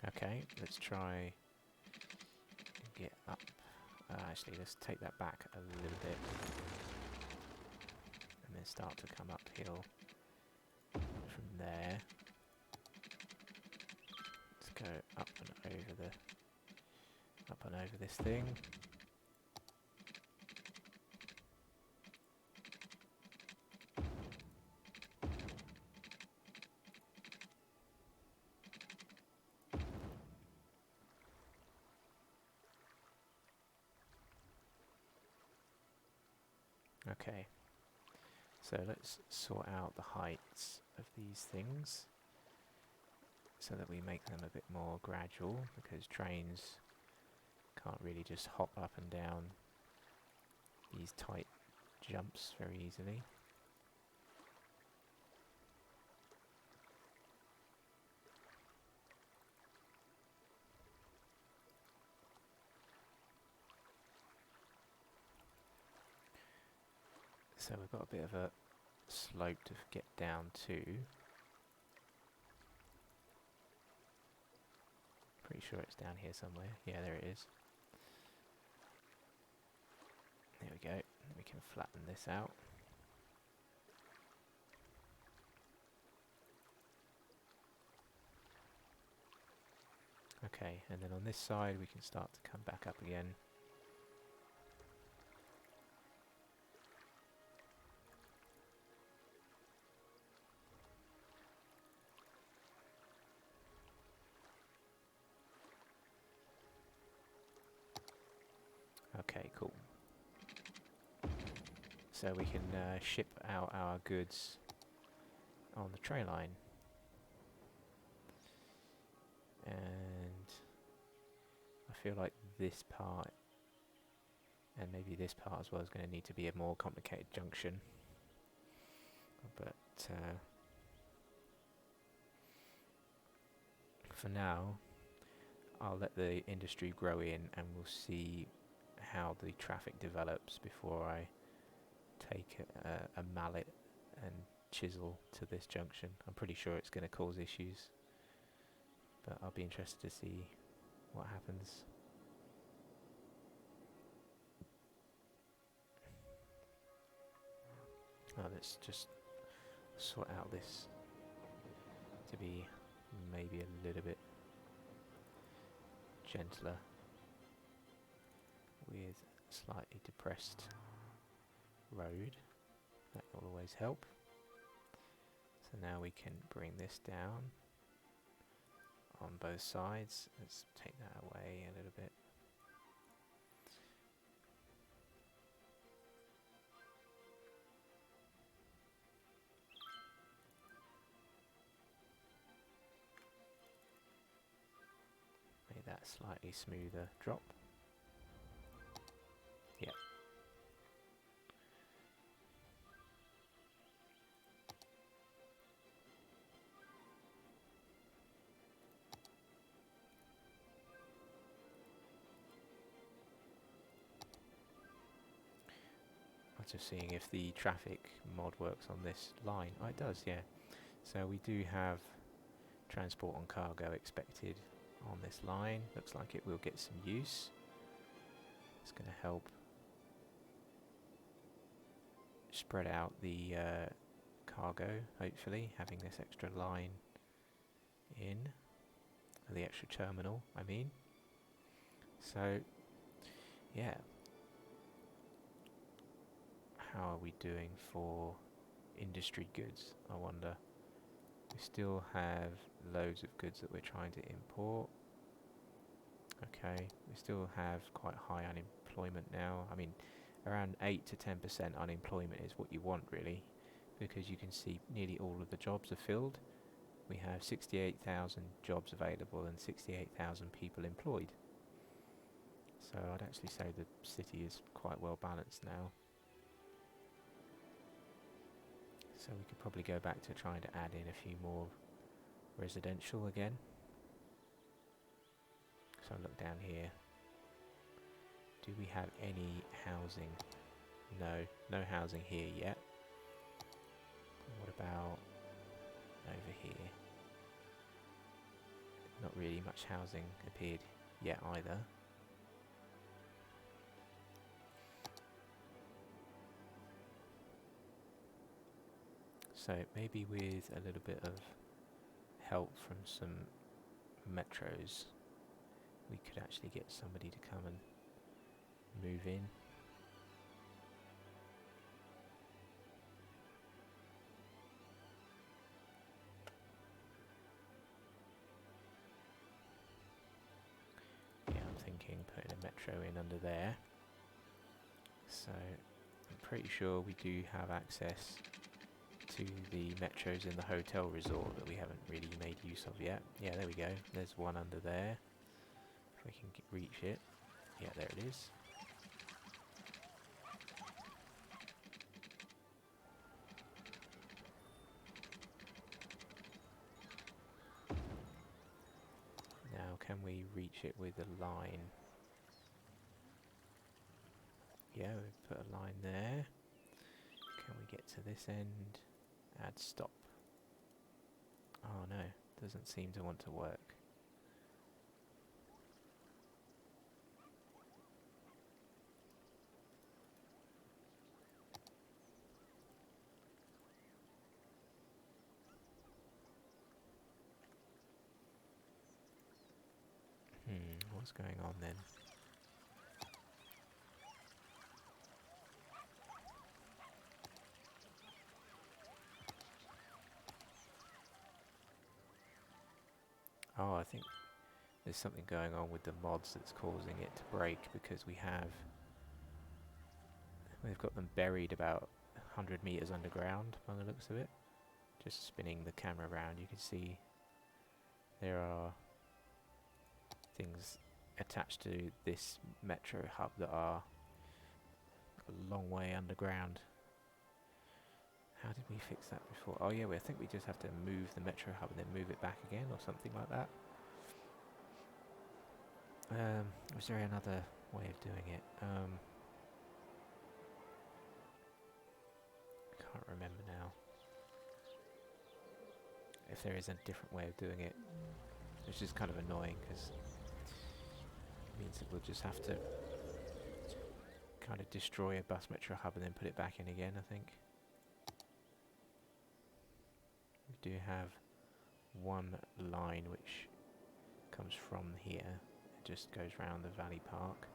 Okay, let's try and get up. Actually, let's take that back a little bit. And then start to come uphill from there. Let's go up and over this thing. Okay. So let's sort out the heights of these things so that we make them a bit more gradual, because trains can't really just hop up and down these tight jumps very easily. So we've got a bit of a slope to get down to. Pretty sure it's down here somewhere. Yeah, there it is. There we go. We can flatten this out. Okay, and then on this side we can start to come back up again. Okay, cool. So we can ship out our goods on the train line. And I feel like this part, and maybe this part as well, is going to need to be a more complicated junction. But for now, I'll let the industry grow in and we'll see how the traffic develops before I take a mallet and chisel to this junction. I'm pretty sure it's going to cause issues, but I'll be interested to see what happens. Let's just sort out this to be maybe a little bit gentler with slightly depressed road. That will always help. So now we can bring this down on both sides. Let's take that away a little bit. Make that slightly smoother drop. Yeah. Just seeing if the traffic mod works on this line. Oh, it does, yeah. So we do have transport and cargo expected on this line. Looks like it will get some use. It's going to help spread out the cargo, hopefully, having this extra line in, the extra terminal, I mean. So, yeah. How are we doing for industry goods, I wonder? We still have loads of goods that we're trying to import. Okay, we still have quite high unemployment now. I mean, around 8 to 10% unemployment is what you want, really, because you can see nearly all of the jobs are filled. We have 68,000 jobs available and 68,000 people employed. So I'd actually say the city is quite well balanced now. So we could probably go back to trying to add in a few more residential again. So look down here. Do we have any housing? No, no housing here yet. What about over here? Not really much housing appeared yet either. So maybe with a little bit of help from some metros, we could actually get somebody to come and move in. Yeah, I'm thinking putting a metro in under there. So I'm pretty sure we do have access to the metros in the hotel resort that we haven't really made use of yet. Yeah, there we go. There's one under there. If we can reach it. Yeah, there it is. Now, can we reach it with a line? Yeah, we put a line there. Can we get to this end? Add stop. Oh no, doesn't seem to want to work. What's going on then? Oh, I think there's something going on with the mods that's causing it to break, because we've got them buried about 100 meters underground by the looks of it. Just spinning the camera around, you can see there are things attached to this metro hub that are a long way underground. How did we fix that before? Oh yeah, I think we just have to move the metro hub and then move it back again or something like that. Was there another way of doing it? Can't remember now. If there is a different way of doing it, which is kind of annoying because it means that we'll just have to kind of destroy a bus metro hub and then put it back in again, I think. We do have one line which comes from here, it just goes round the Valley Park.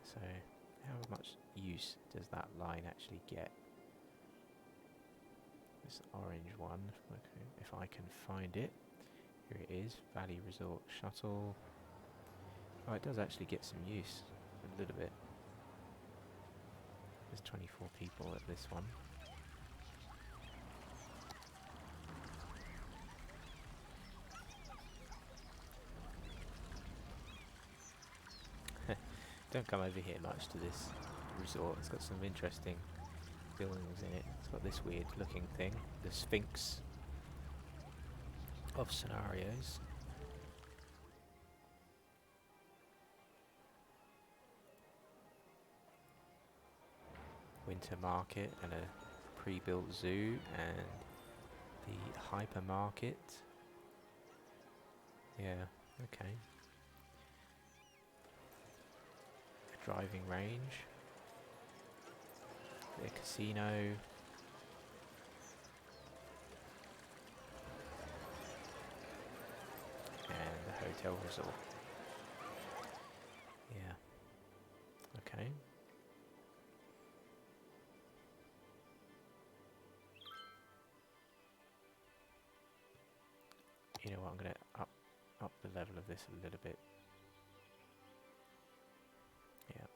So how much use does that line actually get? This orange one, if I can find it. Here it is, Valley Resort Shuttle. Oh, it does actually get some use, a little bit. There's 24 people at this one. Don't come over here much to this resort. It's got some interesting buildings in it. It's got this weird looking thing, the Sphinx of scenarios. Winter market and a pre-built zoo and the hypermarket. Yeah, okay. A driving range. The casino. And the hotel resort. Yeah. Okay. You know what, I'm going to up the level of this a little bit. Yeah.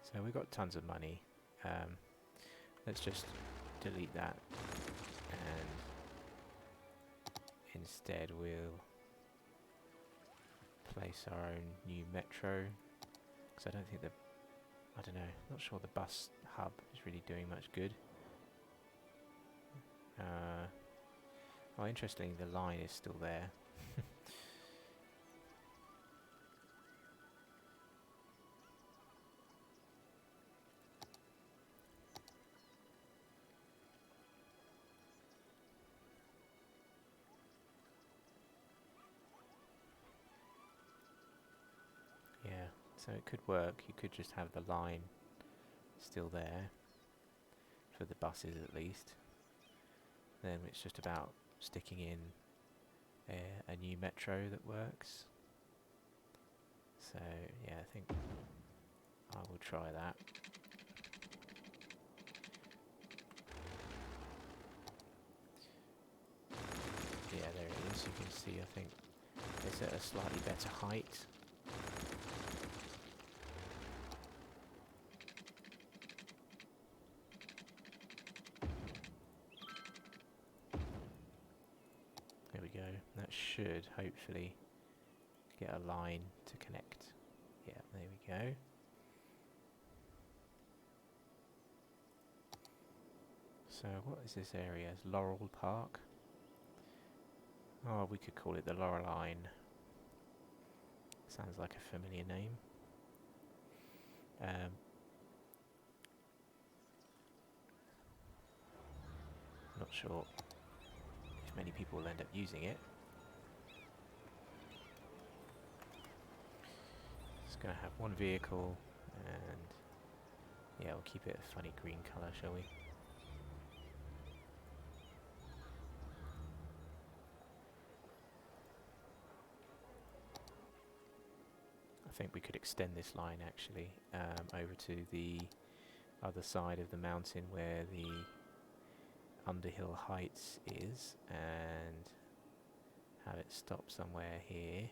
So we've got tons of money. Let's just delete that and instead we'll place our own new metro, because I don't think I don't know, not sure the bus hub is really doing much good. Oh, interestingly, the line is still there. Yeah, so it could work. You could just have the line still there, for the buses at least. Then it's just about sticking in a new metro that works. So yeah, I think I will try that. Yeah, there it is. You can see, I think it's at a slightly better height. There we go. That should hopefully get a line to connect. Yeah, there we go. So what is this area? It's Laurel Park. Oh, we could call it the Laureline. Sounds like a familiar name. Not sure if many people will end up using it. It's going to have one vehicle, and yeah, we'll keep it a funny green colour, shall we? I think we could extend this line actually over to the other side of the mountain where the Underhill Heights is, and have it stop somewhere here.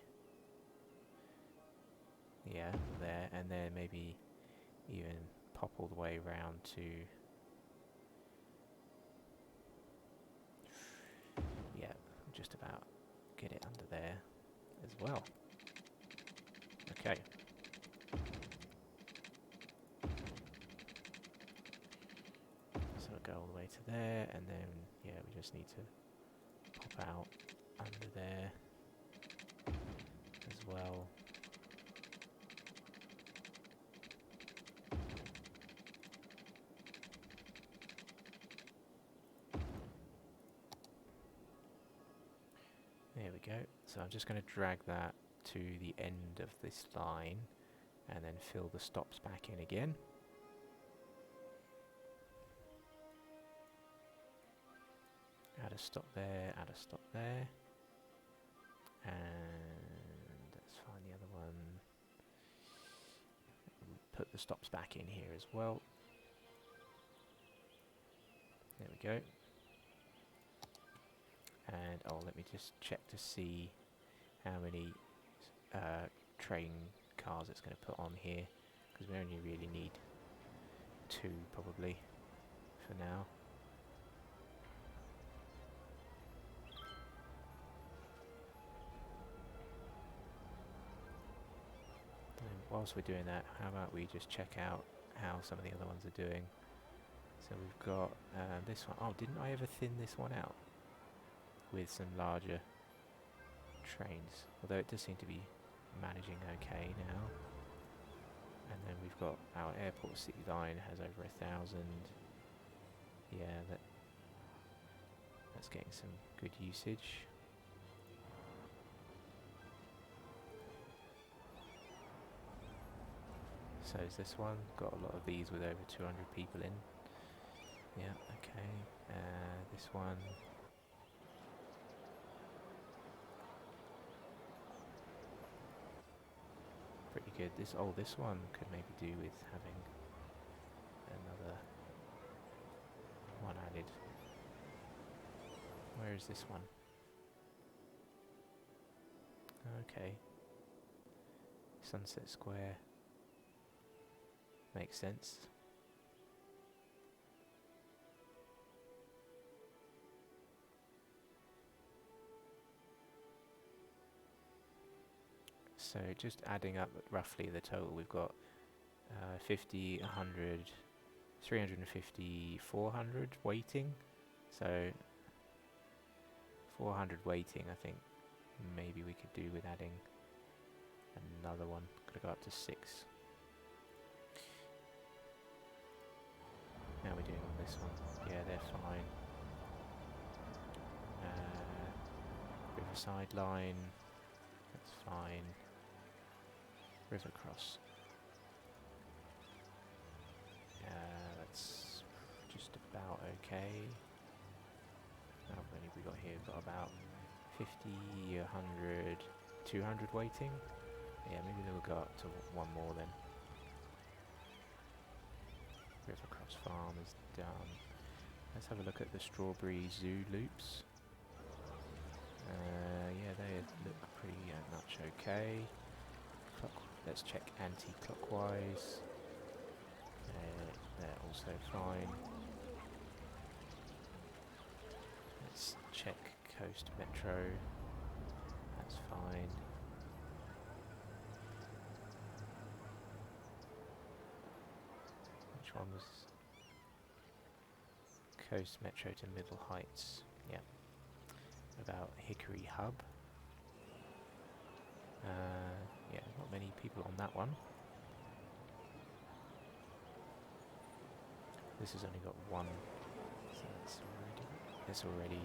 Yeah, there, and then maybe even pop all the way around to, yeah, just about get it under there as well. Okay. to there, and then, yeah, we just need to pop out under there as well. There we go. So I'm just going to drag that to the end of this line and then fill the stops back in again. Add a stop there, add a stop there. And let's find the other one. Put the stops back in here as well. There we go. And oh, let me just check to see how many train cars it's going to put on here, because we only really need 2 probably for now. And whilst we're doing that, how about we just check out how some of the other ones are doing. So we've got this one. Oh, didn't I ever thin this one out with some larger trains? Although it does seem to be managing okay now. And then we've got our airport city line has over 1,000. Yeah, that's getting some good usage. So is this one. Got a lot of these with over 200 people in. Yeah, okay. This one. Pretty good. This one could maybe do with having another one added. Where is this one? Okay. Sunset Square. Makes sense. So just adding up roughly the total, we've got 50, 100, 350, 400 waiting. So 400 waiting, I think maybe we could do with adding another one. Could go up to 6. How are we doing on this one? Yeah, they're fine. Riverside line, that's fine. River Cross. That's just about okay. How many have we got here? We've got about 50, 100, 200 waiting. Yeah, maybe they'll go up to one more then. River Cross Farm is done. Let's have a look at the Strawberry Zoo loops. Yeah, they look pretty much okay. Let's check anti-clockwise. They're also fine. Let's check Coast Metro. That's fine. Which one was Coast Metro to Middle Heights? Yeah. About Hickory Hub. Yeah, not many people on that one. This has only got one, so that's already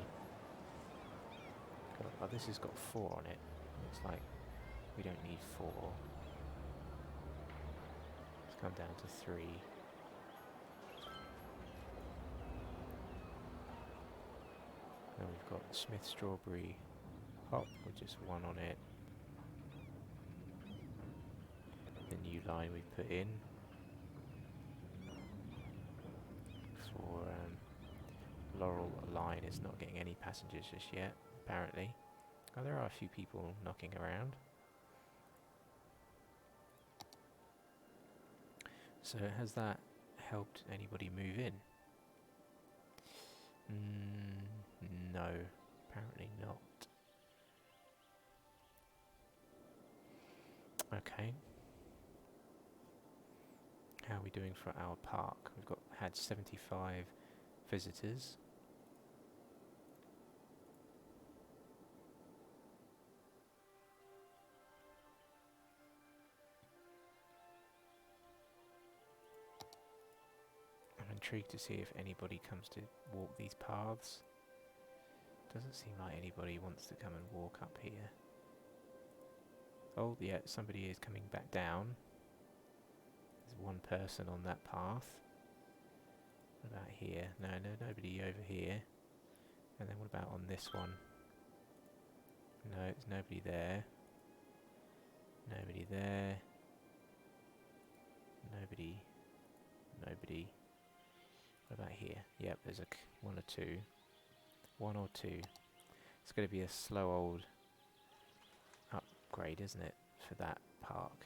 got, oh, this has got 4 on it. Looks like we don't need 4. Let's come down to 3. Then we've got Smith Strawberry Hop with just 1 on it. The new line we put in for Laurel line is not getting any passengers just yet, apparently. Oh, there are a few people knocking around. So has that helped anybody move in? No, apparently not. Okay. How are we doing for our park? We've had 75 visitors. I'm intrigued to see if anybody comes to walk these paths. Doesn't seem like anybody wants to come and walk up here. Oh, yeah, somebody is coming back down. There's one person on that path. What about here? No, nobody over here. And then what about on this one? No, there's nobody there. Nobody there. Nobody. What about here? Yep, there's one or two. One or two. It's going to be a slow old upgrade, isn't it, for that park?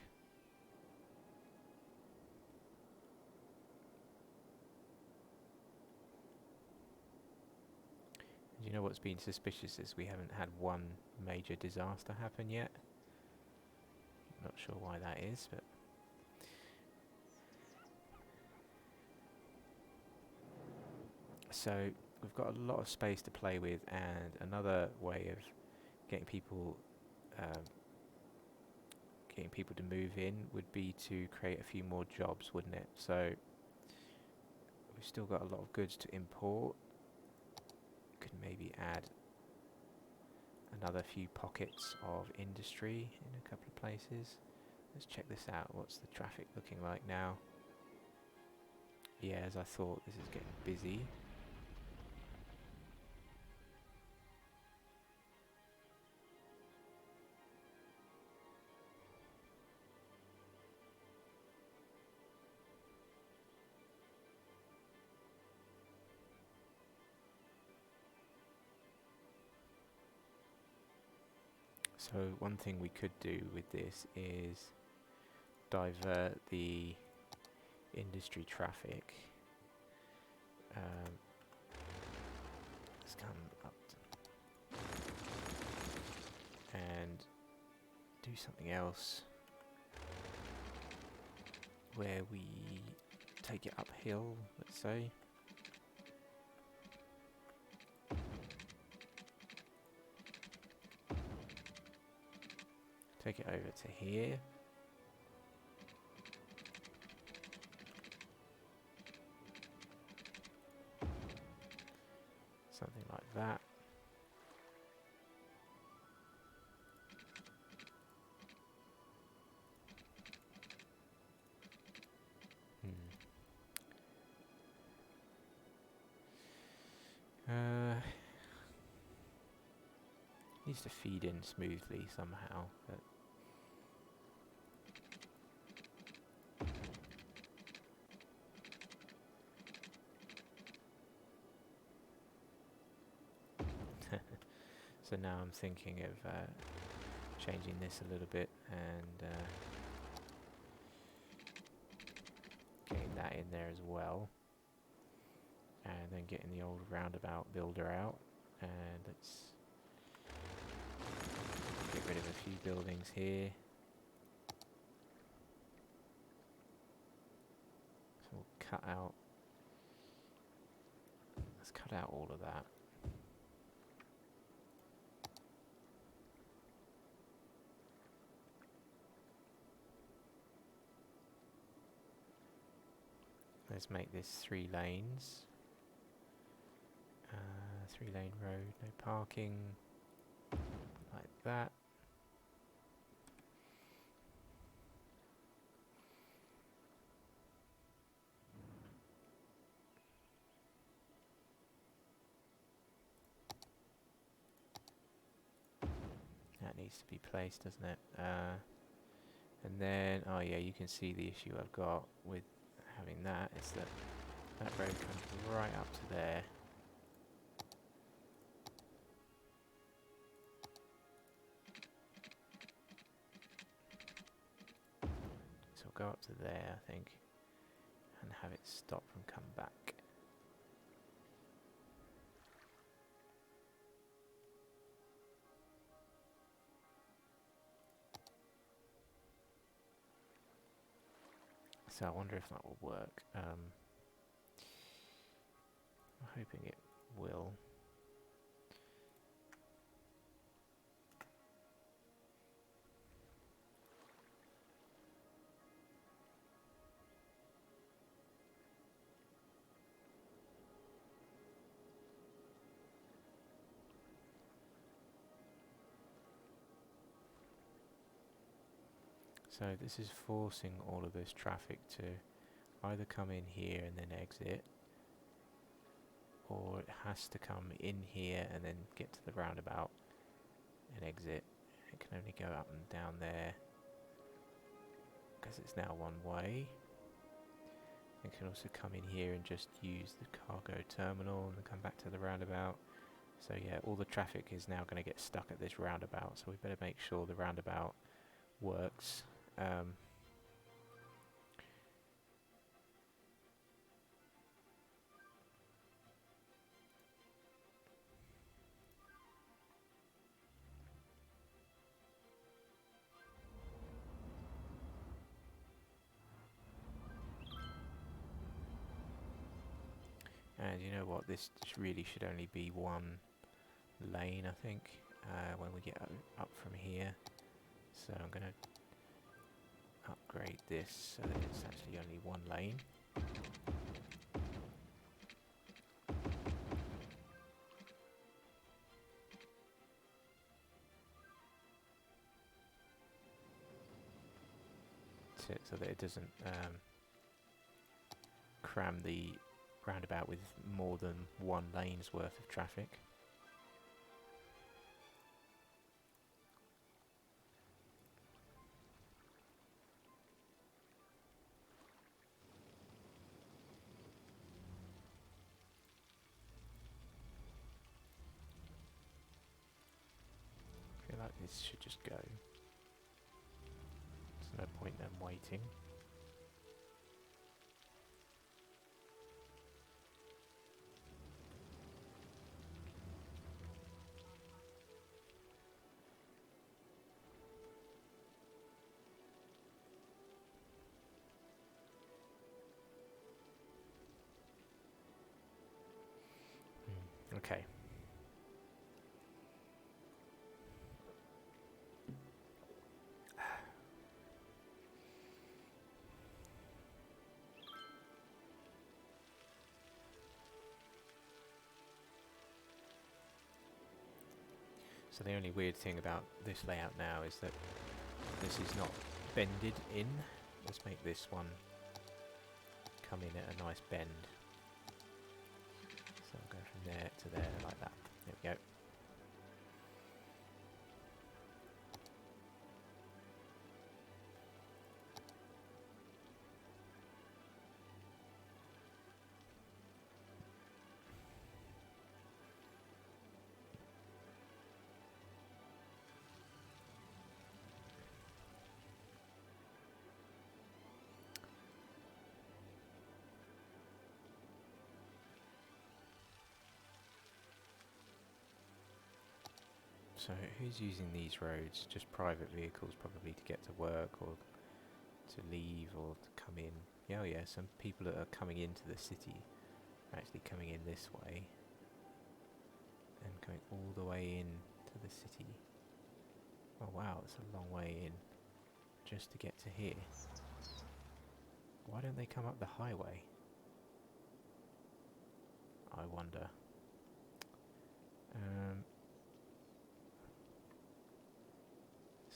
And you know what's been suspicious is we haven't had one major disaster happen yet. Not sure why that is, but... So, we've got a lot of space to play with, and another way of getting people to move in would be to create a few more jobs, wouldn't it? So we've still got a lot of goods to import. Could maybe add another few pockets of industry in a couple of places. Let's check this out. What's the traffic looking like now? Yeah, as I thought, this is getting busy. So one thing we could do with this is divert the industry traffic. Let's come up and do something else where we take it uphill, let's say. Take it over to here. Something like that. Needs to feed in smoothly somehow, but so now I'm thinking of changing this a little bit and getting that in there as well, and then getting the old roundabout builder out, and let's get rid of a few buildings here. So we'll cut out, let's cut out all of that. Let's make this 3 lanes. 3-lane road, no parking, like that. That needs to be placed, doesn't it? And then, oh yeah, you can see the issue I've got with having that is that that road comes right up to there. So I'll go up to there, I think, and have it stop and come back. So I wonder if that will work. hoping it will. So this is forcing all of this traffic to either come in here and then exit, or it has to come in here and then get to the roundabout and exit. It can only go up and down there because it's now one way. It can also come in here and just use the cargo terminal and then come back to the roundabout. So yeah, all the traffic is now going to get stuck at this roundabout, so we better make sure the roundabout works. And you know what, this really should only be one lane, I think, when we get up from here. So I'm going to upgrade this so that it's actually only one lane. So that it doesn't cram the roundabout with more than one lane's worth of traffic. I feel like this should just go. There's no point in them waiting. Okay. So the only weird thing about this layout now is that this is not bended in. Let's make this one come in at a nice bend. So I'll go from there to there like that. There we go. So who's using these roads? Just private vehicles probably to get to work or to leave or to come in. Yeah, oh yeah, some people that are coming into the city are actually coming in this way and going all the way in to the city. Oh wow, it's a long way in just to get to here. Why don't they come up the highway? I wonder.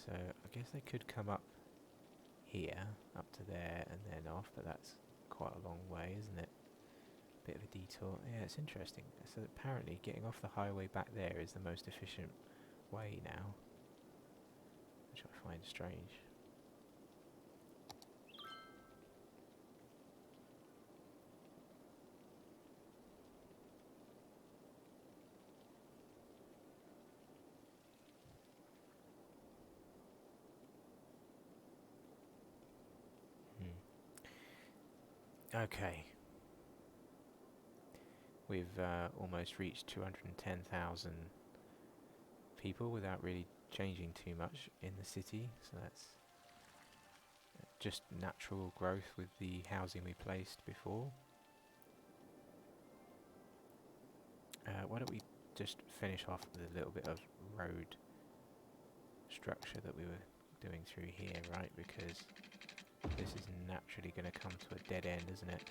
So I guess they could come up here, up to there and then off, but that's quite a long way, isn't it? Bit of a detour. Yeah, it's interesting. So apparently getting off the highway back there is the most efficient way now, which I find strange. Okay. We've almost reached 210,000 people without really changing too much in the city, so that's just natural growth with the housing we placed before. Why don't we just finish off with a little bit of road structure that we were doing through here, right? Because this is naturally going to come to a dead end, isn't it?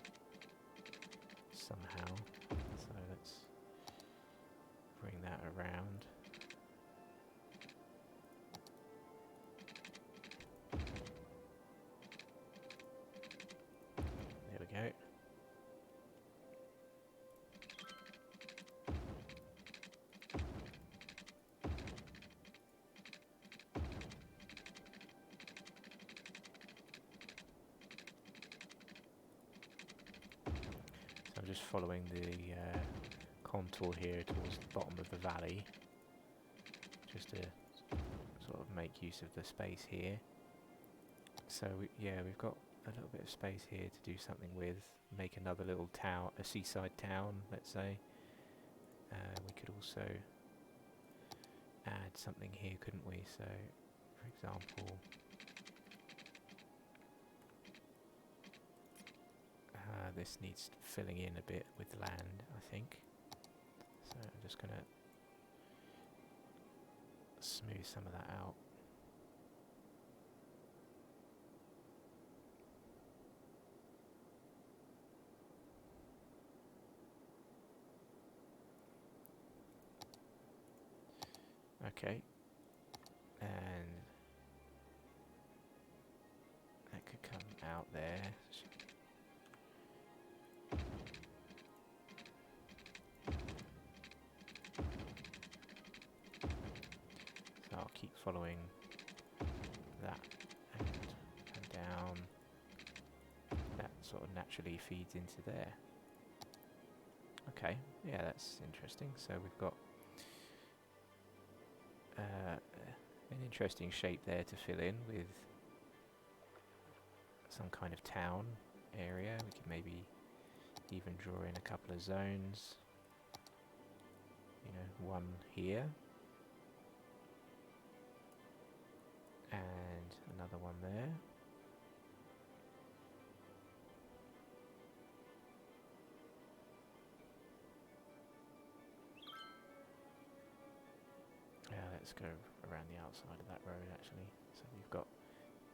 Somehow. So let's bring that around. There we go. I'm just following the contour here towards the bottom of the valley, just to sort of make use of the space here. So yeah, we've got a little bit of space here to do something with, make another little town, a seaside town, let's say. We could also add something here, couldn't we? So, for example, this needs filling in a bit with land, I think. So I'm just going to smooth some of that out. Okay. And that could come out there. So I'll keep following that and come down. That sort of naturally feeds into there. Okay, yeah, that's interesting. So we've got an interesting shape there to fill in with some kind of town area. We could maybe even draw in a couple of zones. You know, one here and another one there. Let's go around the outside of that road actually. So we've got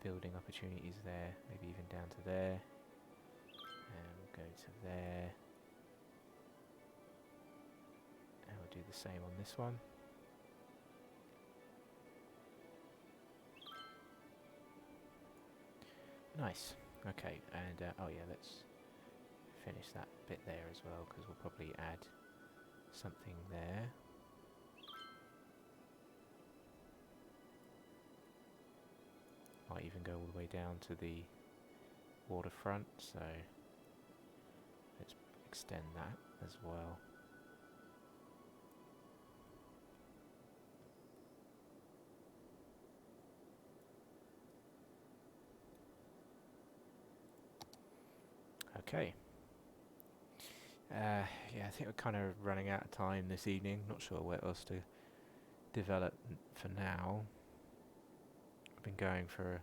building opportunities there, maybe even down to there. And we'll go to there. And we'll do the same on this one. Nice. Okay, and oh yeah, let's finish that bit there as well, because we'll probably add something there. Might even go all the way down to the waterfront, so let's extend that as well. Okay. Yeah, I think we're kind of running out of time this evening. Not sure what else to develop for now. I've been going for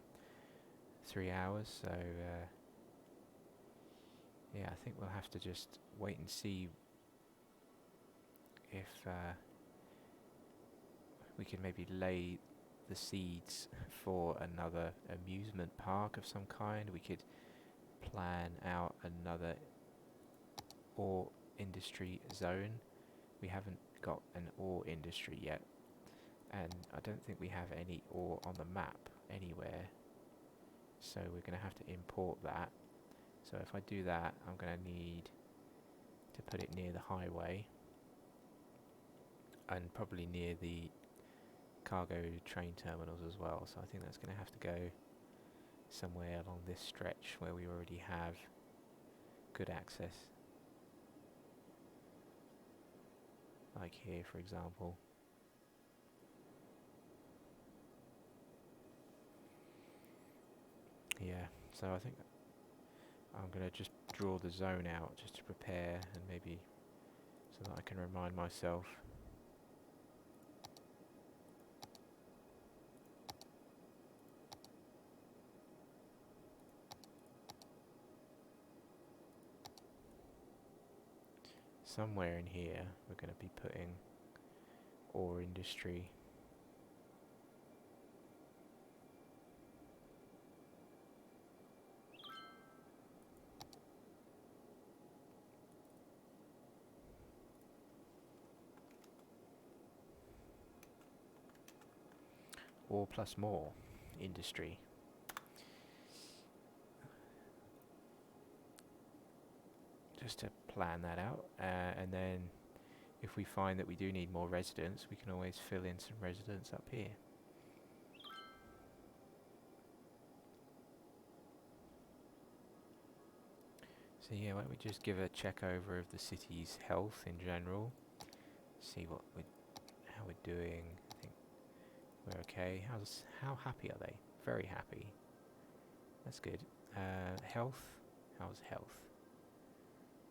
3 hours, so yeah, I think we'll have to just wait and see if we can maybe lay the seeds for another amusement park of some kind. We could plan out another ore industry zone. We haven't got an ore industry yet, and I don't think we have any ore on the map anywhere, so we're going to have to import that. So if I do that, I'm going to need to put it near the highway and probably near the cargo train terminals as well. So I think that's going to have to go somewhere along this stretch where we already have good access, like here for example. Yeah, so I think I'm going to just draw the zone out just to prepare, and maybe so that I can remind myself. somewhere in here we're going to be putting ore industry. Ore plus more industry. Just to plan that out, and then if we find that we do need more residents, we can always fill in some residents up here. So yeah, why don't we just give a check over of the city's health in general, see what how we're doing. I think we're okay. How happy are they? Very happy. That's good. Health. How's health?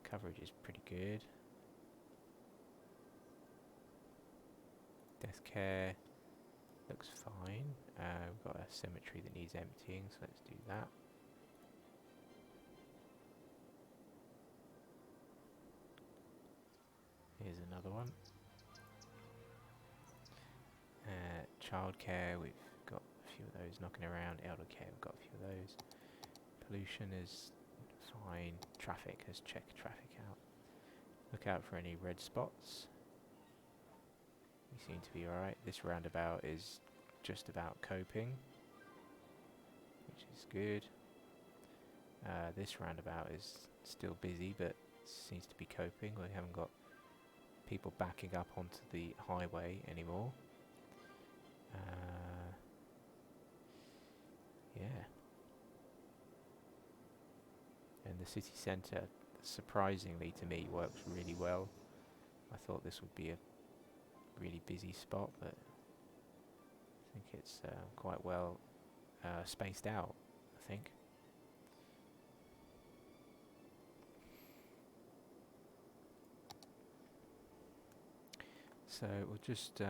Coverage is pretty good. Death care looks fine. We've got a cemetery that needs emptying, so let's do that. Here's another one. Childcare, we've got a few of those knocking around. Elder care, we've got a few of those. Pollution is fine. Traffic, let's check traffic out. Look out for any red spots. We seem to be alright. This roundabout is just about coping, which is good. This roundabout is still busy, but seems to be coping. We haven't got people backing up onto the highway anymore. Yeah. And the city centre, surprisingly to me, works really well. I thought this would be a really busy spot, but I think it's quite well spaced out, I think. So we'll just put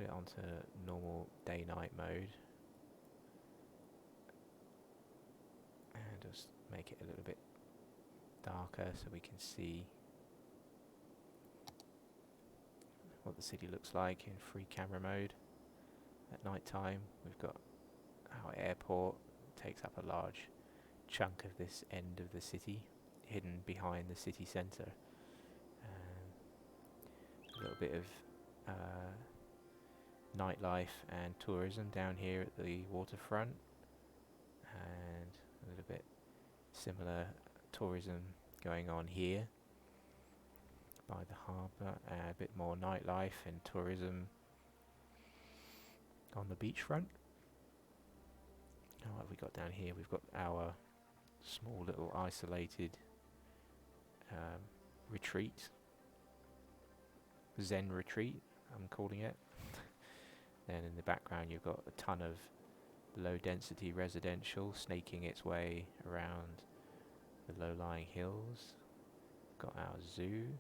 it onto normal day-night mode and just make it a little bit darker so we can see what the city looks like in free camera mode. At night time we've got our airport, takes up a large chunk of this end of the city, hidden behind the city centre. A little bit of nightlife and tourism down here at the waterfront, and a little bit similar tourism going on here by the harbour, a bit more nightlife and tourism on the beachfront. Now what have we got down here? We've got our small little isolated retreat, Zen retreat I'm calling it. Then in the background you've got a ton of low density residential snaking its way around the low-lying hills. Got our zoo.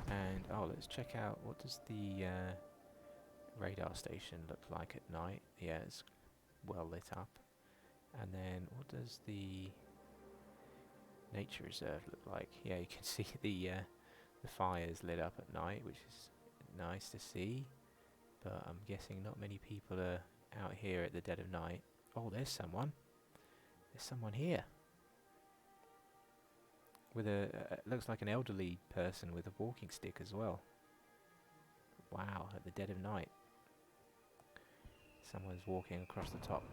And let's check out, what does the radar station look like at night? Yeah, it's well lit up. And then what does the nature reserve look like? Yeah, you can see the fires lit up at night, which is nice to see, but I'm guessing not many people are out here at the dead of night. Oh, there's someone here with a looks like an elderly person with a walking stick as well. Wow, at the dead of night someone's walking across the top.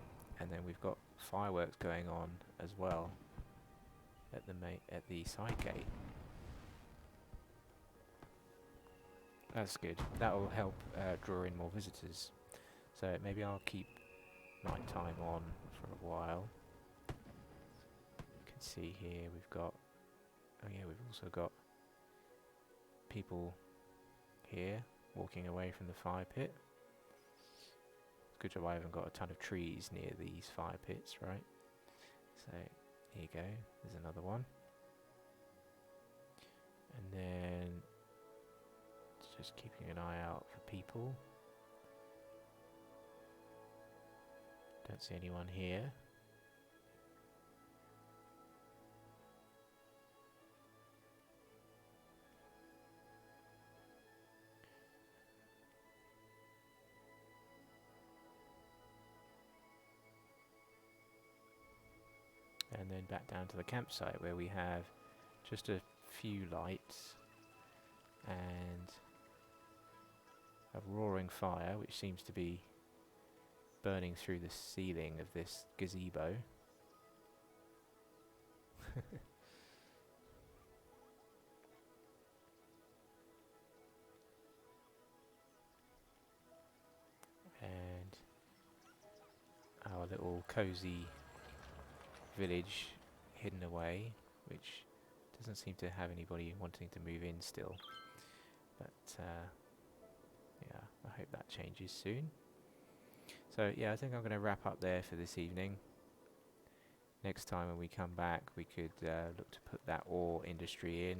And then we've got fireworks going on as well at the side gate. That's good. That will help draw in more visitors. So maybe I'll keep nighttime on for a while. You can see here we've got, oh yeah, we've also got people here walking away from the fire pit. Good job I haven't got a ton of trees near these fire pits, right? So here you go, there's another one. And then just keeping an eye out for people. Don't see anyone here. And then back down to the campsite where we have just a few lights and a roaring fire which seems to be burning through the ceiling of this gazebo. And our little cozy village hidden away, which doesn't seem to have anybody wanting to move in still. But yeah, I hope that changes soon. So yeah, I think I'm going to wrap up there for this evening. Next time when we come back, we could look to put that ore industry in,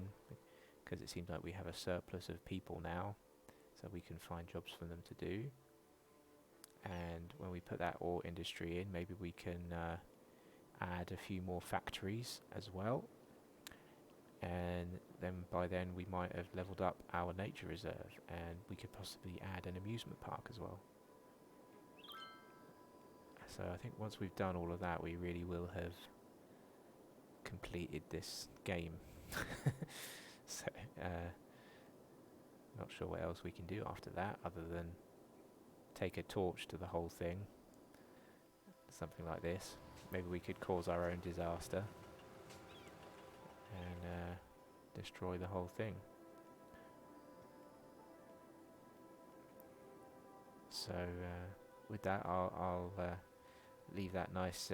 because it seems like we have a surplus of people now, so we can find jobs for them to do. And when we put that ore industry in, maybe we can add a few more factories as well. And then by then we might have leveled up our nature reserve, and we could possibly add an amusement park as well. So I think once we've done all of that, we really will have completed this game. So not sure what else we can do after that other than take a torch to the whole thing. Something like this. Maybe we could cause our own disaster and destroy the whole thing. So with that, I'll leave that nice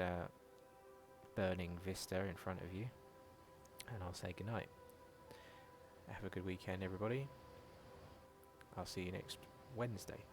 burning vista in front of you, and I'll say goodnight. Have a good weekend, everybody. I'll see you next Wednesday.